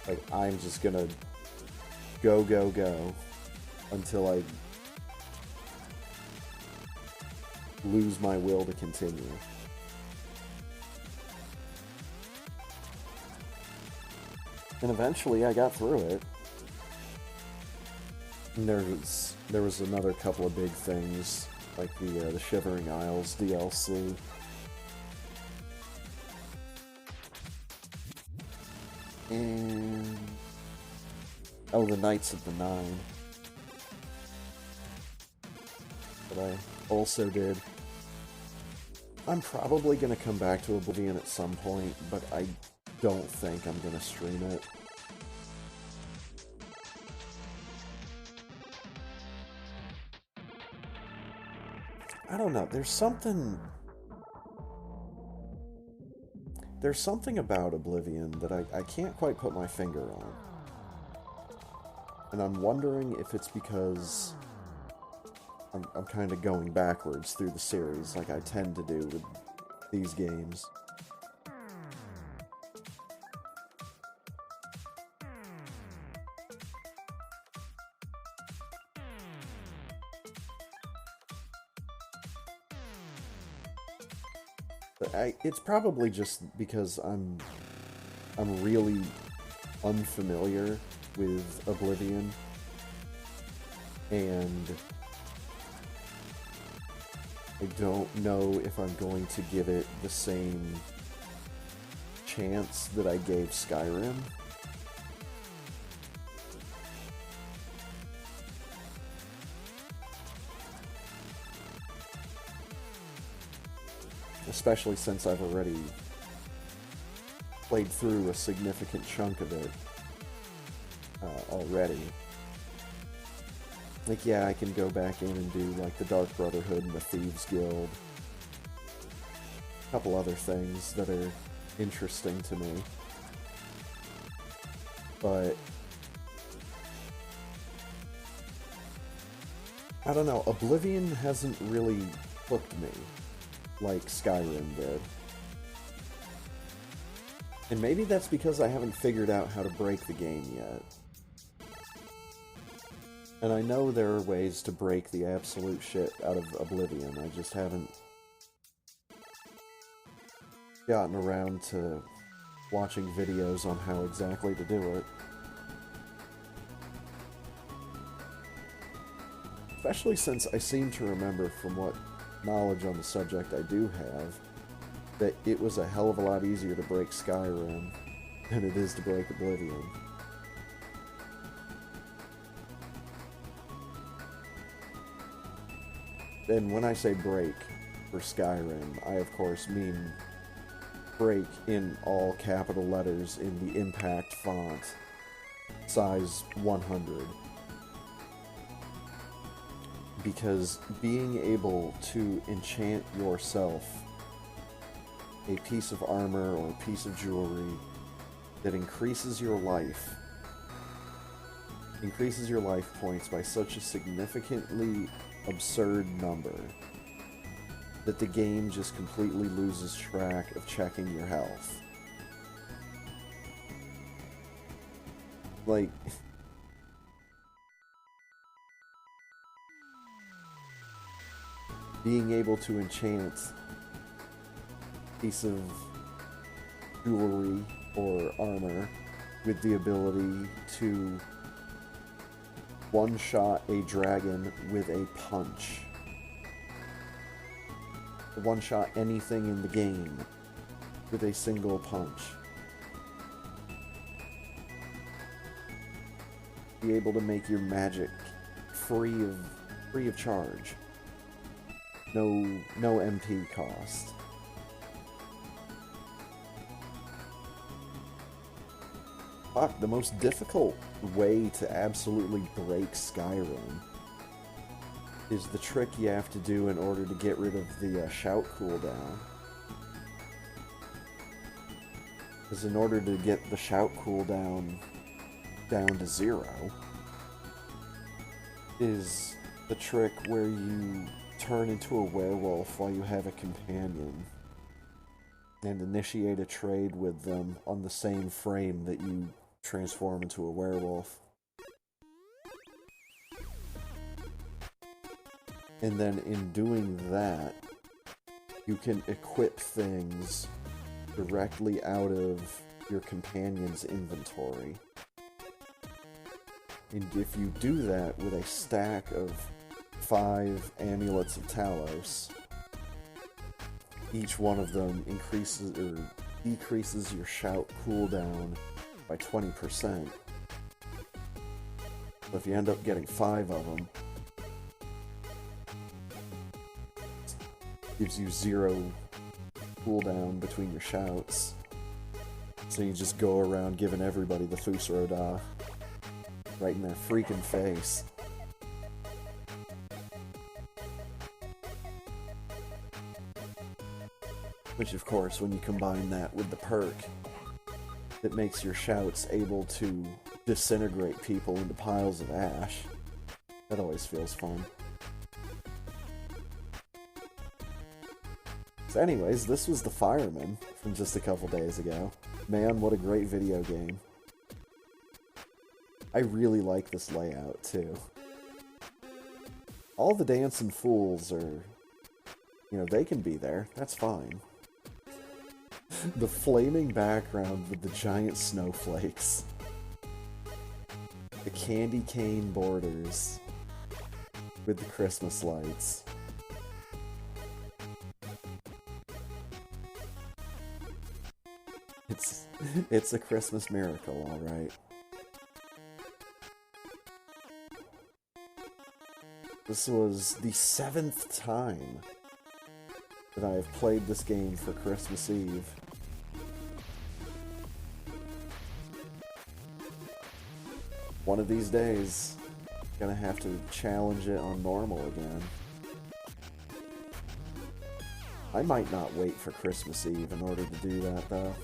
Like, I'm just gonna go until I lose my will to continue. And eventually I got through it. And there was another couple of big things, like the Shivering Isles DLC. And the Knights of the Nine. But I also did. I'm probably gonna come back to Oblivion at some point, but I don't think I'm gonna stream it. I don't know, there's something about Oblivion that I can't quite put my finger on. And I'm wondering if it's because I'm kind of going backwards through the series, like I tend to do with these games. But it's probably just because I'm really unfamiliar with Oblivion, and I don't know if I'm going to give it the same chance that I gave Skyrim. Especially since I've already played through a significant chunk of it already. Like, yeah, I can go back in and do, like, the Dark Brotherhood and the Thieves Guild. A couple other things that are interesting to me. But I don't know, Oblivion hasn't really hooked me like Skyrim did. And maybe that's because I haven't figured out how to break the game yet. And I know there are ways to break the absolute shit out of Oblivion, I just haven't gotten around to watching videos on how exactly to do it. Especially since I seem to remember from what knowledge on the subject I do have, that it was a hell of a lot easier to break Skyrim than it is to break Oblivion. And when I say break for Skyrim, I of course mean break in all capital letters in the impact font, size 100. Because being able to enchant yourself a piece of armor or a piece of jewelry that increases your life points by such a significantly absurd number that the game just completely loses track of checking your health. Like, being able to enchant a piece of jewelry or armor with the ability to one-shot a dragon with a punch. One-shot anything in the game with a single punch. Be able to make your magic free of charge. No MP cost. Fuck, the most difficult way to absolutely break Skyrim is the trick you have to do in order to get rid of the shout cooldown. Because in order to get the shout cooldown down to 0 is the trick where you turn into a werewolf while you have a companion and initiate a trade with them on the same frame that you transform into a werewolf. And then in doing that, you can equip things directly out of your companion's inventory. And if you do that with a stack of 5 amulets of Talos, each one of them increases or decreases your shout cooldown by 20%. So if you end up getting 5 of them, it gives you 0 cooldown between your shouts. So you just go around giving everybody the Fus Roda right in their freaking face. Which, of course, when you combine that with the perk, it makes your shouts able to disintegrate people into piles of ash. That always feels fun. So anyways, this was the Fireman from just a couple days ago. Man, what a great video game. I really like this layout, too. All the dancing fools are... You know, they can be there. That's fine. The flaming background with the giant snowflakes. The candy cane borders with the Christmas lights. It's a Christmas miracle, alright. This was the 7th time that I have played this game for Christmas Eve. One of these days, I'm gonna have to challenge it on normal again. I might not wait for Christmas Eve in order to do that, though.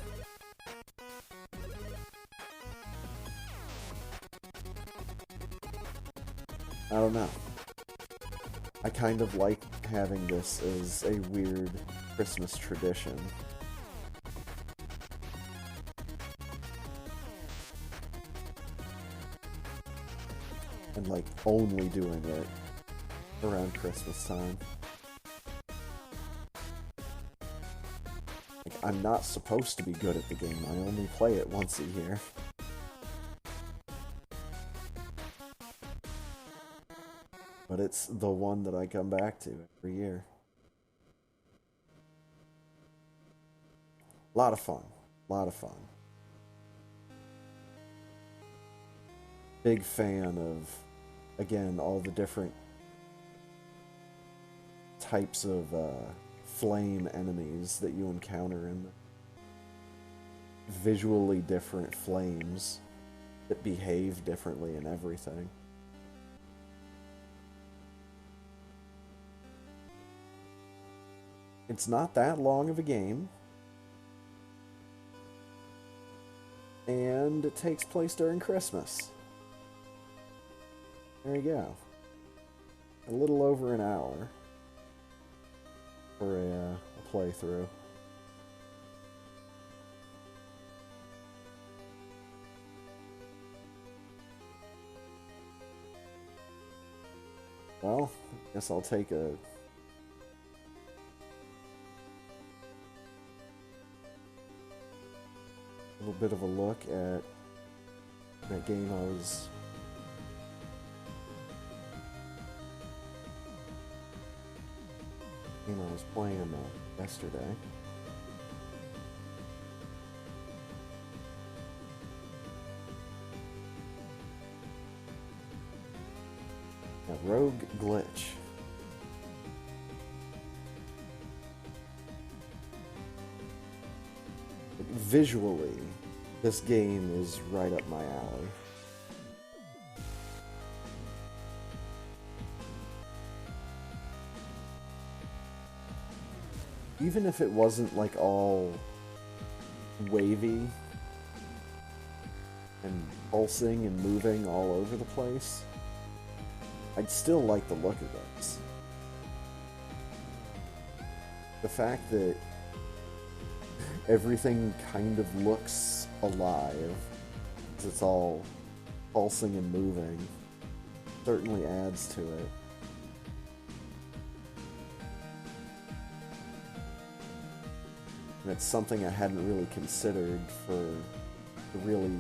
I don't know. I kind of like having this as a weird Christmas tradition. And like only doing it around Christmas time. Like, I'm not supposed to be good at the game, I only play it once a year. But it's the one that I come back to every year. A lot of fun. A lot of fun. Big fan of, again, all the different types of flame enemies that you encounter in the visually different flames that behave differently and everything. It's not that long of a game, and it takes place during Christmas. There you go. A little over an hour for a playthrough. Well, I guess I'll take a little bit of a look at that game I was playing yesterday. Rogue Glitch. Visually, this game is right up my alley. Even if it wasn't like all wavy and pulsing and moving all over the place, I'd still like the look of this. The fact that everything kind of looks alive, as it's all pulsing and moving, certainly adds to it. And it's something I hadn't really considered for the really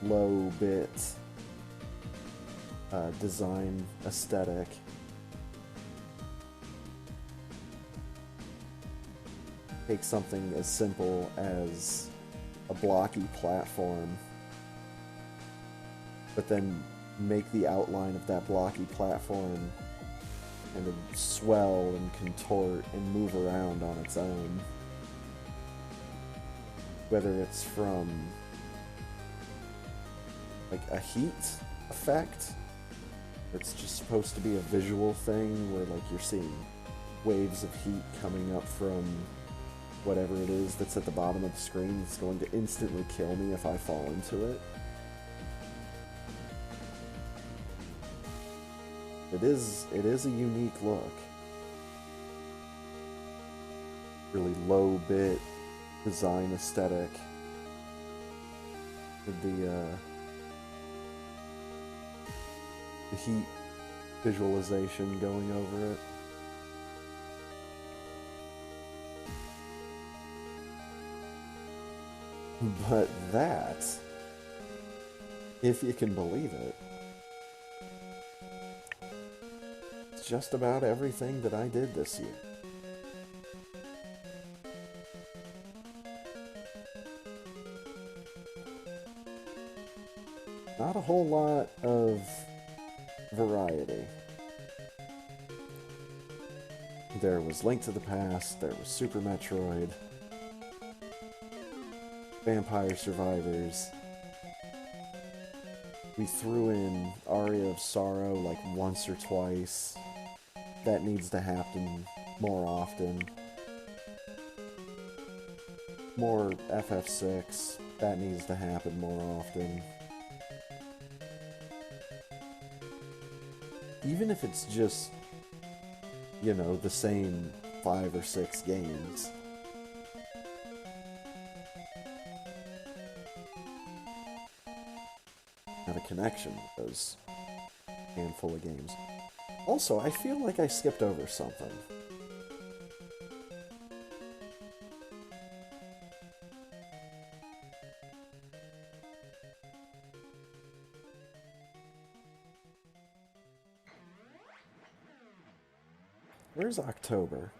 low bit design aesthetic. Take something as simple as a blocky platform, but then make the outline of that blocky platform kind of swell and contort and move around on its own. Whether it's from like a heat effect, it's just supposed to be a visual thing where like you're seeing waves of heat coming up from whatever it is that's at the bottom of the screen that's going to instantly kill me if I fall into it. It is a unique look. Really low bit design aesthetic with the heat visualization going over it. But that, if you can believe it, it's just about everything that I did this year. Not a whole lot of variety. There was Link to the Past, there was Super Metroid, Vampire Survivors. We threw in Aria of Sorrow like once or twice. That needs to happen more often. More FF6. That needs to happen more often. Even if it's just, you know, the same 5 or 6 games. Have a connection with those handful of games. Also, I feel like I skipped over something. Where's October?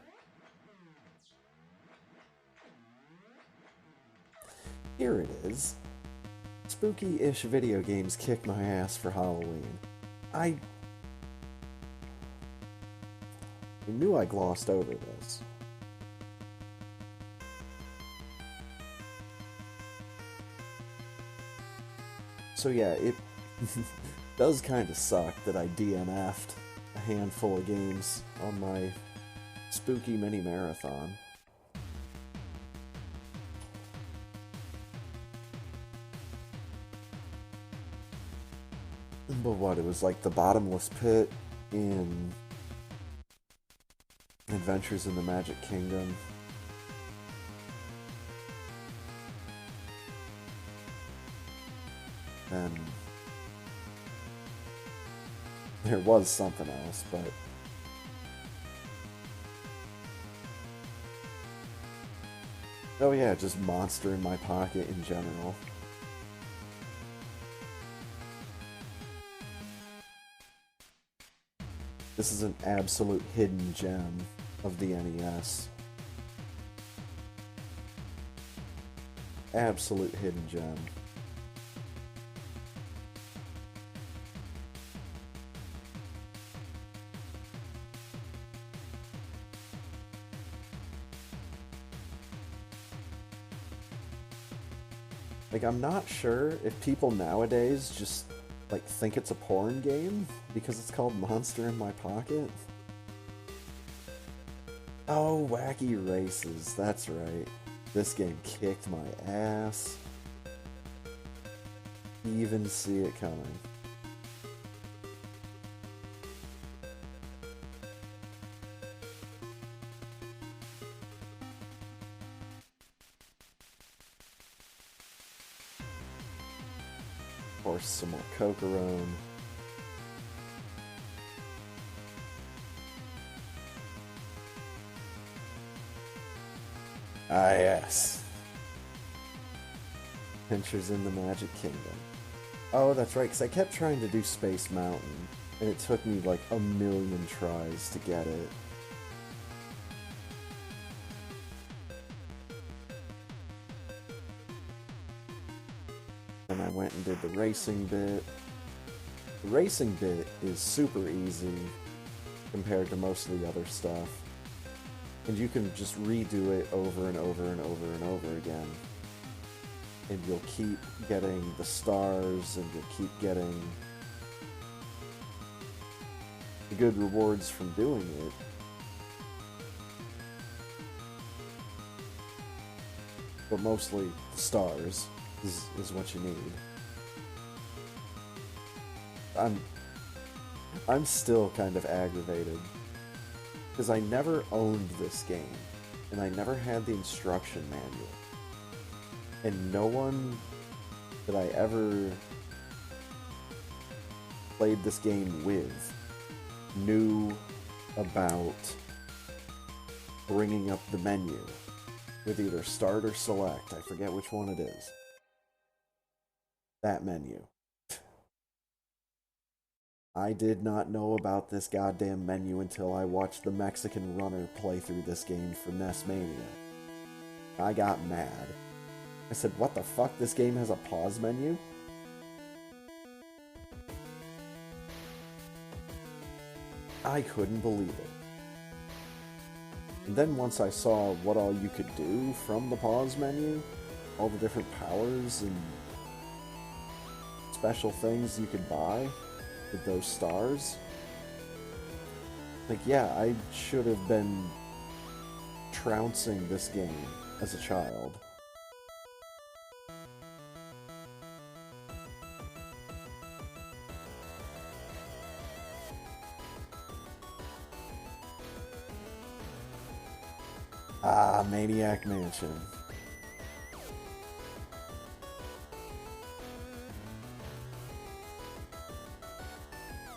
Here it is. Spooky-ish video games kick my ass for Halloween. I knew I glossed over this. So yeah, it does kind of suck that I DNF'd a handful of games on my spooky mini marathon. But what, it was like the Bottomless Pit in Adventures in the Magic Kingdom. And there was something else, but oh yeah, just Monster in My Pocket in general. This is an absolute hidden gem of the NES. Absolute hidden gem. Like, I'm not sure if people nowadays just, like, think it's a porn game because it's called Monster in My Pocket. Oh, Wacky Races, that's right. This game kicked my ass. Even see it coming. Of course, some more Cocorone. Ah, yes. Adventures in the Magic Kingdom. Oh, that's right, because I kept trying to do Space Mountain, and it took me like a million tries to get it. And I went and did the racing bit. The racing bit is super easy compared to most of the other stuff. And you can just redo it over and over and over and over again. And you'll keep getting the stars, and you'll keep getting the good rewards from doing it. But mostly the stars is what you need. I'm still kind of aggravated because I never owned this game and I never had the instruction manual. And no one that I ever played this game with knew about bringing up the menu with either start or select. I forget which one it is. That menu. I did not know about this goddamn menu until I watched the Mexican runner play through this game for NES Mania. I got mad. I said, what the fuck? This game has a pause menu? I couldn't believe it. And then once I saw what all you could do from the pause menu, all the different powers and special things you could buy with those stars, like, yeah, I should have been trouncing this game as a child. Ah, Maniac Mansion.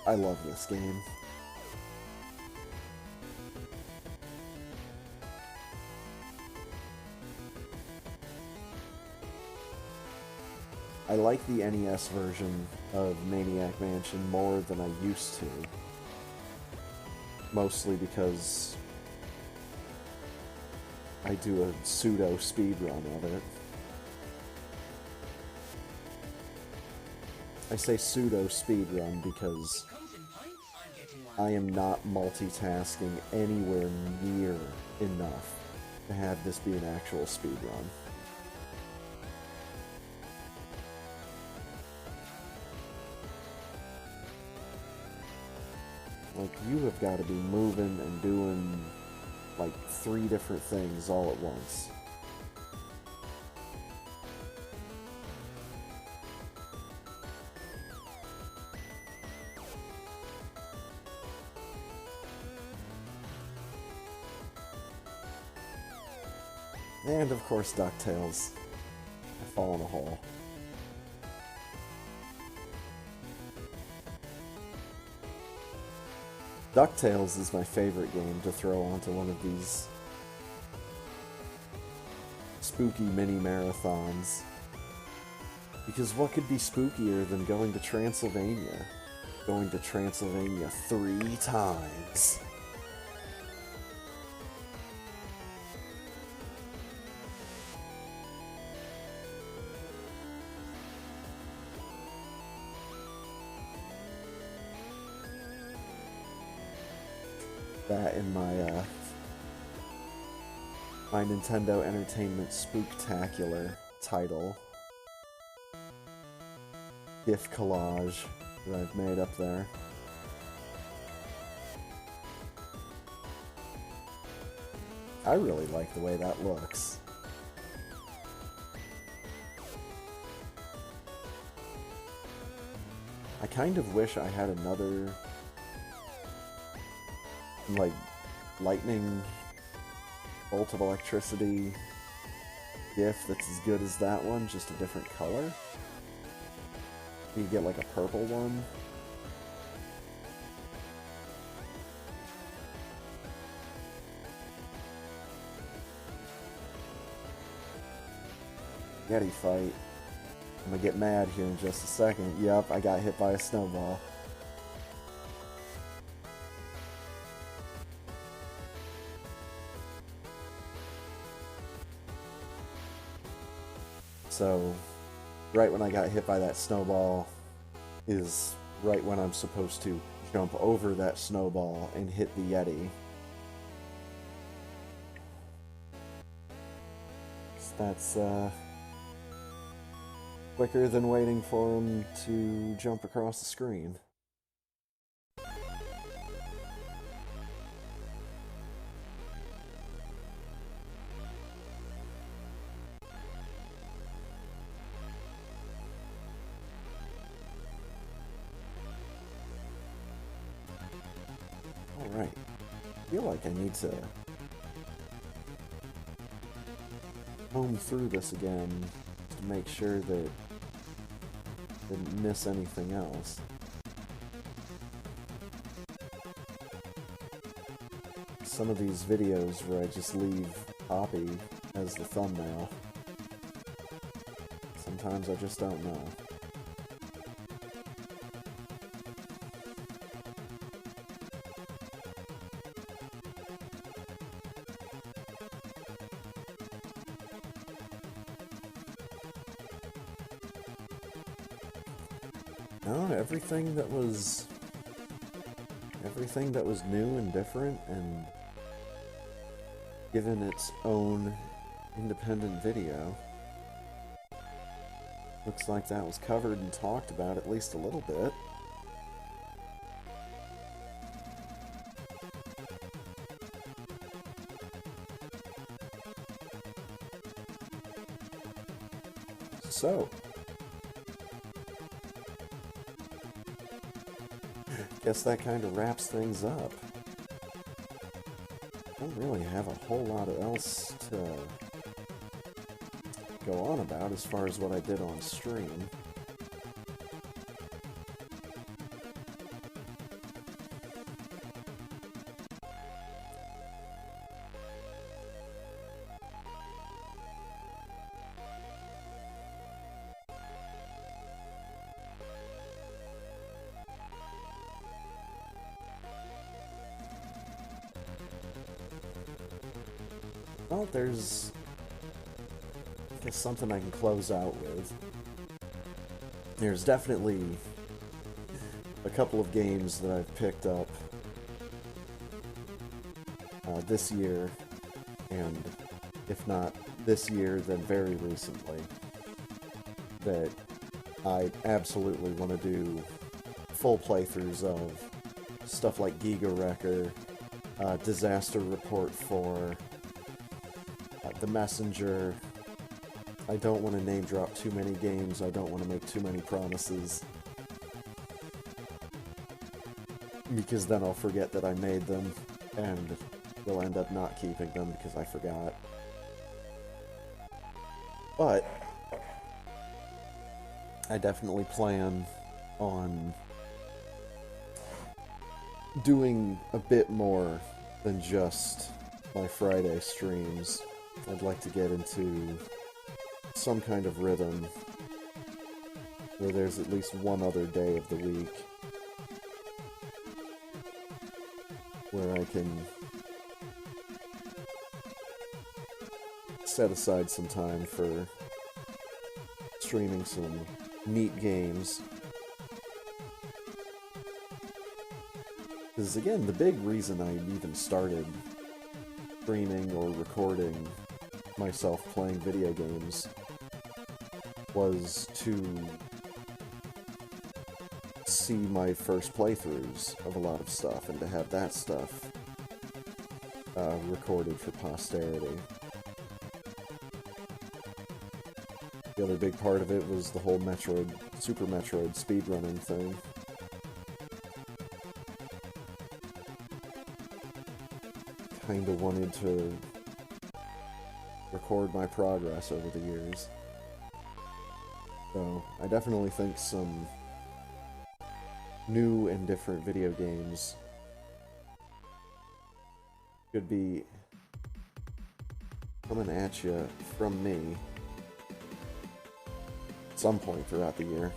I love this game. I like the NES version of Maniac Mansion more than I used to. Mostly because I do a pseudo speedrun of it. I say pseudo speedrun because I am not multitasking anywhere near enough to have this be an actual speedrun. Like, you have got to be moving and doing like 3 different things all at once. And of course, DuckTales. I fall in a hole. DuckTales is my favorite game to throw onto one of these spooky mini marathons. Because what could be spookier than going to Transylvania? Going to Transylvania 3 times. That in my my Nintendo Entertainment Spooktacular title GIF collage that I've made up there. I really like the way that looks. I kind of wish I had another like lightning bolt of electricity GIF that's as good as that one, just a different color. You get like a purple one. Yeti fight. I'm gonna get mad here in just a second. Yep, I got hit by a snowball. So, right when I got hit by that snowball is right when I'm supposed to jump over that snowball and hit the Yeti. That's, quicker than waiting for him to jump across the screen. Alright. I feel like I need to comb through this again to make sure that I didn't miss anything else. Some of these videos where I just leave Poppy as the thumbnail. Sometimes I just don't know. No, everything that was new and different and given its own independent video. Looks like that was covered and talked about at least a little bit. So, guess that kind of wraps things up. Don't really have a whole lot else to go on about as far as what I did on stream. Well, there's, I guess, something I can close out with. There's definitely a couple of games that I've picked up this year, and if not this year, then very recently, that I absolutely want to do full playthroughs of. Stuff like Giga wrlwrk, Disaster Report 4, The Messenger. I don't want to name drop too many games, I don't want to make too many promises, because then I'll forget that I made them, and we'll end up not keeping them because I forgot. But I definitely plan on doing a bit more than just my Friday streams. I'd like to get into some kind of rhythm where there's at least one other day of the week where I can set aside some time for streaming some neat games. Because again, the big reason I even started streaming or recording myself playing video games was to see my first playthroughs of a lot of stuff and to have that stuff recorded for posterity. The other big part of it was the whole Super Metroid speedrunning thing. Kinda wanted to record my progress over the years. So, I definitely think some new and different video games could be coming at you from me at some point throughout the year.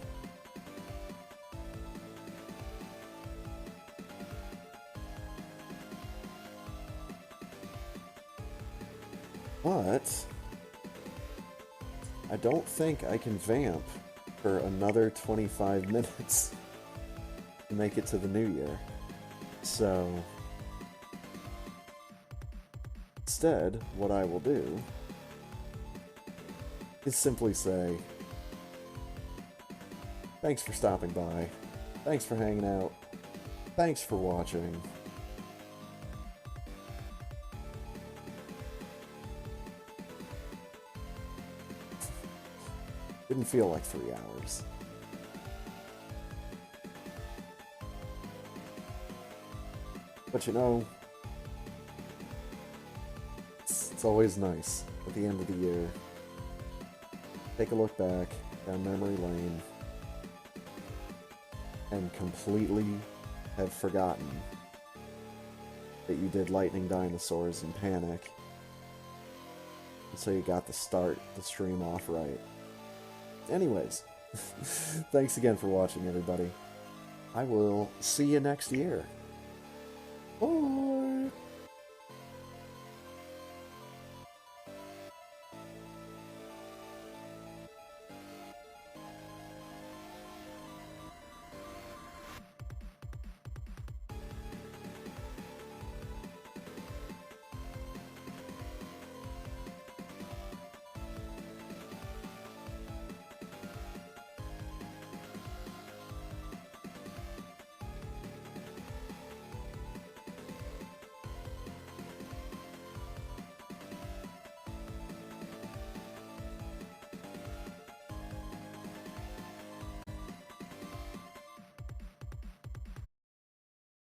But I don't think I can vamp for another 25 minutes to make it to the new year. So instead, what I will do is simply say, thanks for stopping by, thanks for hanging out, thanks for watching. Didn't feel like 3 hours. But you know, it's always nice at the end of the year. Take a look back down memory lane and completely have forgotten that you did lightning dinosaurs in Panic. And so you got to start the stream off right. Anyways, thanks again for watching, everybody. I will see you next year. Bye!